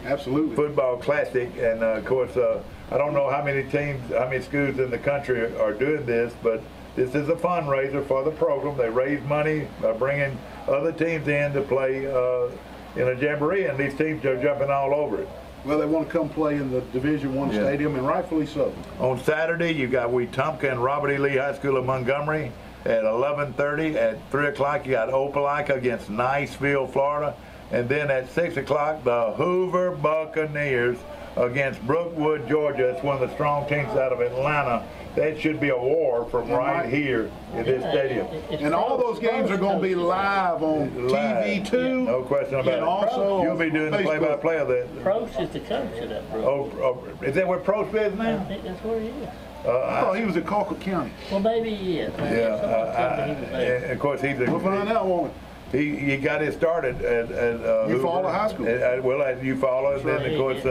absolutely football classic. And of course, I don't know how many teams, how many schools in the country are doing this, but this is a fundraiser for the program. They raise money by bringing other teams in to play in a jamboree, and these teams are jumping all over it. Well, they want to come play in the Division I stadium, and rightfully so. On Saturday, you got Wetumpka and Robert E. Lee High School of Montgomery. At 11:30, at 3 o'clock, you got Opelika against Niceville, Florida. And then at 6 o'clock, the Hoover Buccaneers against Brookwood, Georgia. It's one of the strong teams out of Atlanta. That should be a war from right here in this stadium. And all those games are going to be live on TV2. No question about it. And also you'll be doing the play-by-play of that. Prost is the coach of that program. Is that where Prost is now? I think that's where he is. I thought he was at Colquitt County. Well, maybe he is. And of course, we'll find out, won't we? He got it started at Eufaula High School. At Eufaula, and then of course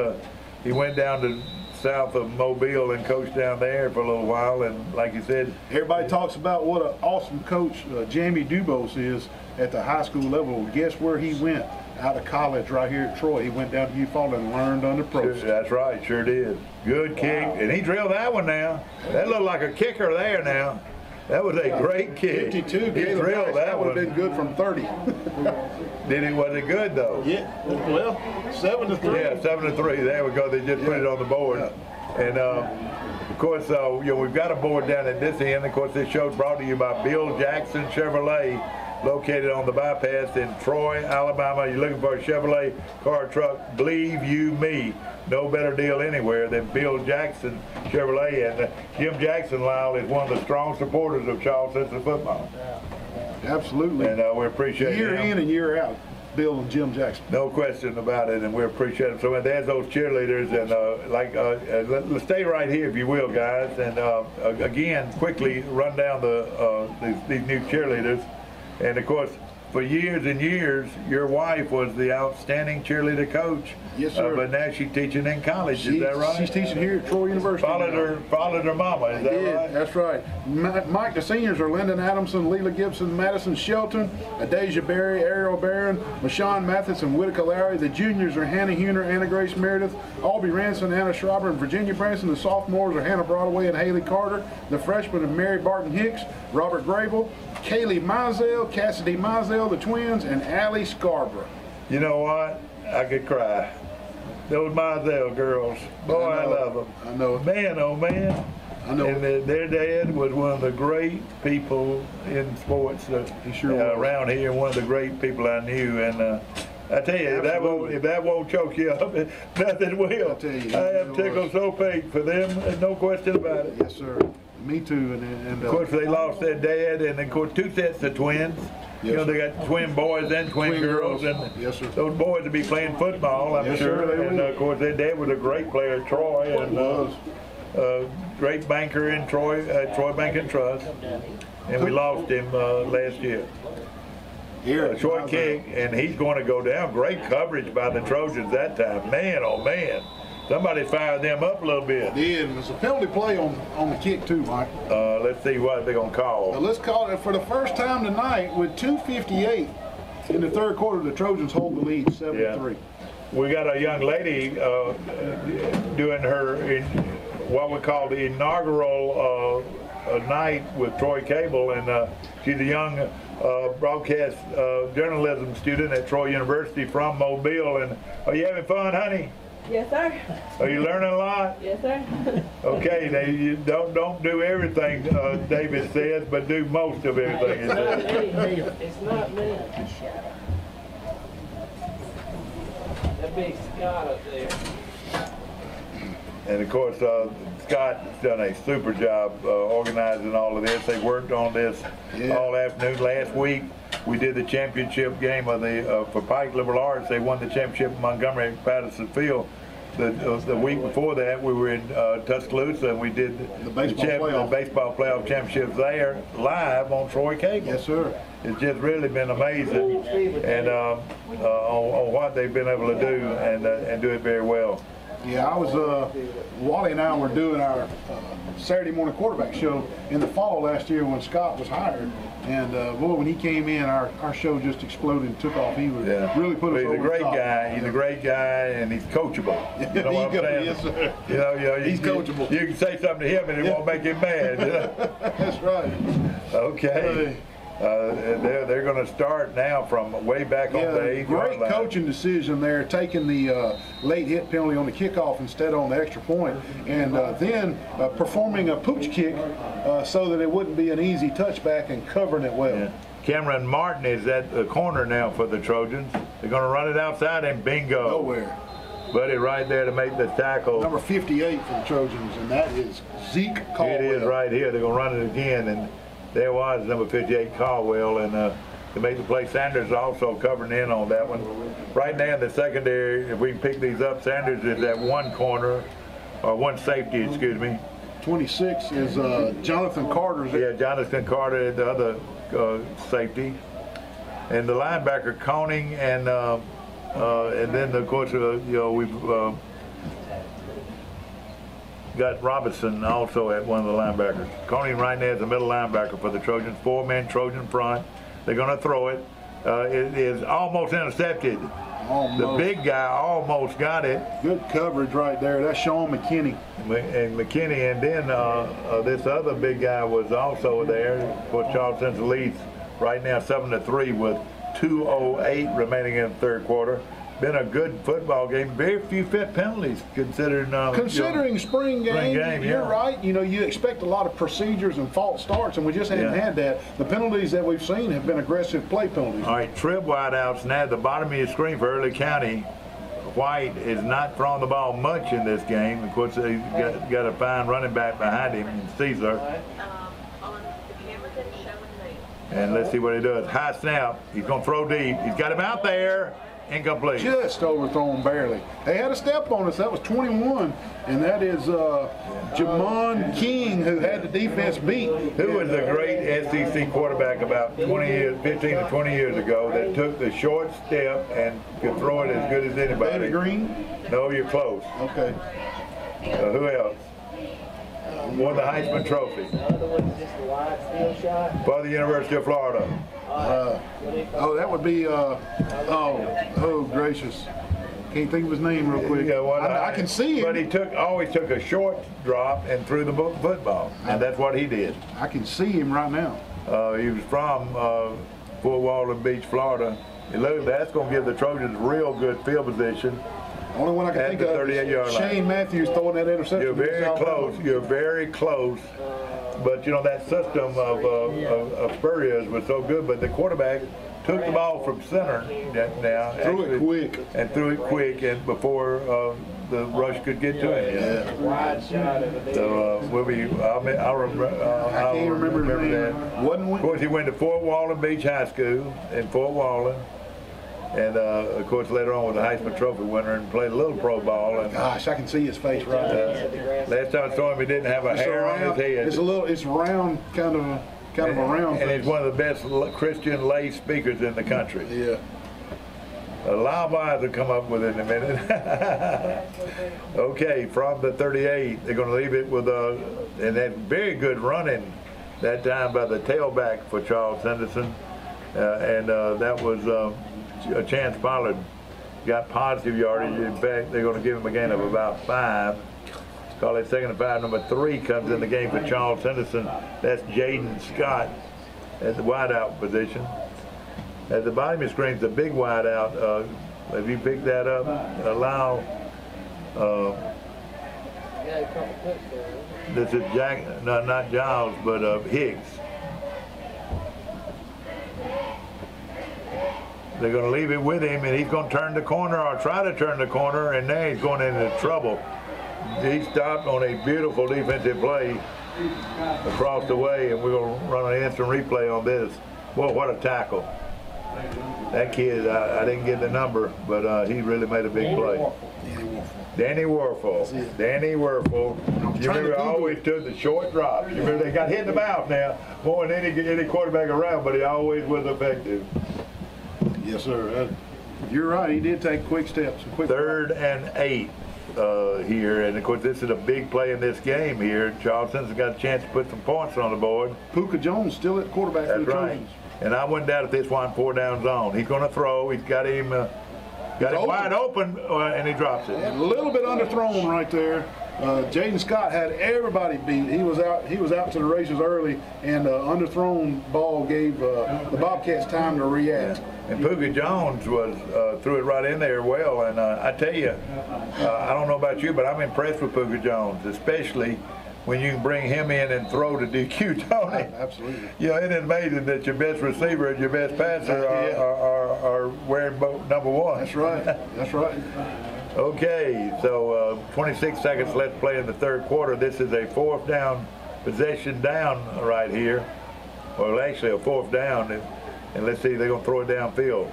he went down to south of Mobile and coached down there for a little while. And like you said, everybody talks about what an awesome coach Jamie Dubose is at the high school level. Guess where he went? Out of college right here at Troy. He went down to Eufaula and learned under Prost. That's right, sure did. Good kick, and he drilled that one now. That looked like a kicker there now. That was a great kick. 52, he drilled that would one. have been good from 30. Was it good though? Yeah. Well, 7-3. Yeah, 7-3. There we go. They just put it on the board. Yeah. And of course, we've got a board down at this end. Of course, this show is brought to you by Bill Jackson Chevrolet, located on the bypass in Troy, Alabama. You're looking for a Chevrolet car or truck, believe you me, no better deal anywhere than Bill Jackson Chevrolet. And Jim Jackson, Lyle, is one of the strong supporters of Charles Central football. Absolutely. And we appreciate it. Year in and year out, Bill and Jim Jackson. No question about it, and we appreciate it. So there's those cheerleaders, and let's stay right here, if you will, guys. And again, quickly run down these new cheerleaders. And of course, for years and years, your wife was the outstanding cheerleader coach. Yes, sir. But now she's teaching in college. Is that right? She's teaching here at Troy University. Followed her mama. Is that right? That's right. Mike, the seniors are Lyndon Adamson, Leela Gibson, Madison Shelton, Adasia Berry, Ariel Barron, Mashawn Mathis, and Whitaker Larry. The juniors are Hannah Huner, Anna Grace Meredith, Albie Ranson, Anna Schreiber, and Virginia Branson. The sophomores are Hannah Broadway and Haley Carter. The freshmen are Mary Barton Hicks, Robert Grable, Kaylee Mizell, Cassidy Mizell, the twins, and Allie Scarborough. You know what? I could cry. Those Mizell girls. Boy, I love them. I know. Man, oh man. I know. And their dad was one of the great people in sports around here, one of the great people I knew. And I tell you, if that won't choke you up, nothing will. I tell you, I am tickled so pink for them, no question about it. Yes, sir. Me too. And of course, they lost their dad, and of course, 2 sets of twins. Yes, you know, they got twin boys and twin girls, and yes, sir. Those boys would be playing football, I'm sure. And of course, their dad was a great player at Troy, and great banker in Troy, Troy Bank and Trust. And we lost him last year. Troy King, and he's going to go down. Great coverage by the Trojans that time. Man, oh man. Somebody fired them up a little bit. Did. It was a penalty play on the kick too, Mike. Let's see what they're going to call. Let's call it for the first time tonight with 2:58 in the third quarter. The Trojans hold the lead 7-3. Yeah. We got a young lady doing her what we call the inaugural night with Troy Cable, and she's a young broadcast journalism student at Troy University from Mobile. And are you having fun, honey? Yes, sir. Are you learning a lot? Yes, sir. Okay, now you don't do everything David says, but do most of everything he says. It's not me. That big Scott up there. And of course, Scott's done a super job organizing all of this. They worked on this all afternoon. Last week, we did the championship game of for Pike Liberal Arts. They won the championship in Montgomery at Patterson Field. The week before that, we were in Tuscaloosa, and we did the baseball playoff championships there live on Troy Cable. Yes, sir. It's just really been amazing, and on what they've been able to do, and do it very well. Yeah, I was, Wally and I were doing our Saturday morning quarterback show in the fall last year when Scott was hired. And boy, when he came in, our show just exploded and took off. He was really put us over the top. He's a great guy. He's a great guy, and he's coachable. You know what I'm saying? Yes, sir. You know, he's coachable. You can say something to him, and it won't make him mad. You know? That's right. Okay. They're going to start now from way back on the 8 great coaching decision there, taking the late hit penalty on the kickoff instead on the extra point, and then performing a pooch kick so that it wouldn't be an easy touchback and covering it well. Yeah. Cameron Martin is at the corner now for the Trojans. They're going to run it outside, and bingo. Nowhere. Buddy right there to make the tackle. Number 58 for the Trojans, and that is Zeke Caldwell. It is right here. They're going to run it again, and there was number 58 Caldwell, and to make the play, Sanders also covering in on that one. Right now in the secondary, if we can pick these up, Sanders is at one corner, or one safety, excuse me. 26 is Jonathan Carter. Yeah, Jonathan Carter, the other safety. And the linebacker, Coning, and then, of course, we've got Robinson also at one of the linebackers. Coning right now is the middle linebacker for the Trojans. 4-man Trojan front. They're going to throw it. It is almost intercepted. Almost. The big guy almost got it. Good coverage right there. That's Sean McKinney. And McKinney, and then this other big guy was also there. For Charles Central leads right now 7-3 with 2:08 remaining in the third quarter. Been a good football game. Very few fit penalties considering spring game. You're right. You know, you expect a lot of procedures and false starts, and we just haven't had that. The penalties that we've seen have been aggressive play penalties. All right, trip wideouts now at the bottom of your screen for Early County. White is not throwing the ball much in this game. Of course, he's got a fine running back behind him, Caesar. And let's see what he does. High snap. He's going to throw deep. He's got him out there. Incomplete. Just overthrown barely. They had a step on us. That was 21, and that is Jamon King, who had the defense beat. Who was a great SEC quarterback about 15 to 20 years ago that took the short step and could throw it as good as anybody. David Green? No, you're close. Okay. Who else? Won the Heisman Trophy. For the University of Florida. That would be, oh gracious. Can't think of his name real quick. Yeah, well, I can see him. But he always took a short drop and threw the football, and that's what he did. I can see him right now. He was from Fort Walton Beach, Florida. That's going to give the Trojans real good field position. Only one I can think of 38-yard line. Shane Matthews throwing that interception. You're very close. You're very close. But, you know, that system of Spurrier's was so good. But the quarterback took the ball from center now. Threw it quick. And threw it quick and before the rush could get to him. Yeah. So I'll remember that. Of course, he went to Fort Walton Beach High School in Fort Walton. And, of course, later on was a Heisman Trophy winner and played a little pro ball. And, gosh, I can see his face right there. Last time I saw him, he didn't have a hair on his head. It's round, kind of a round. And he's one of the best Christian lay speakers in the country. Yeah. A lot of eyes will come up with it in a minute. Okay, from the 38, they're going to leave it with and that very good running that time by the tailback for Charles Henderson. That was a Chance Pollard got positive yardage. In fact, they're going to give him a gain of about 5. Call it 2nd and 5. Number 3 comes in the game for Charles Henderson. That's Jaden Scott at the wideout position. At the bottom of your screen is the big wideout. Have you picked that up? Allow. This is not Giles, but Higgs. They're going to leave it with him, and he's going to turn the corner or try to turn the corner, and now he's going into trouble. He stopped on a beautiful defensive play across the way, and we're going to run an instant replay on this. Well, what a tackle. That kid, I didn't get the number, but he really made a big play. Danny Werfel. Danny Werfel. You remember, I always took the short drops. You remember, they got hit in the mouth now more than any quarterback around, but he always was effective. Yes, sir. You're right. He did take quick steps. 3rd and 8 here. And, of course, this is a big play in this game here. Charleston's got a chance to put some points on the board. Puka Jones still at quarterback for the Trojans. And I went down at this 4-down zone. He's going to throw. He's got him wide open, and he drops it. A little bit underthrown right there. Jaden Scott had everybody beat. He was out to the races early, and underthrown ball gave the Bobcats time to react. And Puka Jones threw it right in there well. And I tell you, I don't know about you, but I'm impressed with Puka Jones, especially when you can bring him in and throw to DQ Tony. Absolutely. You know, isn't it amazing that your best receiver and your best passer are wearing number 1? That's right. That's right. Okay, so 26 seconds left to play in the third quarter. This is a 4th down possession down right here. Well, actually a 4th down. And let's see, they're going to throw it downfield.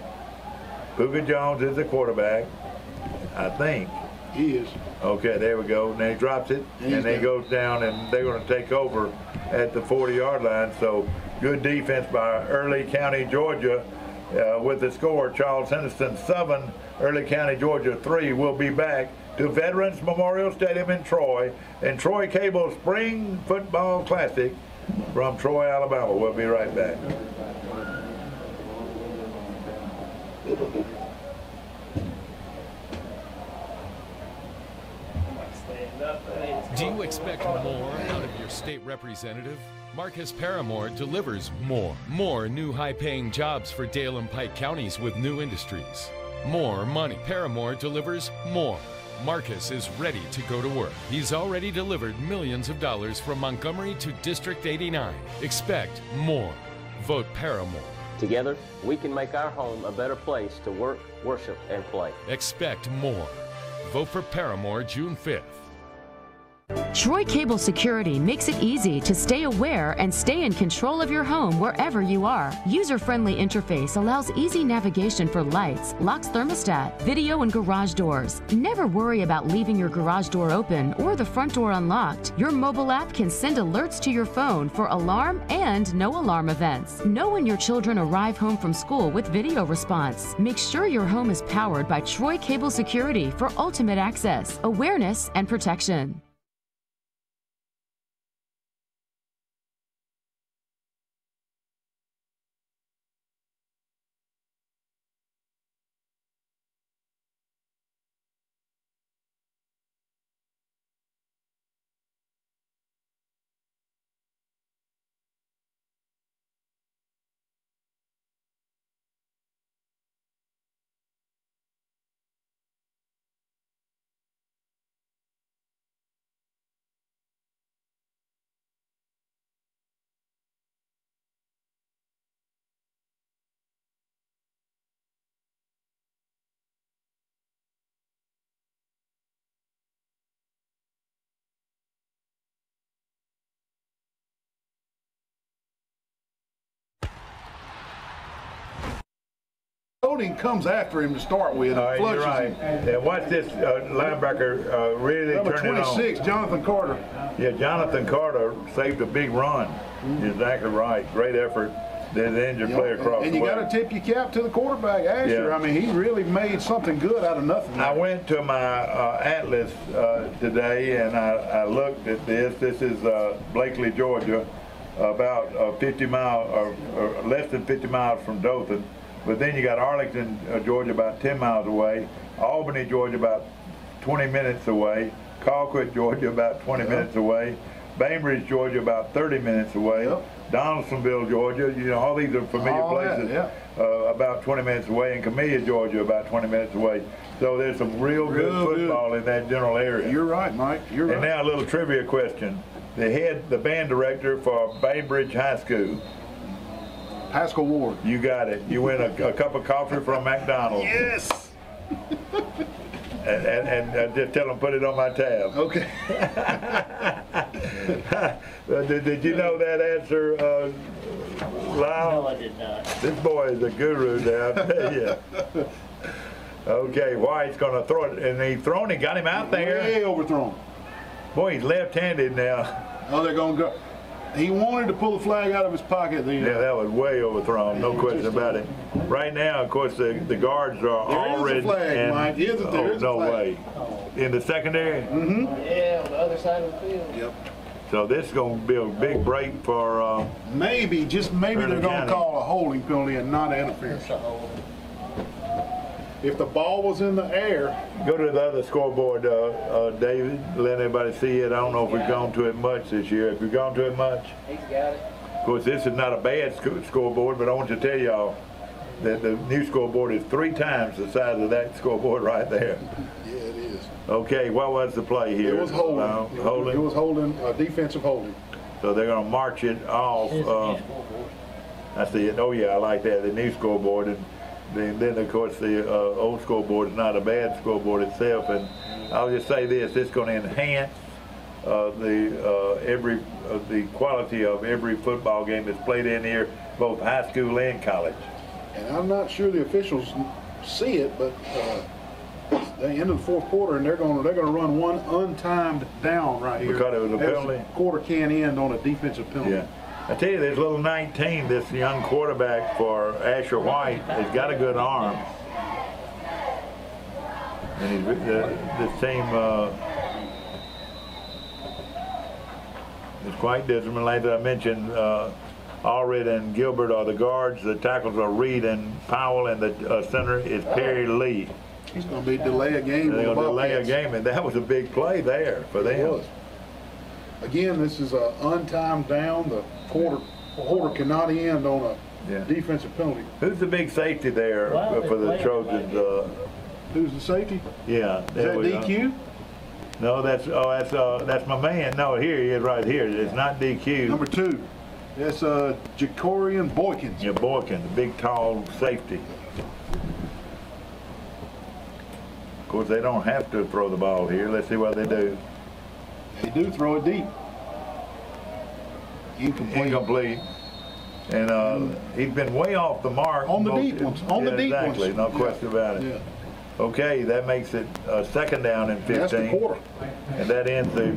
Puka Jones is the quarterback, I think. He is. Okay, there we go. Now he drops it, and then he goes down, and they're going to take over at the 40-yard line. So good defense by Early County, Georgia. With the score, Charles Henderson 7, Early County, Georgia 3. We'll be back to Veterans Memorial Stadium in Troy and Troy Cable Spring Football Classic from Troy, Alabama. We'll be right back. Do you expect more out of your state representative? Marcus Paramore delivers more. More new high-paying jobs for Dale and Pike counties with new industries. More money. Paramore delivers more. Marcus is ready to go to work. He's already delivered millions of dollars from Montgomery to District 89. Expect more. Vote Paramore. Together, we can make our home a better place to work, worship, and play. Expect more. Vote for Paramore June 5th. Troy Cable Security makes it easy to stay aware and stay in control of your home wherever you are. User-friendly interface allows easy navigation for lights, locks thermostat, video, and garage doors. Never worry about leaving your garage door open or the front door unlocked. Your mobile app can send alerts to your phone for alarm and no alarm events. Know when your children arrive home from school with video response. Make sure your home is powered by Troy Cable Security for ultimate access, awareness, and protection. Holding comes after him to start with. All right, you're right. Yeah, watch this linebacker really Number turn it 26, on. Jonathan Carter. Yeah, Jonathan Carter saved a big run. You're exactly right. Great effort. There's an injured player across And the you way. got to tip your cap to the quarterback, Asher. Yeah. I mean, he really made something good out of nothing. I went to my atlas today and I looked at this. This is Blakely, Georgia, about 50 miles or less than 50 miles from Dothan. But then you got Arlington, Georgia, about 10 miles away. Albany, Georgia, about 20 minutes away. Colquitt, Georgia, about 20 minutes away. Bainbridge, Georgia, about 30 minutes away. Donaldsonville, Georgia, you know, all these are familiar places. About 20 minutes away. And Camellia, Georgia, about 20 minutes away. So there's some real good football in that general area. You're right, Mike. You're right. And now a little trivia question. The band director for Bainbridge High School, Pascal Ward. You got it. You win a cup of coffee from McDonald's. Yes. and just tell them put it on my tab. Okay. Did you know that answer, Lyle? No, I did not. This boy is a guru now, I tell you. Okay, White's going to throw it, and he got him out there. Way overthrown. Boy, he's left-handed now. Oh, they're going to go. He wanted to pull the flag out of his pocket. Yeah, that was way overthrown, no question about it. Right now, of course, the guards are already. There is a flag, Mike. Isn't there? There is a no flag. way. In the secondary? Mm-hmm. Yeah, on the other side of the field. Yep. So this is going to be a big break for. Maybe, just maybe they're going to call a holding penalty and not an interference. If the ball was in the air. Go to the other scoreboard, David. Let everybody see it. I don't know if we've gone to it much this year. Have we gone to it much? He's got it. Of course, this is not a bad scoreboard, but I want to tell y'all that the new scoreboard is 3 times the size of that scoreboard right there. Yeah, it is. Okay, what was the play here? It was holding. Holding? It was holding, defensive holding. So they're going to march it off. I see it. Oh, yeah, I like that. The new scoreboard. And then of course, the old scoreboard is not a bad scoreboard itself. And I'll just say this: it's going to enhance the quality of every football game that's played in here, both high school and college. And I'm not sure the officials see it, but it's the end of the fourth quarter, and they're going to run one untimed down right here. Because it was a penalty. The quarter can end on a defensive penalty. Yeah. I tell you, this little 19, this young quarterback for Asher White, has got a good arm. And this team is quite disciplined. Like I mentioned, Allred and Gilbert are the guards. The tackles are Reed and Powell, and the center is Perry Lee. He's going to be delay a game. They're going to delay a game, and that was a big play there for them. Again, this is a untimed down. The quarter cannot end on a defensive penalty. Who's the big safety there for the Trojans? Who's the safety? Yeah. Is that DQ? No, that's my man. No, here he is right here. It's not DQ. Number 2. That's Jacorian Boykins. Yeah, Boykins, the big tall safety. Of course, they don't have to throw the ball here. Let's see what they do. They do throw it deep. Incomplete. And he's been way off the mark. On the deep ones. On the deep ones. Exactly, no question about it. Yeah. Okay, that makes it second down and 15. That's the quarter. And that ends the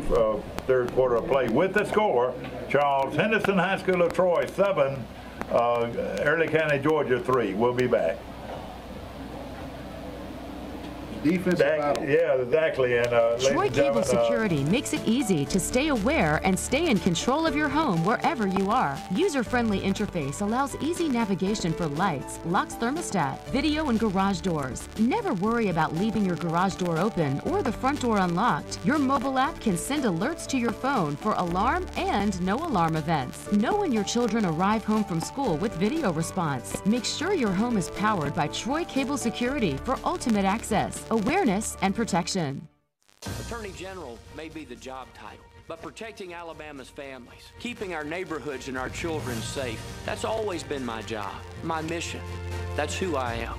third quarter of play. With the score, Charles Henderson High School of Troy 7, Early County, Georgia 3. We'll be back. Defensive battle. Yeah, exactly. And Troy Cable Security makes it easy to stay aware and stay in control of your home wherever you are. User-friendly interface allows easy navigation for lights, locks thermostat, video, and garage doors. Never worry about leaving your garage door open or the front door unlocked. Your mobile app can send alerts to your phone for alarm and no alarm events. Know when your children arrive home from school with video response. Make sure your home is powered by Troy Cable Security for ultimate access, awareness, and protection. Attorney General may be the job title, but protecting Alabama's families, keeping our neighborhoods and our children safe, that's always been my job, my mission. That's who I am.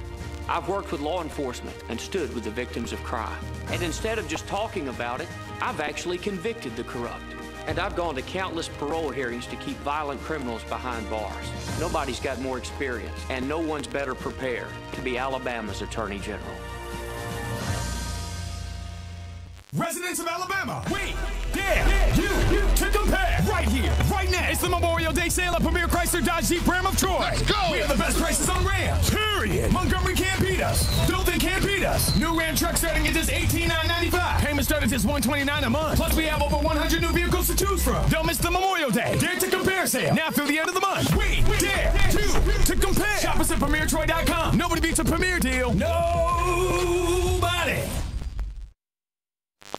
I've worked with law enforcement and stood with the victims of crime. And instead of just talking about it, I've actually convicted the corrupt. And I've gone to countless parole hearings to keep violent criminals behind bars. Nobody's got more experience, and no one's better prepared to be Alabama's Attorney General. Residents of Alabama, we dare you to compare right here, right now. It's the Memorial Day sale at Premier Chrysler Dodge Jeep Ram of Troy. Let's go! We have the best prices on Rams, period. Montgomery can't beat us. Dothan can't beat us. New Ram truck starting at just $18,995. Payments start at just $129 a month. Plus, we have over 100 new vehicles to choose from. Don't miss the Memorial Day Dare to Compare sale. Now through the end of the month. We dare you to compare. Shop us at PremierTroy.com. Nobody beats a Premier deal. Nobody.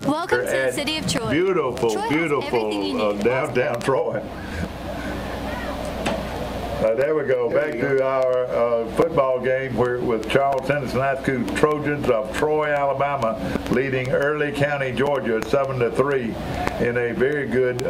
Welcome to the city of Troy. Beautiful, Troy beautiful downtown Troy. There we go. Back to our football game with Charles Henderson High School Trojans of Troy, Alabama, leading Early County, Georgia, 7-3 in a very good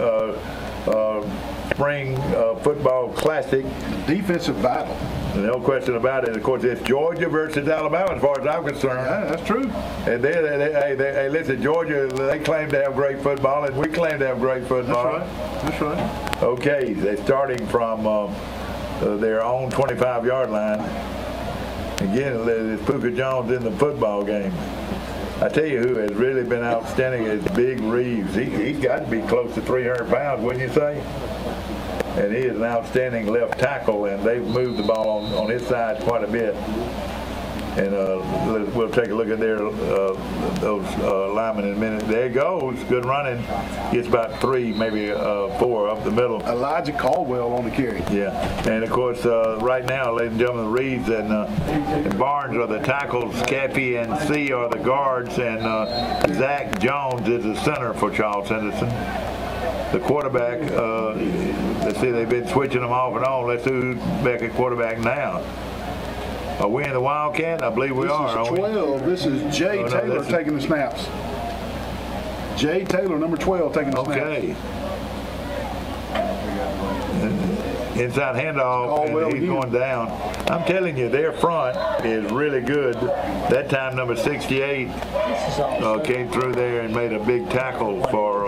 spring football classic. Defensive battle. No question about it. Of course, it's Georgia versus Alabama as far as I'm concerned. Yeah, that's true. And hey, listen, Georgia, they claim to have great football, and we claim to have great football. That's right. Okay, they're starting from their own 25-yard line. Again, it's Puka Jones in the football game. I tell you who has really been outstanding is Big Reeves. He's got to be close to 300 pounds, wouldn't you say? And he is an outstanding left tackle, and they've moved the ball on his side quite a bit. And we'll take a look at those linemen in a minute. There it goes. Good running. Gets about 3, maybe 4 up the middle. Elijah Caldwell on the carry. Yeah. And, of course, right now, ladies and gentlemen, Reeves and Barnes are the tackles. Cappy and C are the guards. And Zach Jones is the center for Charles Henderson. The quarterback, let's see, they've been switching them off and on. Let's see who's back at quarterback now. Are we in the Wildcat? I believe we are. This is 12. This is Jay Taylor taking the snaps. Jay Taylor, number 12, taking the snaps. Okay. Inside handoff, and he's going down. I'm telling you, their front is really good. That time, number 68 came through there and made a big tackle for.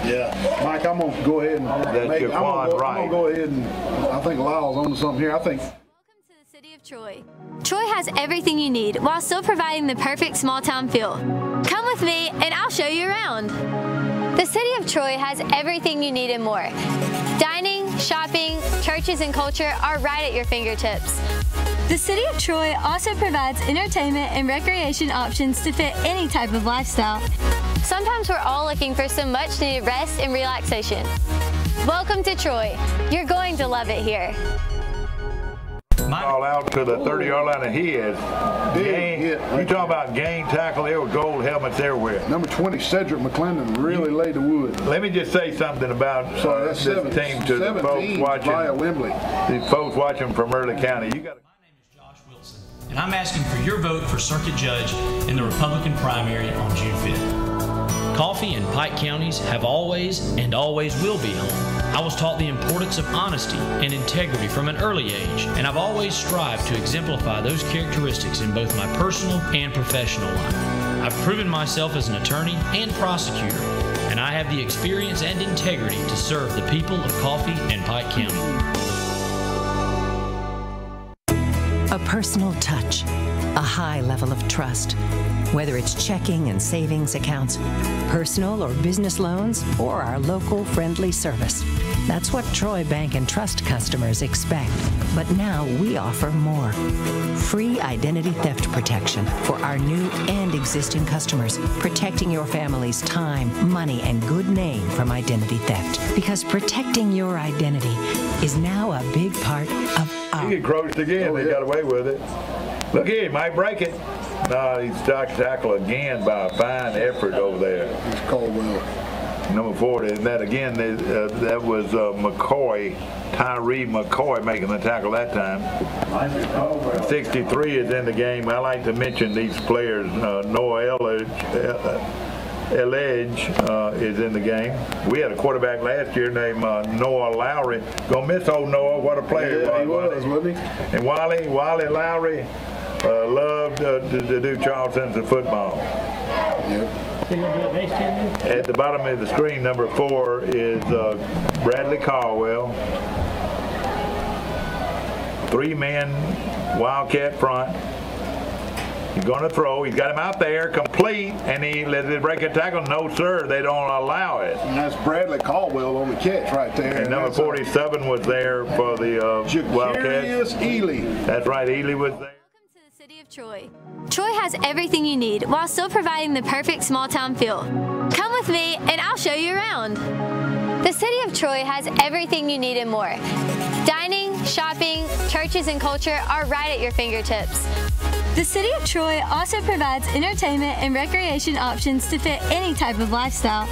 Yeah, Mike, I'm gonna go ahead and I'm gonna go ahead and I think Lyle's onto something here. Welcome to the city of Troy. Troy has everything you need while still providing the perfect small town feel. Come with me and I'll show you around. The city of Troy has everything you need and more. Dining, shopping, churches, and culture are right at your fingertips. The city of Troy also provides entertainment and recreation options to fit any type of lifestyle. Sometimes we're all looking for some much-needed rest and relaxation. Welcome to Troy. You're going to love it here. ball out to the 30-yard line, and he is you talking about game tackle. There were gold helmets everywhere. Number 20, Cedric McClendon, really laid the wood. Let me just say something about this team to the folks watching. These folks watching from Early County. You got. And I'm asking for your vote for Circuit Judge in the Republican primary on June 5th. Coffee and Pike counties have always and always will be home. I was taught the importance of honesty and integrity from an early age, and I've always strived to exemplify those characteristics in both my personal and professional life. I've proven myself as an attorney and prosecutor, and I have the experience and integrity to serve the people of Coffee and Pike County. A personal touch, a high level of trust. Whether it's checking and savings accounts, personal or business loans, or our local friendly service. That's what Troy Bank and Trust customers expect. But now we offer more. Free identity theft protection for our new and existing customers, protecting your family's time, money, and good name from identity theft. Because protecting your identity is now a big part of our... He encroached again. They got away with it. Look here, he might break it. No, he's stock tackle again by a fine effort over there. It's Caldwell. Number 40, and that again, that was McCoy, Tyree McCoy making the tackle that time. 63 is in the game. I like to mention these players. Noah Eledge is in the game. We had a quarterback last year named Noah Lowry. Gonna miss old Noah. What a player he was, wasn't he? And Wally Lowry loved to do Charleston's football. Yep. At the bottom of the screen, number 4 is Bradley Caldwell. 3-man Wildcat front. He's going to throw. He's got him out there, complete, and he let it break a tackle. No, sir, they don't allow it. And that's Bradley Caldwell on the catch right there. And number 47 was there for the Wildcats. Ely. That's right, Ely was there. Troy. Troy has everything you need while still providing the perfect small town feel. Come with me and I'll show you around. The city of Troy has everything you need and more. Dining, shopping, churches, and culture are right at your fingertips. The city of Troy also provides entertainment and recreation options to fit any type of lifestyle.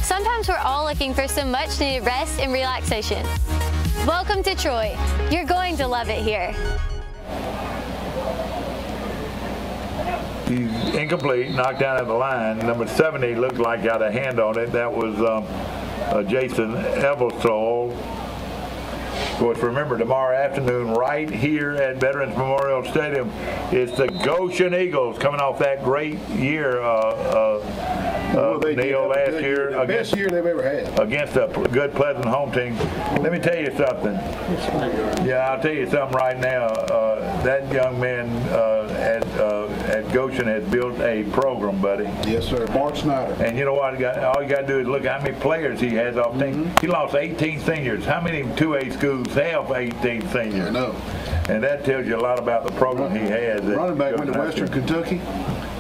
Sometimes we're all looking for some much needed rest and relaxation. Welcome to Troy. You're going to love it here. He's incomplete, knocked down at the line. Number 70 looked like got a hand on it. That was Jason Eversole. Of course, remember, tomorrow afternoon, right here at Veterans Memorial Stadium, it's the Goshen Eagles coming off that great year, Neil, last year. The best year they've ever had. Against a good, pleasant home team. Let me tell you something. Yeah, I'll tell you something right now. That young man at Goshen has built a program, buddy. Yes, sir. Bart Snyder. And you know what? All you got to do is look at how many players he has off team. He lost 18 seniors. How many 2A schools have 18 seniors? I know. And that tells you a lot about the program he has. Running back went to Western Kentucky.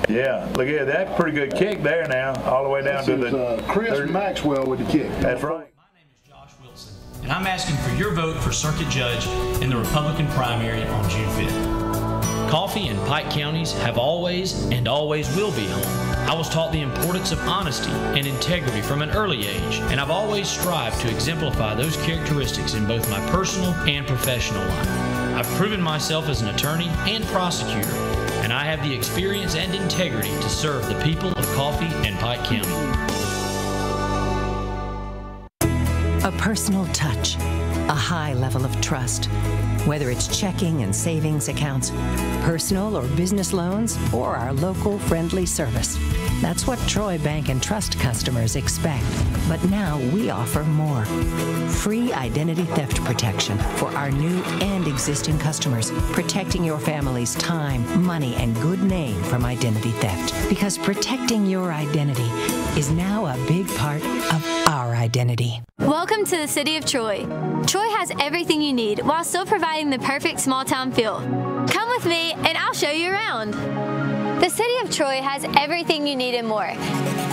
Yeah, look at that. That's a pretty good kick there now, all the way down to the... Chris Maxwell with the kick. That's right. My name is Josh Wilson, and I'm asking for your vote for Circuit Judge in the Republican primary on June 5th. Coffee and Pike counties have always and always will be home. I was taught the importance of honesty and integrity from an early age, and I've always strived to exemplify those characteristics in both my personal and professional life. I've proven myself as an attorney and prosecutor, and I have the experience and integrity to serve the people of Coffee and Pike County. A personal touch, a high level of trust. Whether it's checking and savings accounts, personal or business loans, or our local friendly service. That's what Troy Bank and Trust customers expect. But now we offer more. Free identity theft protection for our new and existing customers, protecting your family's time, money, and good name from identity theft. Because protecting your identity is now a big part of our identity. Welcome to the city of Troy. Troy has everything you need while still providing the perfect small town feel. Come with me and I'll show you around. The city of Troy has everything you need and more.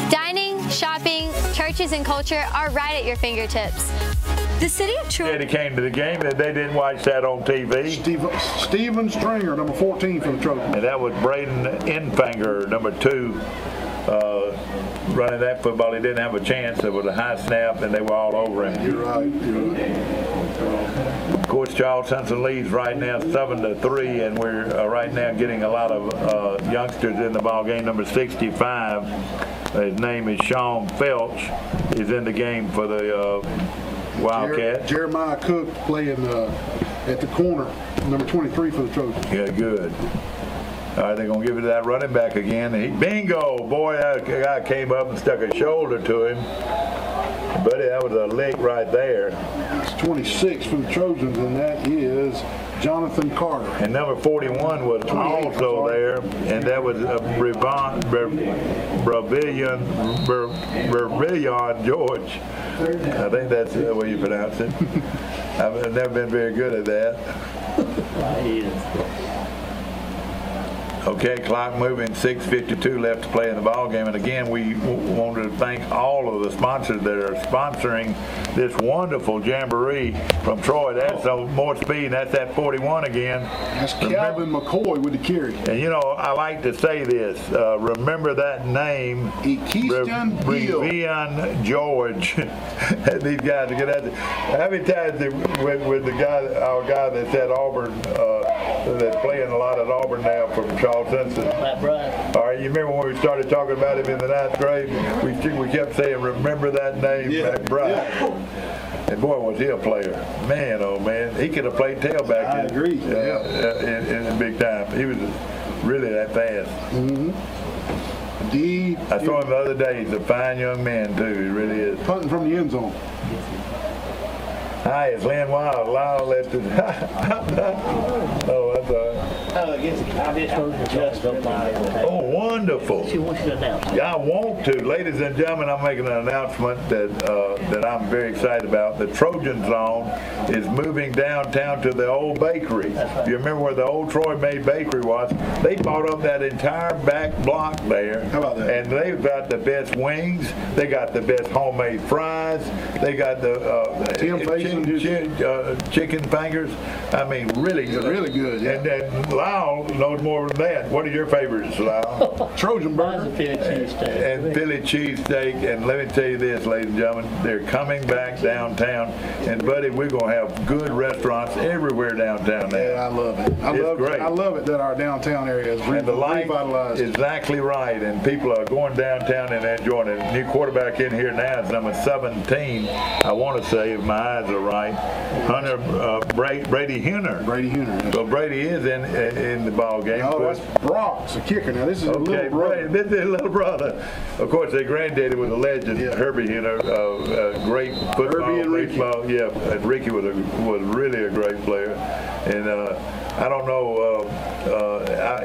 Dining, shopping, churches, and culture are right at your fingertips. The city of Troy. They came to the game and they didn't watch that on TV. Steven Stringer, number 14 for the Trojans. And that was Braden Infanger, number 2. Running that football, he didn't have a chance. It was a high snap, and they were all over him. You're right. Of course, Charles Simpson leads right now 7-3, and we're right now getting a lot of youngsters in the ball game. Number 65, his name is Sean Felch. He's in the game for the Wildcats. Jeremiah Cook playing at the corner, number 23 for the Trojans. Yeah, good. All right, they're going to give it to that running back again. Bingo! Boy, that guy came up and stuck a shoulder to him. Buddy, that was a lick right there. It's 26 for the Trojans, and that is Jonathan Carter. And number 41 was also there, and that was Brevillon George. I think that's the way you pronounce it. I've never been very good at that. Okay, clock moving, 6:52 left to play in the ball game. And again, we wanted to thank all of the sponsors that are sponsoring this wonderful jamboree from Troy. That's more speed. That's that 41 again. That's Calvin McCoy with the carry. And you know, I like to say this. Remember that name, Brevillon George. These guys are good at it. How many times with the guy, our guy that's at Auburn, that's playing a lot at Auburn now from Charles Simpson. Matt Bryant. All right, you remember when we started talking about him in the 9th grade? We kept saying, remember that name, Matt Bryant. Yeah. And boy, was he a player. Man, oh man, he could have played tailback. I agree. In big time. He was really that fast. I saw him the other day. He's a fine young man, too. He really is. Punting from the end zone. Hi, it's Lynn Wild. Lyle left it. Oh, that's all right. Oh, wonderful. She wants you to announce. Yeah, I want to. Ladies and gentlemen, I'm making an announcement that I'm very excited about. The Trojan Zone is moving downtown to the old bakery. Right. You remember where the old Troy Made Bakery was? They bought up that entire back block there. How about that? And they've got the best wings. They got the best homemade fries. They got the chicken fingers. I mean, really good. Really good, yeah. And then Lyle knows more than that. What are your favorites, Lyle? Trojan burger. Philly cheesesteak. And Philly cheesesteak. And let me tell you this, ladies and gentlemen, they're coming back downtown. And, buddy, we're going to have good restaurants everywhere downtown now. Yeah, I love it. I love it that our downtown area is revitalized. Exactly right. And people are going downtown and enjoying it. New quarterback in here now is number 17, I want to say, if my eyes are right. Brady Hunter. Brady Hunter. Yes. So Brady is in the ball game. Oh, that's Brock's a kicker. Now this is a little brother. This is a little brother. Of course, their granddaddy was a legend, Herbie Hunter, great football, Herbie and baseball. Ricky. Yeah, and Ricky was really a great player. And I don't know.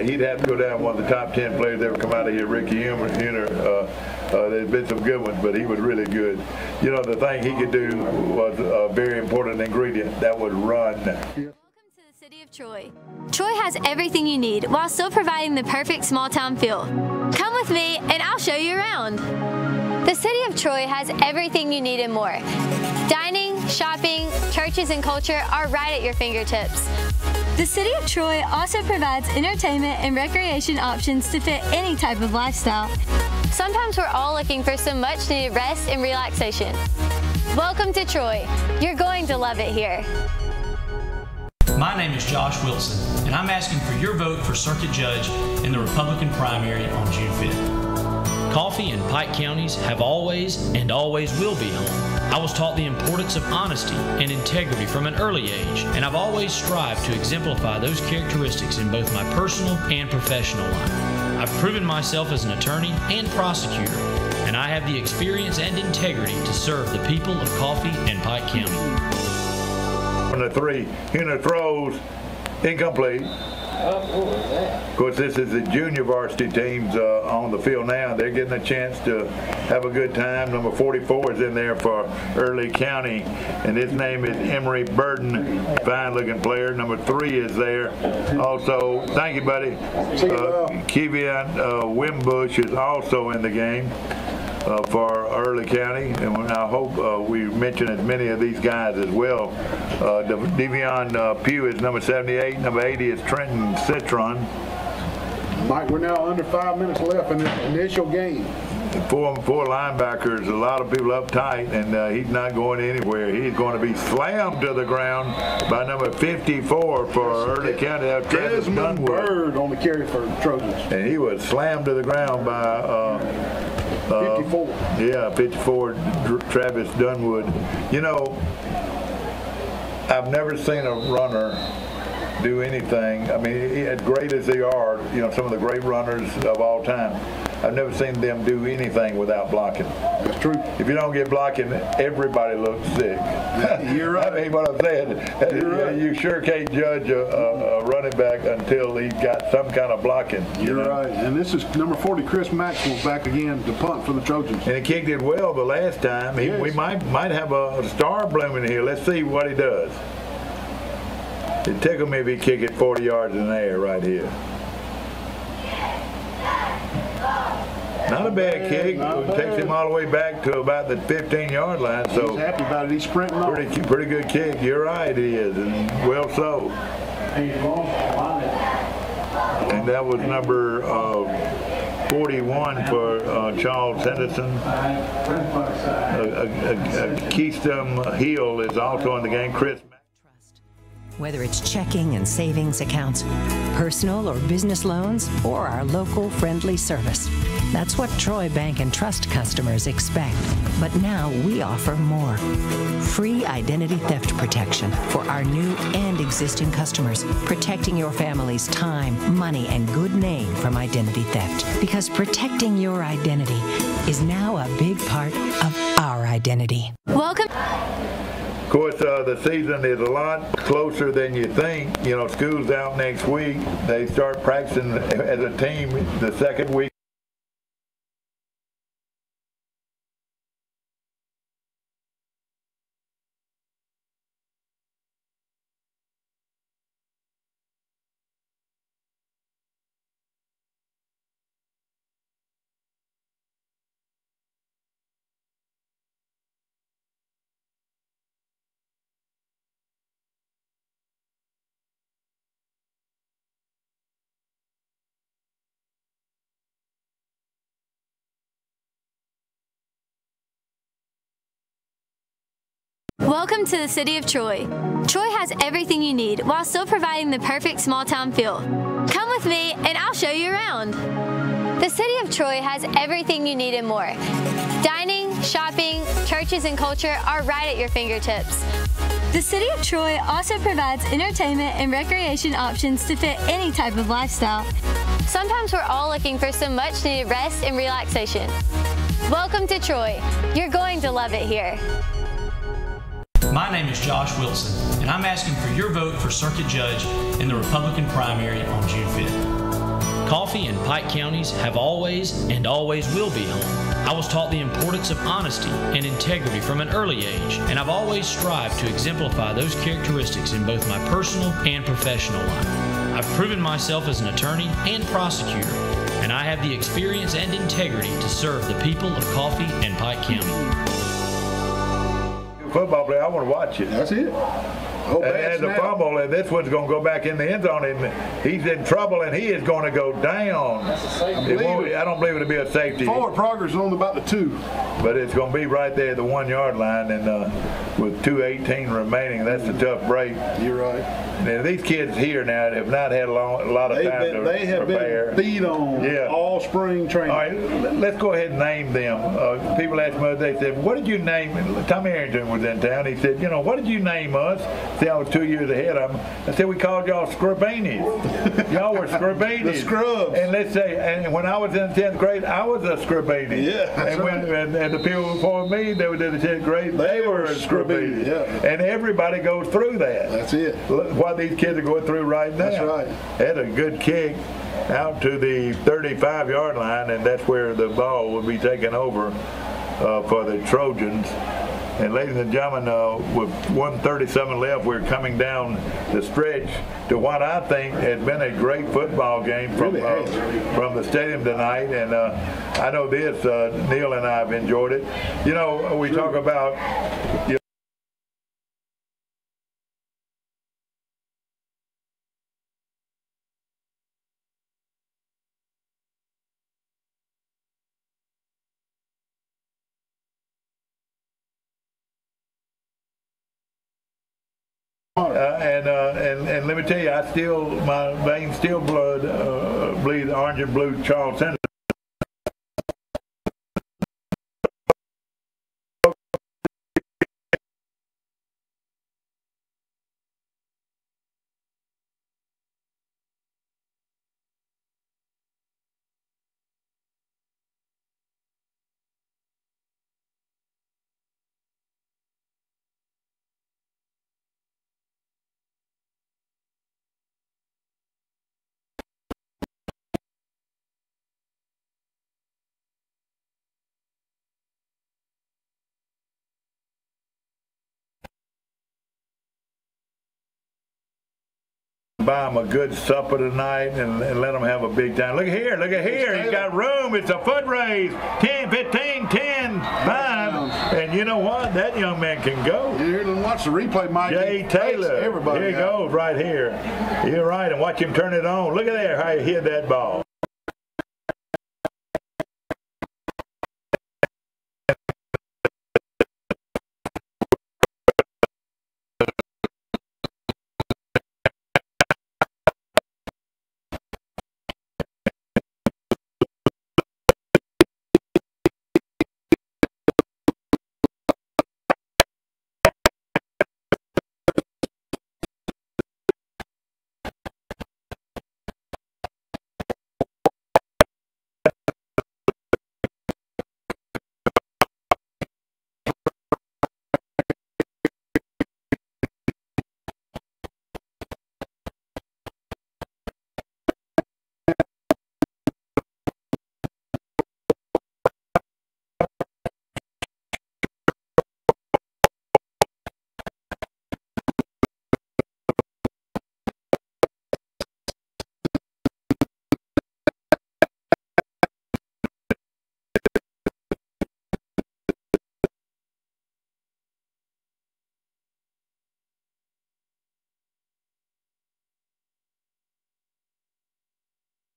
He'd have to go down one of the top 10 players that ever come out of here. Ricky Hunter. There's been some good ones, but he was really good. You know, the thing he could do was a very important ingredient. That would run. Welcome to the city of Troy. Troy has everything you need while still providing the perfect small town feel. Come with me and I'll show you around. The city of Troy has everything you need and more. Dining, shopping, churches, and culture are right at your fingertips. The city of Troy also provides entertainment and recreation options to fit any type of lifestyle. Sometimes we're all looking for some much needed rest and relaxation. Welcome to Troy. You're going to love it here. My name is Josh Wilson, and I'm asking for your vote for Circuit Judge in the Republican primary on June 5th. Coffee and Pike counties have always and always will be home. I was taught the importance of honesty and integrity from an early age, and I've always strived to exemplify those characteristics in both my personal and professional life. I've proven myself as an attorney and prosecutor, and I have the experience and integrity to serve the people of Coffee and Pike County. On the 3, Hunter throws, incomplete. Of course, this is the junior varsity teams on the field now. They're getting a chance to have a good time. Number 44 is in there for Early County, and his name is Emery Burden, fine-looking player. Number 3 is there. Also, thank you, buddy. Kevian Wimbush is also in the game for Early County, and I hope we mention as many of these guys as well. Devion Pugh is number 78. Number 80 is Trenton Citron. Mike, we're now under 5 minutes left in the initial game. Four linebackers, a lot of people up tight, and he's not going anywhere. He's going to be slammed to the ground by number 54 for Early County. Desmond Bird on the carry for Trojans. And he was slammed to the ground by 54. Yeah, 54, Travis Dunwood. You know, I've never seen a runner do anything. I mean, as great as they are, you know, some of the great runners of all time, I've never seen them do anything without blocking. That's true. If you don't get blocking, everybody looks sick. You're right. I mean, what I'm saying, you sure can't judge a running back until he's got some kind of blocking. You're right. And this is number 40, Chris Maxwell, back again to punt for the Trojans. And he kicked it well the last time. We might have a star blooming here. Let's see what he does. It'd tickle me if he kick it 40 yards in the air right here. Not a bad kick. It takes him all the way back to about the 15-yard line. So he's happy about it. He's sprinting off. Pretty good kick. You're right, he is, and well so. And that was number 41 for Charles Henderson. Keystone Hill is also in the game. Chris. Whether it's checking and savings accounts, personal or business loans, or our local friendly service. That's what Troy Bank and Trust customers expect. But now we offer more. Free identity theft protection for our new and existing customers, protecting your family's time, money, and good name from identity theft. Because protecting your identity is now a big part of our identity. Welcome. Of course, the season is a lot closer than you think. You know, school's out next week. They start practicing as a team the second week. Welcome to the city of Troy. Troy has everything you need while still providing the perfect small town feel. Come with me and I'll show you around. The city of Troy has everything you need and more. Dining, shopping, churches, and culture are right at your fingertips. The city of Troy also provides entertainment and recreation options to fit any type of lifestyle. Sometimes we're all looking for some much needed rest and relaxation. Welcome to Troy. You're going to love it here. My name is Josh Wilson, and I'm asking for your vote for Circuit Judge in the Republican primary on June 5th. Coffee and Pike counties have always and always will be home. I was taught the importance of honesty and integrity from an early age, and I've always strived to exemplify those characteristics in both my personal and professional life. I've proven myself as an attorney and prosecutor, and I have the experience and integrity to serve the people of Coffee and Pike County. Football player, I want to watch it. That's it. And the fumble, and this one's going to go back in the end zone, and he's in trouble, and he is going to go down. I don't believe it'll be a safety. Forward progress is on about the 2. But it's going to be right there at the 1 yard line, and with 2:18 remaining, that's a tough break. You're right. And these kids here now have not had a lot of time to prepare. They have been beat on all spring training. All right, let's go ahead and name them. People asked me, they said, what did you name? Tommy Arrington was in town. He said, you know, what did you name us? See, I was 2 years ahead of him. I said, we called y'all Scrabanis. Y'all were Scrabanis. The Scrubs. And let's say, and when I was in the 10th grade, I was a Scrabani. Yeah, and the people before me, they were in the 10th grade, they were Scrabani. with you. Yeah. And everybody goes through that. That's it. Look what these kids are going through right now. That's right. Had a good kick out to the 35-yard line, and that's where the ball will be taken over for the Trojans. And ladies and gentlemen, with 1:37 left, we're coming down the stretch to what I think has been a great football game from the stadium tonight. And I know this, Neil and I have enjoyed it. You know, we talk about and let me tell you, my veins still bleed orange and blue Charles Center. Buy them a good supper tonight and let them have a big time. Look at here, he's got room. It's a foot race. 10, 15, 10, 5. And you know what? That young man can go. You're here to watch the replay, Mike. Jay Taylor. Everybody. Here he goes right here. You're right, and watch him turn it on. Look at there how he hit that ball.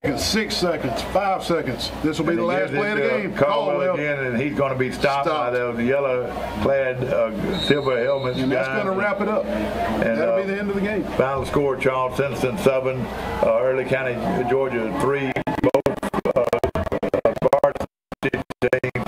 In 6 seconds, 5 seconds. This will be the last play of the game. Caldwell again, and he's going to be stopped by those yellow-clad, silver helmets. And that's going to wrap it up. And that'll be the end of the game. Final score: Charles Censton 7, Early County, Georgia 3. Both varsity teams.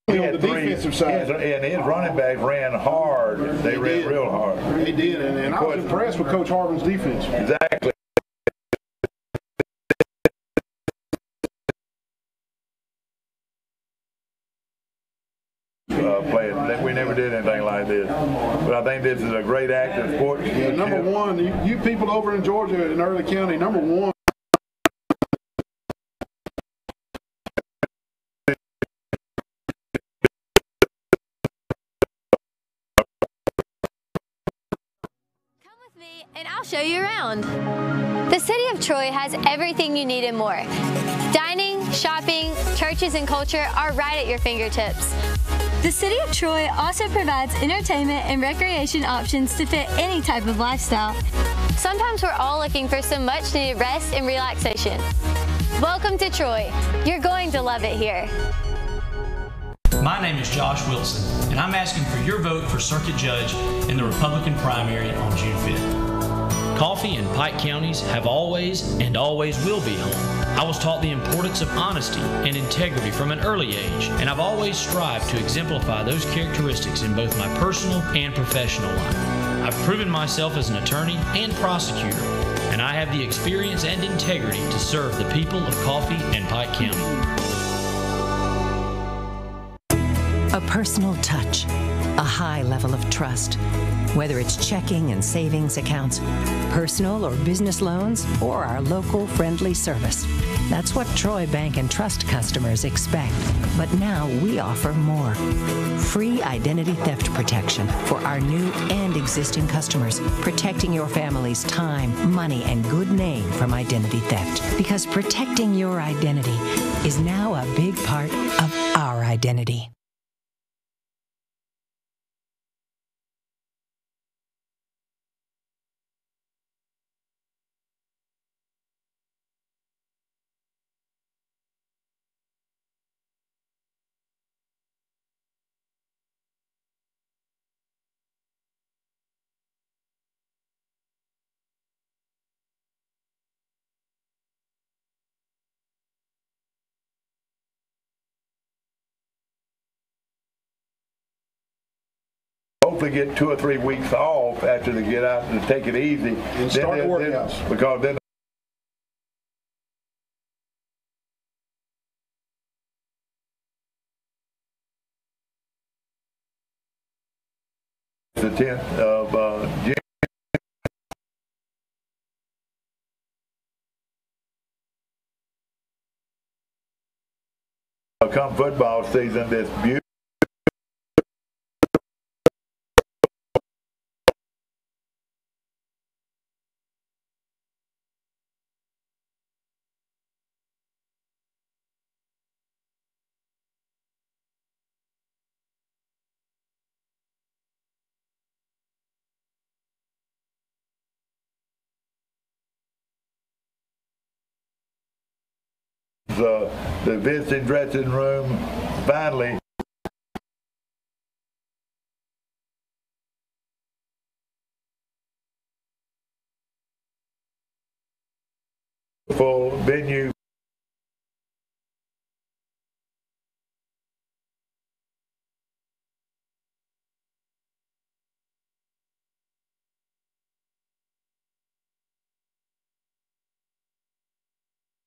On the defensive side. And his running back ran hard. They ran real hard. They did, and I was impressed with Coach Harvin's defense. Exactly. We never did anything like this. But I think this is a great act of sportsmanship. Yeah, number one, you people over in Georgia in Early County, number one. And I'll show you around. The city of Troy has everything you need and more. Dining, shopping, churches, and culture are right at your fingertips. The city of Troy also provides entertainment and recreation options to fit any type of lifestyle. Sometimes we're all looking for some much-needed rest and relaxation. Welcome to Troy. You're going to love it here. My name is Josh Wilson, and I'm asking for your vote for Circuit Judge in the Republican primary on June 5th. Coffee and Pike counties have always and always will be home. I was taught the importance of honesty and integrity from an early age, and I've always strived to exemplify those characteristics in both my personal and professional life. I've proven myself as an attorney and prosecutor, and I have the experience and integrity to serve the people of Coffee and Pike County. A personal touch, a high level of trust. Whether it's checking and savings accounts, personal or business loans, or our local friendly service. That's what Troy Bank and Trust customers expect. But now we offer more. Free identity theft protection for our new and existing customers, protecting your family's time, money, and good name from identity theft. Because protecting your identity is now a big part of our identity. Hopefully get 2 or 3 weeks off after they get out and take it easy. And start workouts. Because then the 10th of June. Come football season, this beautiful. The visiting dressing room finally full venue.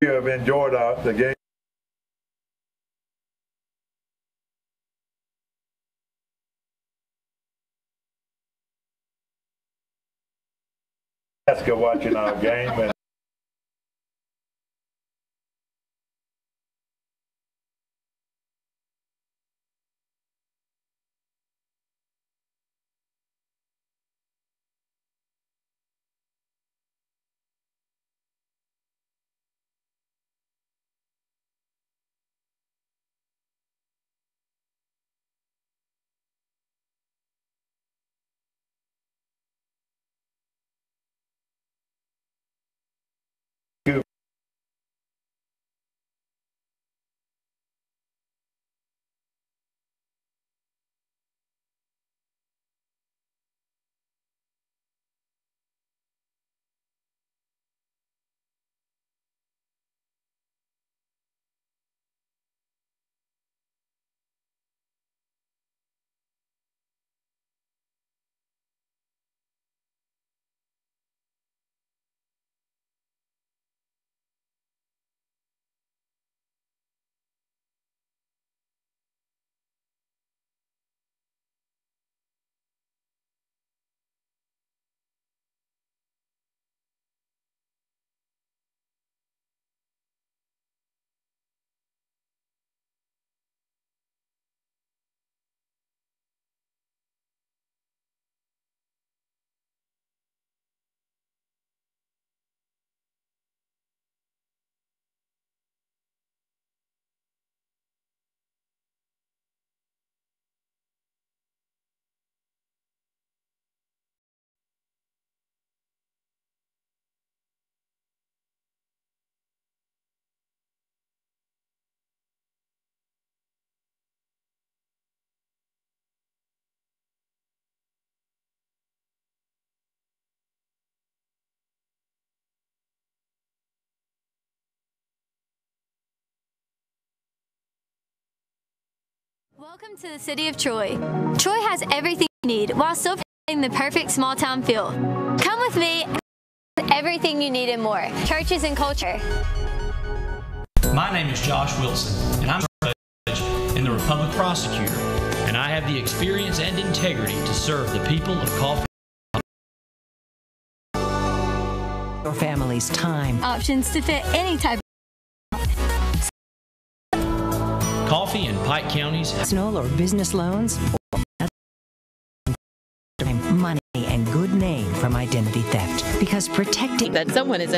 You have enjoyed the game. Watching our game and Welcome to the city of Troy. Troy has everything you need while still providing the perfect small town feel. Come with me and everything you need and more. Churches and culture. My name is Josh Wilson, and I'm a judge in the Republic Prosecutor, and I have the experience and integrity to serve the people of Coffee. Your family's time. Options to fit any type of Coffee and Pike counties. Personal or business loans. Money and good name from identity theft. Because protecting that someone is